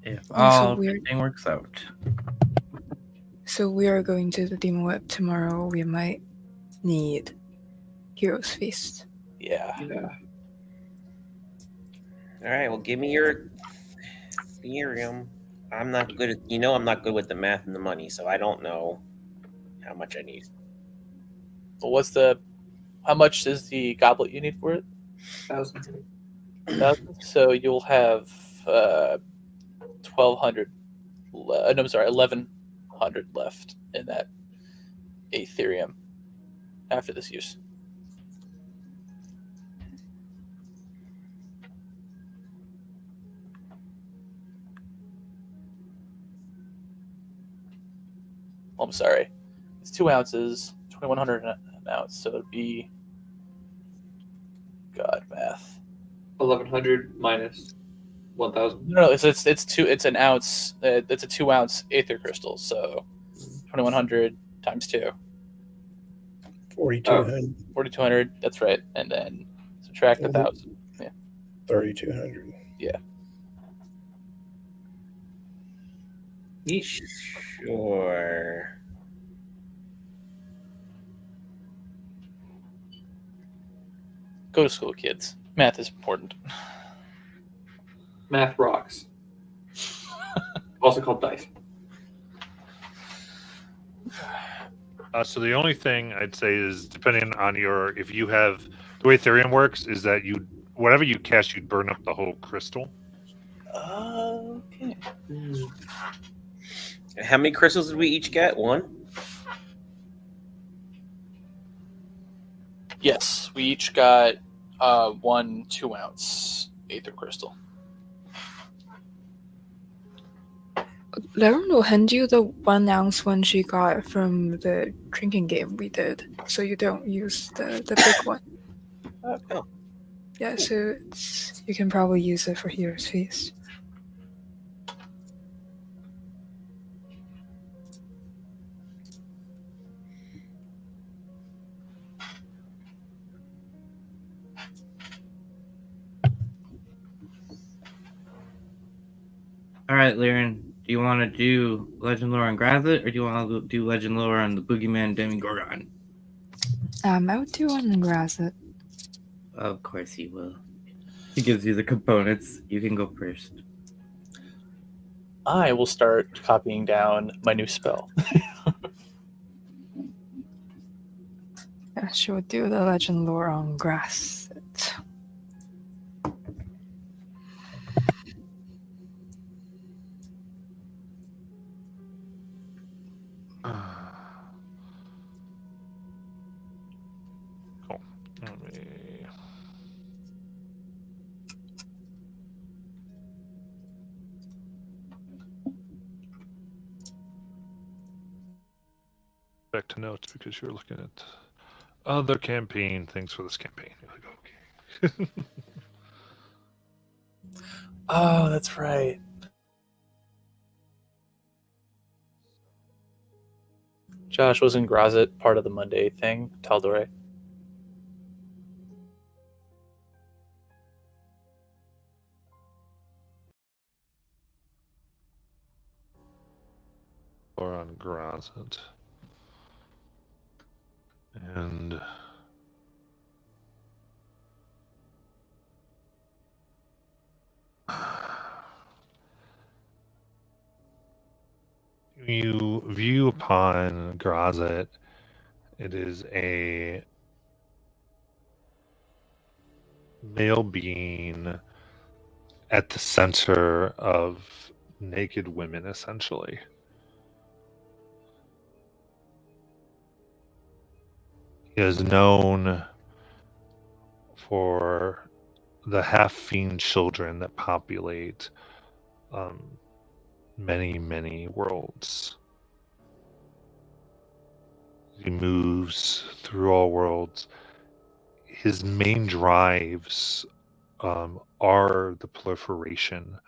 If So all weird. everything works out. So we are going to the Demon Web tomorrow. We might need Hero's Feast. Yeah. Yeah. All right, well, give me your Ethereum. I'm not good at, I'm not good with the math and the money, so I don't know how much I need. Well, how much is the goblet you need for it? 1,000. 1,000? So you'll have 1,200. No, I'm sorry, 1,100 left in that Aetherium after this use. Oh, I'm sorry. It's 2 ounces, 2,100 an ounce, so it'd be God math. 1,100 minus 1,000. No, it's an ounce. It's a 2 ounce Aether crystal, so 2,100 times 2. 4,200, 4,200. That's right, and then subtract 1,000. 3,200. Sure. Go to school, kids. Math is important. Math rocks. Also called dice. So the only thing I'd say is, depending on if you have, the way Ethereum works is that whatever you cast, you'd burn up the whole crystal. Okay. How many crystals did we each get? 1? Yes, we each got 1 2 ounce Aether crystal. Lauren will hand you the 1 ounce one she got from the drinking game we did, so you don't use the big one. Oh. Yeah, so you can probably use it for Hero's Feast. All right, Lyran, do you want to do Legend Lore on Grazit, or do you want to do Legend Lore on the Boogeyman Demogorgon? I would do one in Grazit. Of course he will. He gives you the components. You can go first. I will start copying down my new spell. Yeah, she would do the Legend Lore on Grazit. Cool. Let me... Back to notes because you're looking at other campaign things for this campaign. You're like, okay. Oh, that's right. Josh, wasn't Grazit part of the Monday thing, Tal'Dorei? Or on Grazit. And you view upon Grazit, it is a male being at the center of naked women, essentially. He is known for the half-fiend children that populate many, many worlds. He moves through all worlds. His main drives are the proliferation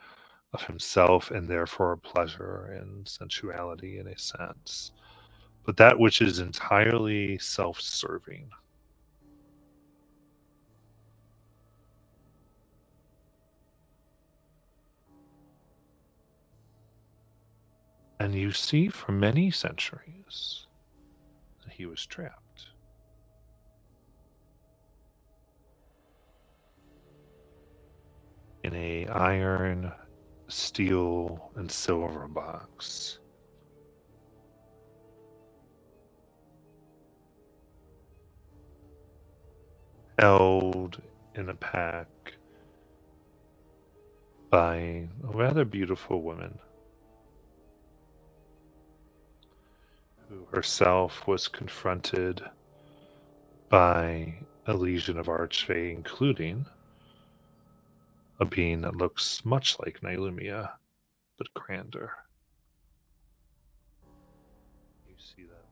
of himself and therefore pleasure and sensuality in a sense, but that which is entirely self-serving. And you see for many centuries that he was trapped in a iron, steel, and silver box. Held in a pack by a rather beautiful woman who herself was confronted by a legion of archfey, including a being that looks much like Nylumia, but grander. You see that.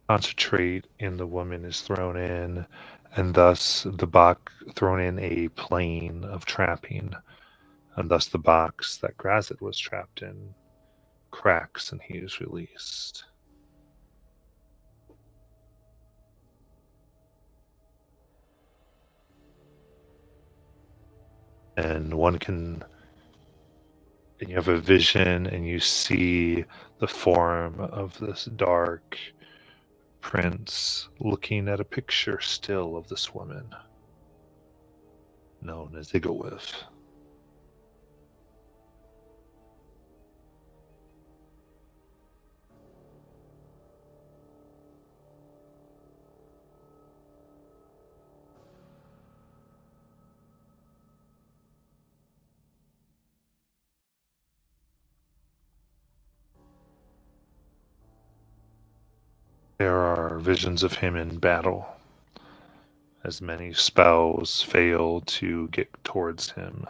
Concentrate, and the woman is thrown in, and thus the box thrown in a plane of trapping, and thus the box that Grazit was trapped in cracks and he is released. And you have a vision and you see the form of this dark prince looking at a picture still of this woman known as Igolith. There are visions of him in battle, as many spells fail to get towards him.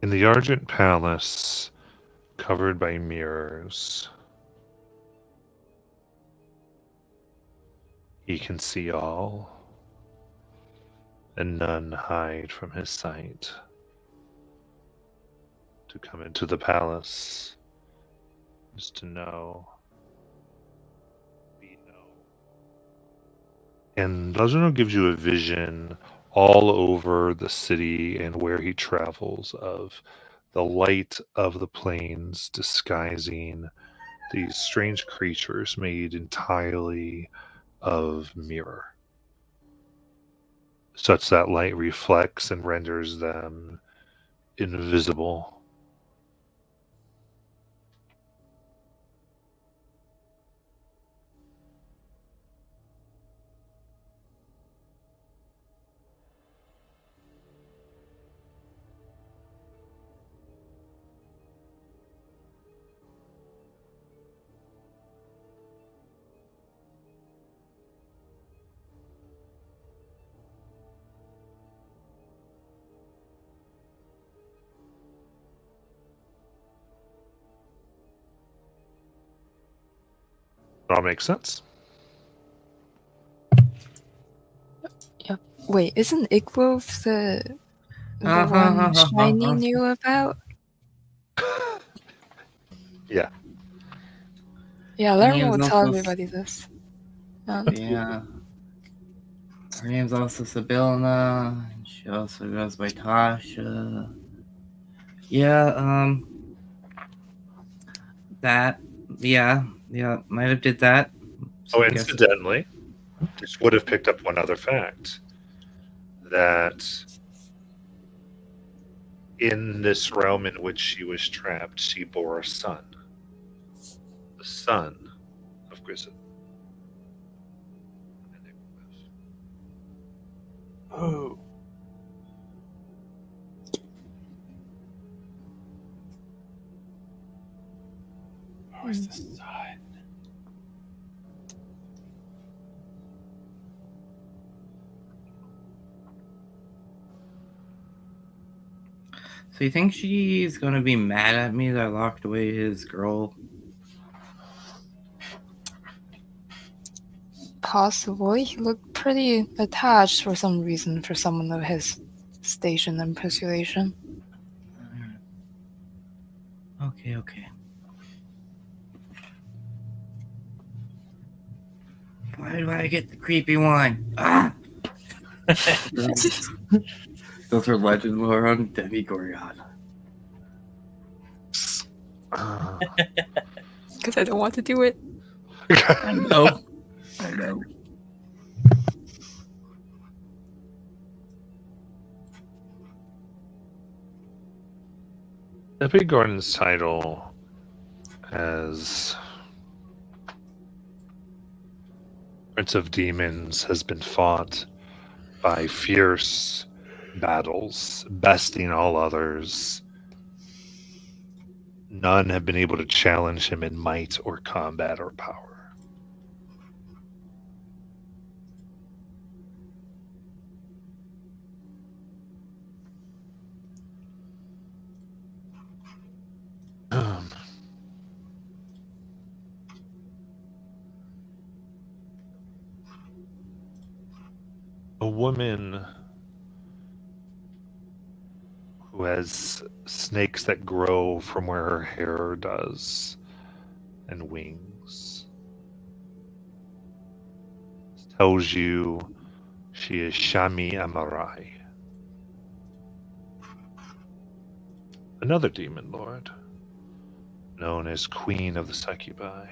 In the Argent Palace, covered by mirrors, he can see all, and none hide from his sight. To come into the palace is to know, be known. And Legend gives you a vision all over the city and where he travels of the light of the plains disguising these strange creatures made entirely of mirror, such that light reflects and renders them invisible. That all makes sense. Yep. Wait, isn't Igwolf the one Shiny knew about? Yeah. Yeah, Her Lerma name's will tell also everybody this. Yeah. Her name's also Sibylna. She also goes by Tasha. Yeah, that, yeah, might have did that. Oh, I guess. incidentally, this would have picked up one other fact, that in this realm in which she was trapped, she bore a son. The son of Grizit. Oh. Where's the side? So you think she's gonna be mad at me that I locked away his girl? Possibly. He looked pretty attached for some reason for someone of his station and persuasion. Okay. Why do I get the creepy one? Ah! Those are legend lore on Demigorgon. Because I don't want to do it. I know. Epigorn's title as Prince of Demons has been fought by fierce battles, besting all others. None have been able to challenge him in might or combat or power. A woman who has snakes that grow from where her hair does and wings tells you she is Shami Amarai, another demon lord known as Queen of the Succubi.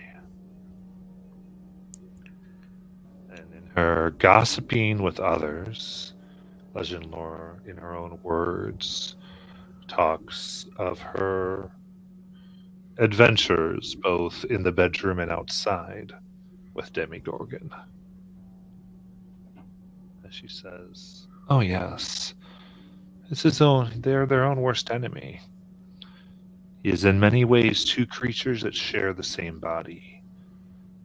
And in her gossiping with others, legend lore, in her own words, talks of her adventures both in the bedroom and outside with Demigorgon. As she says, "Oh yes, they're their own worst enemy. He is in many ways two creatures that share the same body.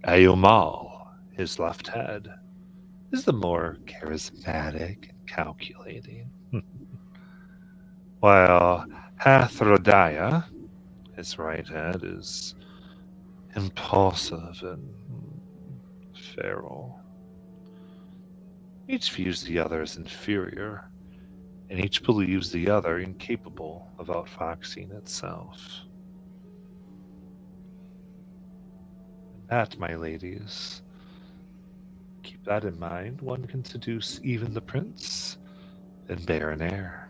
Ayumal, his left head, is the more charismatic and calculating, while Hathrodaya, his right head, is impulsive and feral. Each views the other as inferior, and each believes the other incapable of outfoxing itself. And that, my ladies, keep that in mind. One can seduce even the prince and bear an heir."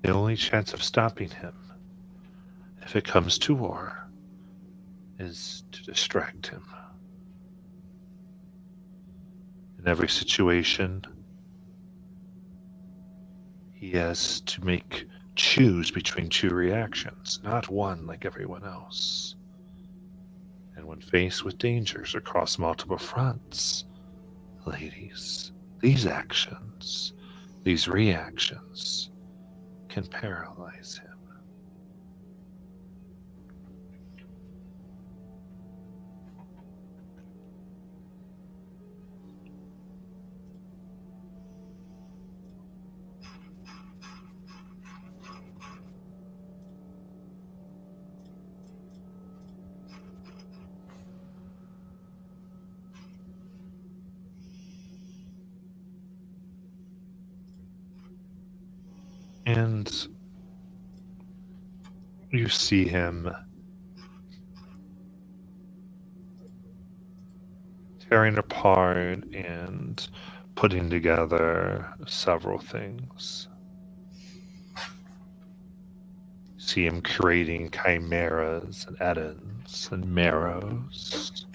The only chance of stopping him, if it comes to war, is to distract him. In every situation, he has to choose between two reactions, not one like everyone else. And when faced with dangers across multiple fronts, ladies, these actions, these reactions, can paralyze him. And you see him tearing apart and putting together several things. See him creating chimeras and edens and marrows.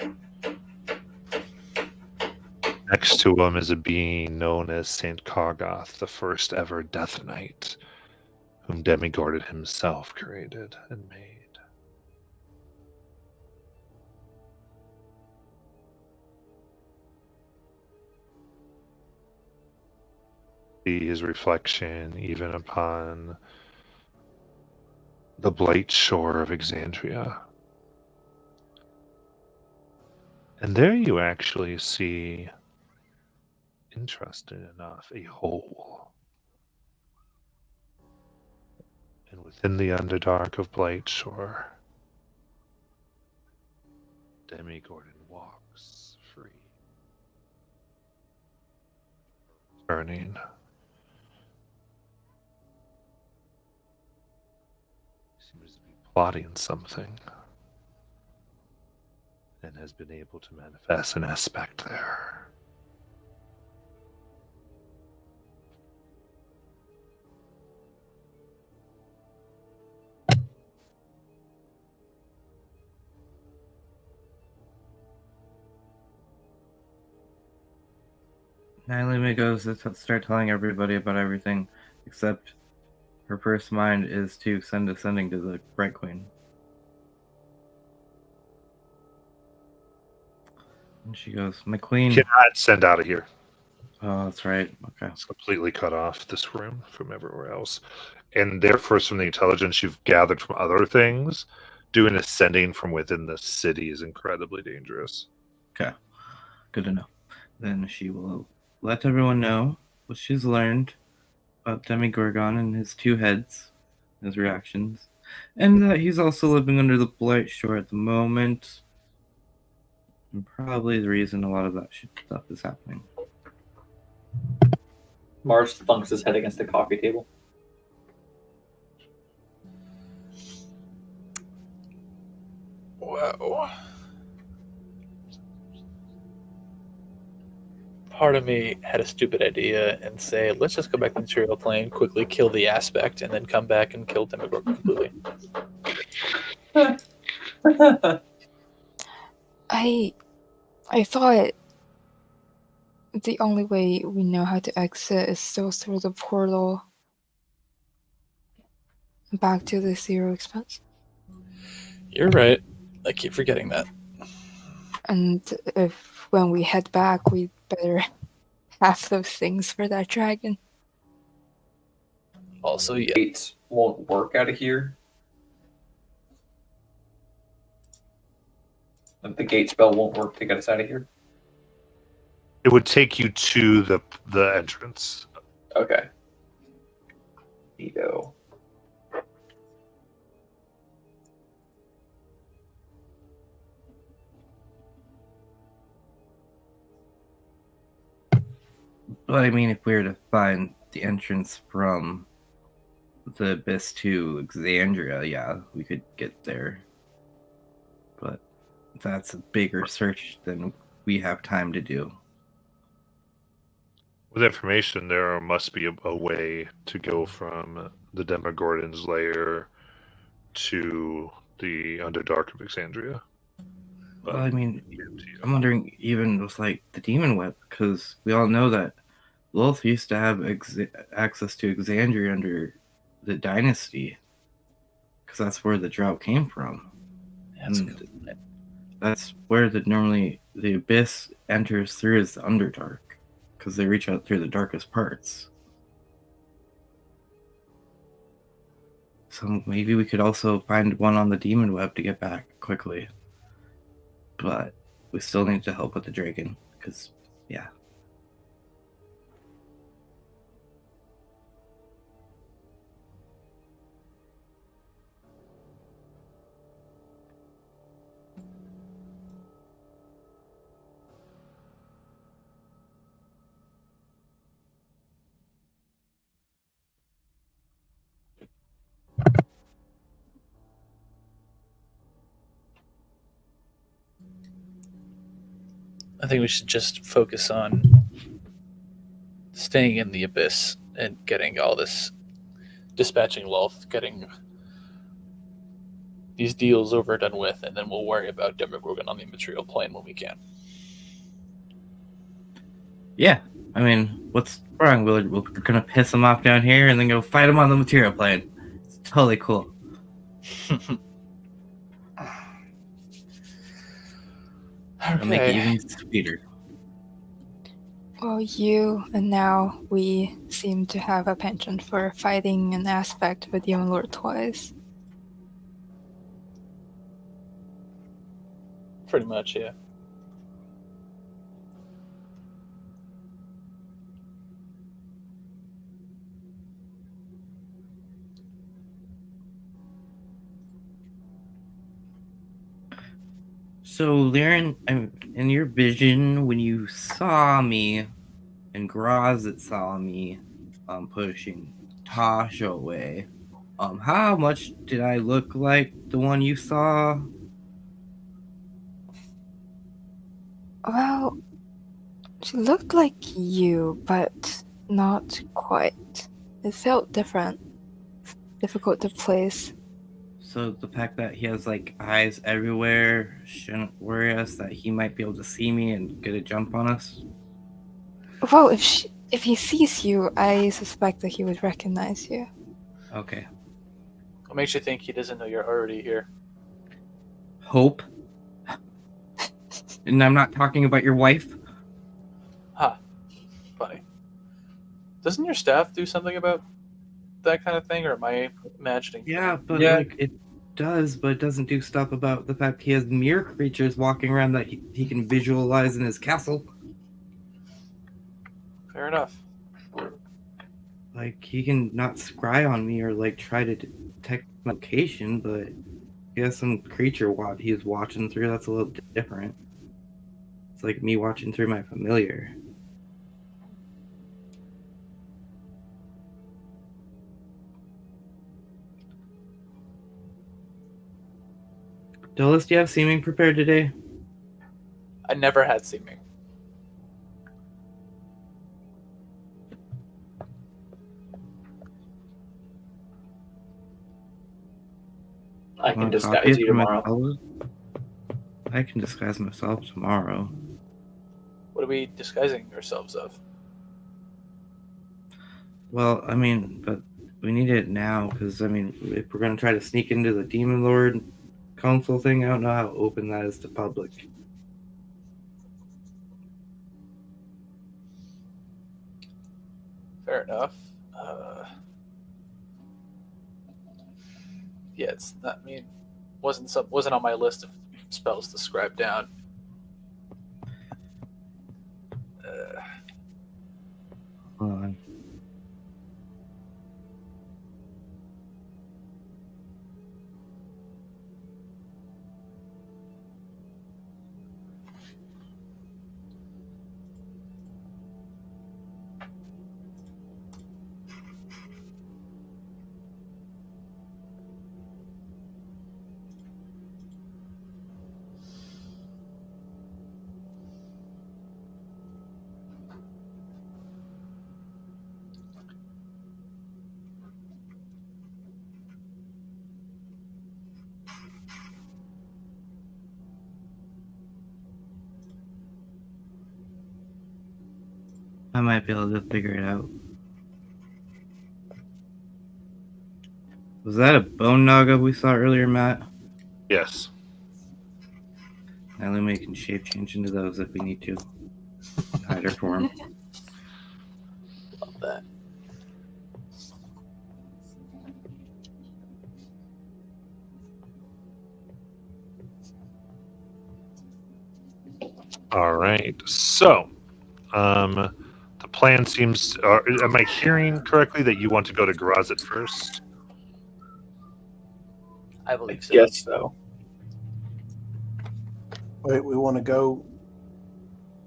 Next to him is a being known as Saint Kargoth, the first ever Death Knight, whom Demigorgon himself created and made. See his reflection even upon the blight shore of Exandria. And there you actually see, interesting enough, a hole. And within the Underdark of Blightshore, Demigorgon walks free, turning. Seems to be plotting something, and has been able to manifest an aspect there. Nylima goes to start telling everybody about everything, except her first mind is to send a sending to the Bright Queen. And she goes, "My queen." Cannot send out of here. Oh, that's right. Okay. It's completely cut off this room from everywhere else. And therefore, from the intelligence you've gathered from other things, doing ascending from within the city is incredibly dangerous. Okay. Good to know. Then she will let everyone know what she's learned about Demigorgon and his two heads, his reactions, and that he's also living under the Blight Shore at the moment. And probably the reason a lot of that stuff is happening. Mars thunks his head against the coffee table. Wow. Part of me had a stupid idea and say, let's just go back to the material plane, quickly kill the aspect, and then come back and kill Demogorgon completely. I thought the only way we know how to exit is still through the portal back to the zero expense. You're right. I keep forgetting that. And if when we head back, we better have those things for that dragon. Also, yeah. Gates won't work out of here. Like the gate spell won't work to get us out of here. It would take you to the entrance. Okay. Neato. But I mean, if we were to find the entrance from the Abyss to Exandria, yeah, we could get there. But that's a bigger search than we have time to do. With information, there must be a way to go from the Demogorgon's lair to the Underdark of Exandria. Well, I mean, I'm wondering even with like the Demon Web, because we all know that Lilith used to have access to Exandria under the Dynasty, because that's where the drought came from. That's And good. that's where normally the Abyss enters through is the Underdark, because they reach out through the darkest parts. So maybe we could also find one on the Demon Web to get back quickly. But we still need to help with the dragon, because, yeah. I think we should just focus on staying in the Abyss and getting all this, dispatching Lolth, getting these deals over done with, and then we'll worry about Demogorgon on the material plane when we can. Yeah, I mean, what's wrong? We're gonna piss him off down here and then go fight him on the material plane. It's totally cool. It'll make it even sweeter. Well, you and now we seem to have a penchant for fighting an aspect with Demon Lord twice. Pretty much, yeah. So, Liren, in your vision, when you saw me, and Grazit saw me, pushing Tasha away, how much did I look like the one you saw? Well, she looked like you, but not quite. It felt different. Difficult to place. So the fact that he has like eyes everywhere shouldn't worry us that he might be able to see me and get a jump on us? Well, if he sees you, I suspect that he would recognize you. Okay. What makes you think he doesn't know you're already here? Hope. And I'm not talking about your wife. Huh. Funny. Doesn't your staff do something about that kind of thing, or am I imagining? Yeah, but Yeah. like it does, but it doesn't do stuff about the fact he has mere creatures walking around that he can visualize in his castle. Fair enough. Like he can not scry on me or like try to detect location, but he has some creature he's watching through that's a little different. It's like me watching through my familiar. Dulles, do you have seeming prepared today? I never had seeming. I can Want a copy disguise you for tomorrow. myself? I can disguise myself tomorrow. What are we disguising ourselves of? Well, I mean, but we need it now because I mean, if we're gonna try to sneak into the Demon Lord Council thing, I don't know how open that is to public. Fair enough. Yeah, it's not. I mean, wasn't on my list of spells to scribe down. Hold on. I might be able to figure it out. Was that a bone naga we saw earlier, Matt? Yes. Now we can shape change into those if we need to. Hide her form. Love that. All right. So, the plan seems. Am I hearing correctly that you want to go to Grazit first? I believe so. Yes, so. Wait, we want to go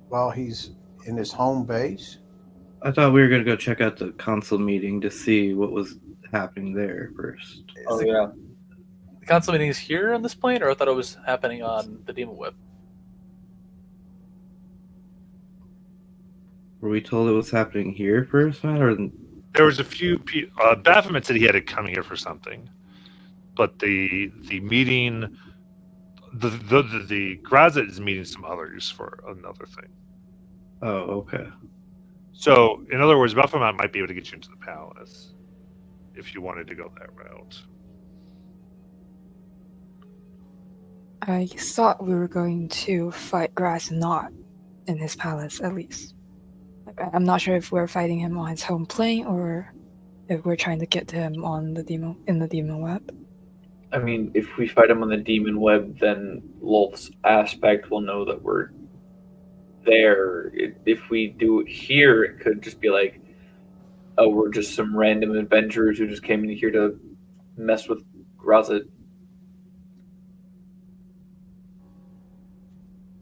while he's in his home base? I thought we were gonna go check out the council meeting to see what was happening there first. Oh, yeah. The council meeting is here on this plane, or I thought it was happening on the Demon Web. Were we told it was happening here first, Matt? Or There was a few. Baphomet said he had to come here for something, but the meeting, the Grazit is meeting some others for another thing. oh, okay. So, in other words, Baphomet might be able to get you into the palace if you wanted to go that route. I thought we were going to fight Grass not in his palace, at least. I'm not sure if we're fighting him on his home plane or if we're trying to get to him on the demon web. I mean, if we fight him on the demon web, then Lolth's aspect will know that we're there. If we do it here, it could just be like, oh, we're just some random adventurers who just came in here to mess with Grazit.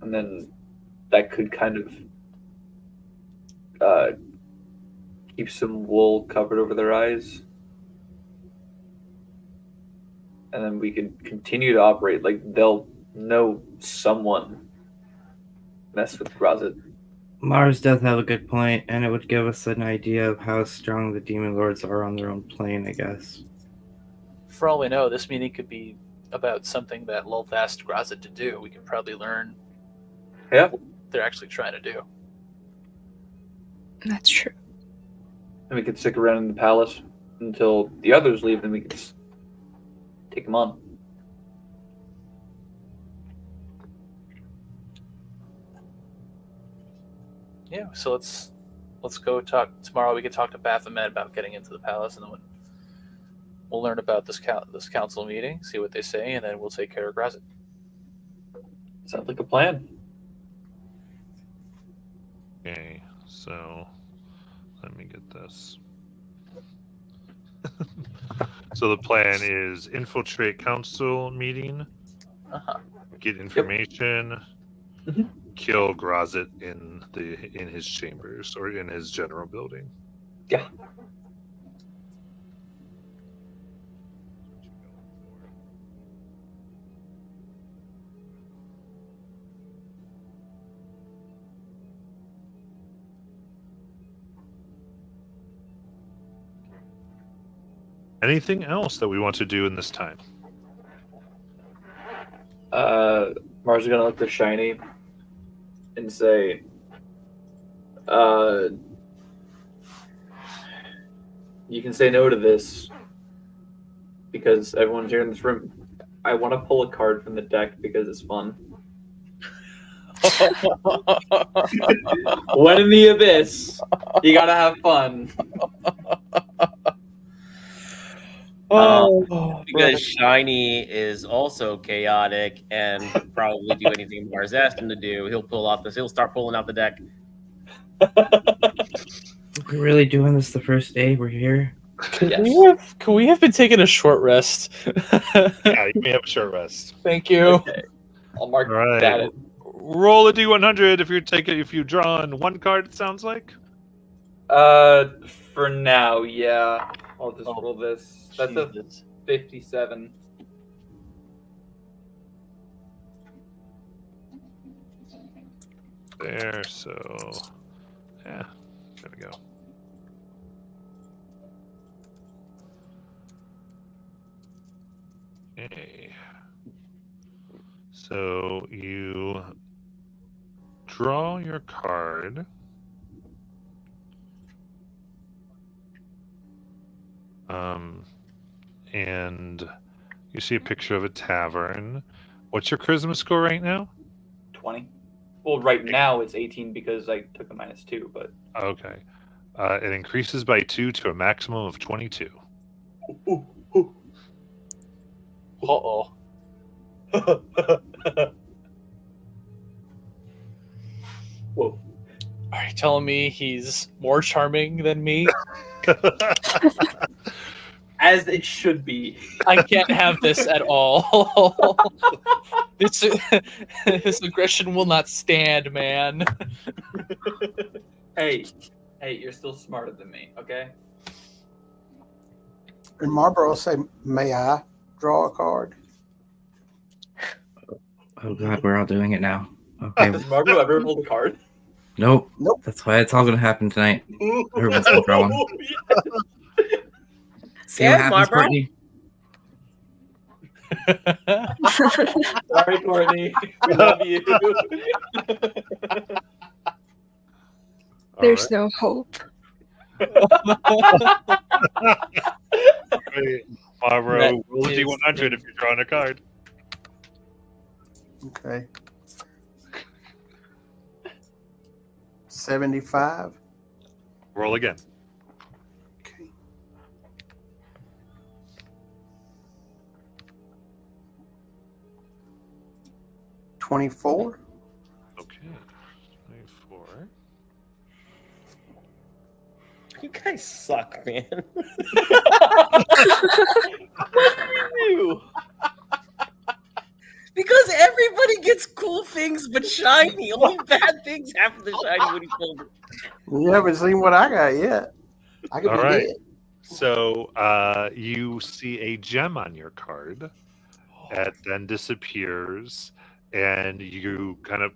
and then that could kind of keep some wool covered over their eyes. And then we can continue to operate. Like, they'll know someone messed with Grazit. Mars does have a good point, and it would give us an idea of how strong the demon lords are on their own plane, I guess. For all we know, this meeting could be about something that Lulth asked Grazit to do. We could probably learn what they're actually trying to do. That's true. And we can stick around in the palace until the others leave, then we can just take them on. Yeah, so let's go talk tomorrow. We can talk to Baphomet about getting into the palace, and then we'll learn about this council meeting, see what they say, and then we'll take care of Grazit. Sounds like a plan. Okay, so let me get this. So the plan is infiltrate council meeting, get information, kill Grazit in his chambers or in his general building. Yeah. Anything else that we want to do in this time? Mars is gonna look to Shiny and say, you can say no to this because everyone's here in this room. I want to pull a card from the deck because it's fun. When in the abyss, you gotta have fun. Because Shiny is also chaotic and could probably do anything Mars asked him to do. He'll start pulling out the deck. We're really doing this the first day we're here? Can we have been taking a short rest? Yeah, you may have a short rest. Thank you. Okay. I'll mark All that. right. Roll a d100 if you've drawn one card. It sounds like. For now, yeah. I'll just roll this. That's Jesus. a 57. There, so yeah, there we go. Okay. So you draw your card. And you see a picture of a tavern. What's your charisma score right now? 20. Well, right now it's 18 because I took a -2, but... Okay. It increases by 2 to a maximum of 22. Uh-oh. Whoa. Are you telling me he's more charming than me? As it should be. I can't have this at all. This aggression will not stand, man. Hey, you're still smarter than me, okay? And Marlboro will say, "May I draw a card?" Oh god, we're all doing it now. Okay. Does Marlboro ever hold a card? Nope. Nope. That's why it's all gonna happen tonight. Everyone's gonna draw one. See what happens, Marlboro? Courtney? Sorry, Courtney. We love you. There's no hope. Barbara, roll a That is- d100 if you're drawing a card. Okay. 75. Roll again. Okay. 24. Okay. 24. You guys suck, man. Because everybody gets cool things but shiny. Only bad things happen to shiny when he killed it. You haven't seen what I got yet. I could All be right. dead. So you see a gem on your card. It then disappears, and you kind of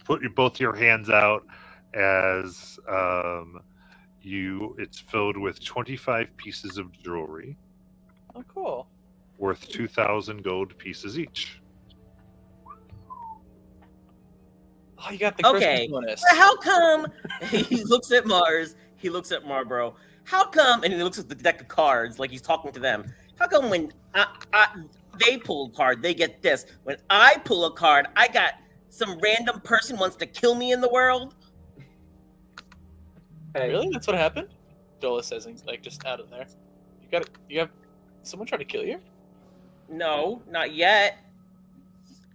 put both your hands out as it's filled with 25 pieces of jewelry Oh, cool. worth 2,000 gold pieces each. Oh, you got the Okay, Christmas bonus. but how come he looks at Mars, he looks at Marlboro, how come, and he looks at the deck of cards like he's talking to them, how come when they pull a card, they get this? When I pull a card, I got some random person wants to kill me in the world? Hey, Really? That's what happened? Dola says, like, just out of there. You have someone trying to kill you? No, not yet.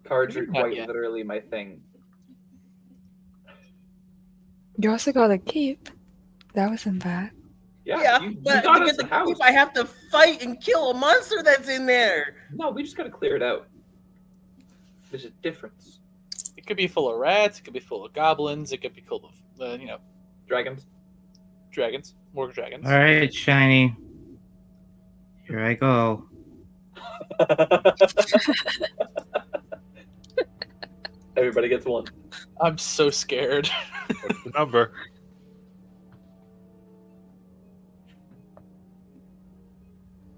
cards are Not quite yet. literally my thing. You also got a keep. That wasn't bad. Yeah, But got to us get the the house. keep, I have to fight and kill a monster that's in there. No, we just gotta clear it out. There's a difference. It could be full of rats. It could be full of goblins. It could be full of, Dragons. dragons. More dragons. All right, shiny. Here I go. Everybody gets one. I'm so scared. What's the number?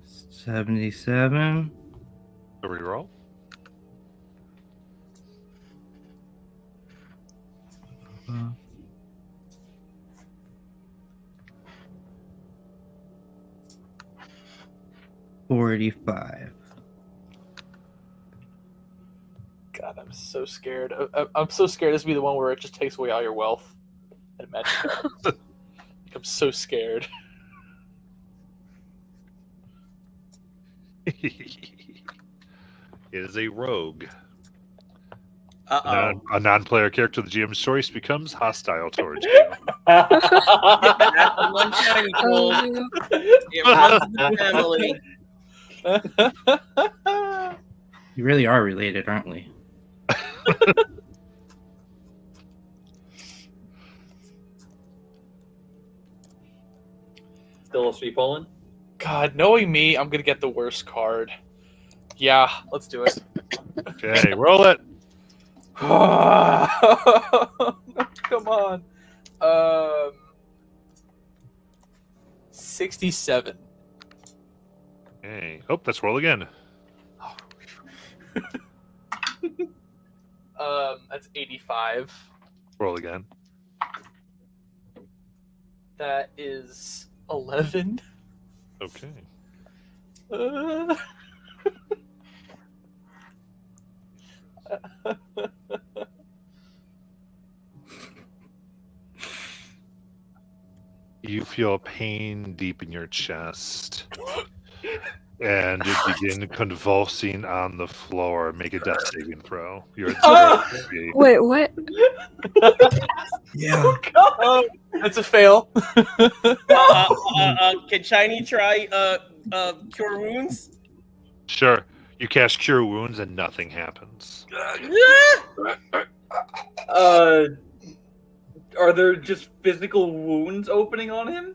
$77. A reroll. Uh, 45. God, I'm so scared. I'm so scared this will be the one where it just takes away all your wealth. And magic cards. Like, I'm so scared. It is a rogue. Uh-oh. A non-player character of the GM's choice becomes hostile towards you. That's the one shiny gold. Oh, It runs in the family. You really are related, aren't we? Still a sweep Poland? God, knowing me, I'm gonna get the worst card. Yeah, let's do it. Okay, roll it. Come on. 67. Okay. Oh, let's roll again. That's 85. Roll again. That is 11. Okay. You feel pain deep in your chest. And you begin convulsing on the floor. Make a death saving throw. You're at Ah! 0 HP. wait, what? Yeah. Oh, that's a fail. Can Shiny try Cure Wounds? Sure. You cast Cure Wounds and nothing happens. Are there just physical wounds opening on him?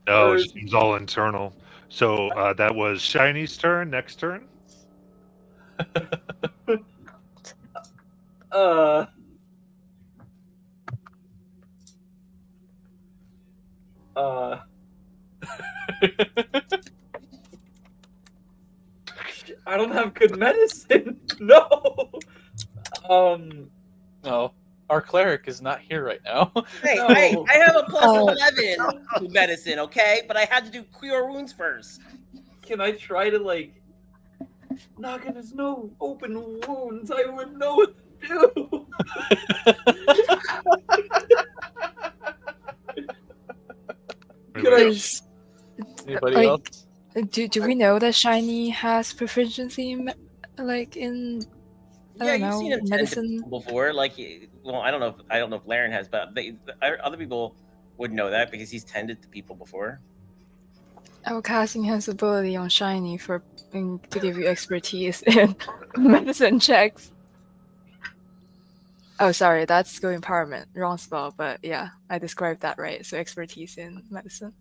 No, Or- it seems all internal. So that was Shiny's turn. Next turn. I don't have good medicine. No. No, our cleric is not here right now. Hey, No. I have a plus Oh. 11 to medicine, okay? But I had to do Cure Wounds first. Can I try to Naga, there's no open wounds. I would know what to do. Could I- Is, Anybody Like- else? do we know that Shiny has proficiency in, in I Yeah, don't you've know, seen him tend to medicine? people before. Well, I don't know if Laren has, but other people would know that because he's tended to people before. Oh, casting his ability on Shiny to give you expertise in medicine checks. Oh, sorry, that's skill empowerment. Wrong spell, but yeah, I described that right. So expertise in medicine.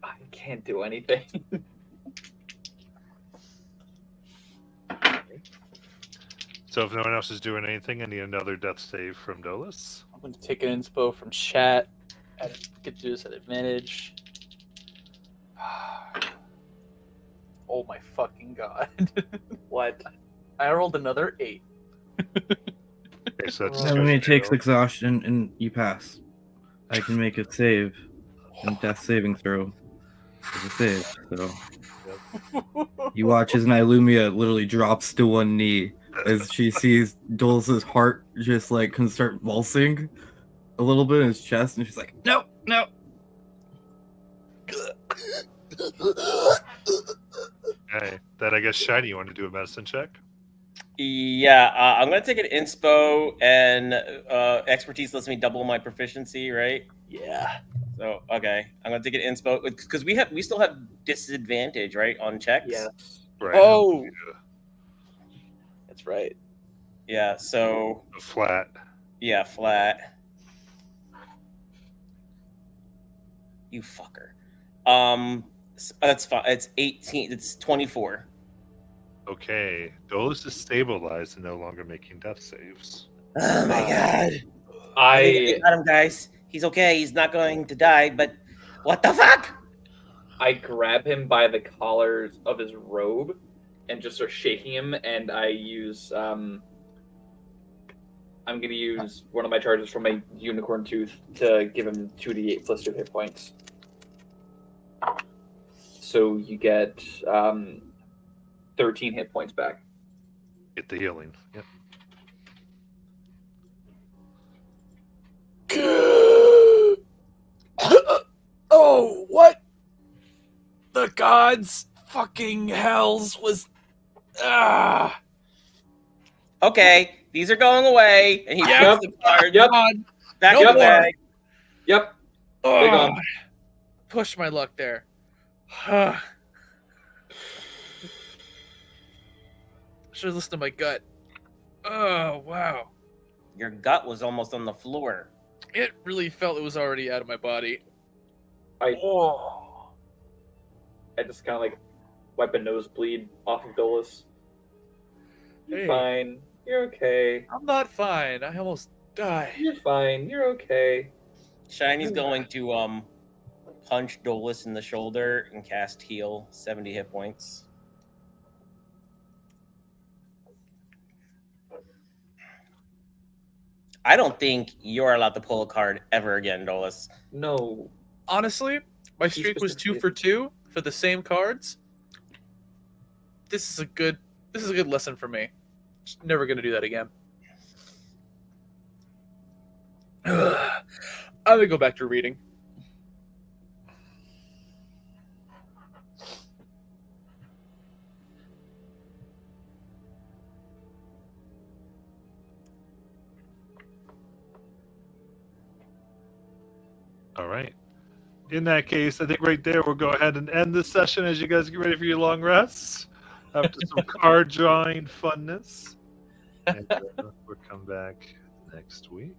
I can't do anything. So if no one else is doing anything, I need another death save from Dolus. I'm going to take an inspo from chat. Get to do this at advantage. Oh my fucking god. What? I rolled another 8. Okay, so that's Now, when it takes exhaustion and you pass, I can make a save and death saving throw as a save. So you watch as Nylumia literally drops to one knee as she sees Dolus's heart just like can start pulsing a little bit in his chest, and she's like, "No, no." Okay, then I guess Shiny, you want to do a medicine check? Yeah, I'm gonna take an inspo, and expertise lets me double my proficiency, right? Yeah. So okay, I'm gonna take an inspo because we still have disadvantage, right, on checks. Yeah. Right. Oh! That's right. Yeah. So Flat. yeah, flat. You fucker. That's fine. It's 18. It's 24. Okay. Dolus is stabilized and no longer making death saves. Oh my god. I got him, guys. He's okay. He's not going to die. But what the fuck? grab him by the collars of his robe and just start shaking him, and I use I'm gonna use one of my charges from my unicorn tooth to give him 2d8 plus 2 hit points. So you get 13 hit points back. Get the healing. Yep. Oh, what? The gods fucking hells was. Ah! Okay, these are going away. And he Yep. puts the card Yep. back No in the more. bag. Yep. Oh, They're gone. push my luck there. Should have listened to my gut. Oh, wow. Your gut was almost on the floor. It really felt it was already out of my body. I Oh. just kind of like wipe a nosebleed off of Dolus. You're Hey. fine. You're okay. I'm not fine. I almost died. You're fine. You're okay. Shiny's going to punch Dolus in the shoulder and cast heal, 70 hit points. I don't think you're allowed to pull a card ever again, Dolus. No. Honestly, my He streak was specifically- 2 for 2 for the same cards. This is a good lesson for me. Just never gonna do that again. I'm gonna go back to reading. All right. In that case, I think right there we'll go ahead and end this session as you guys get ready for your long rests after some card drawing funness. And we'll come back next week.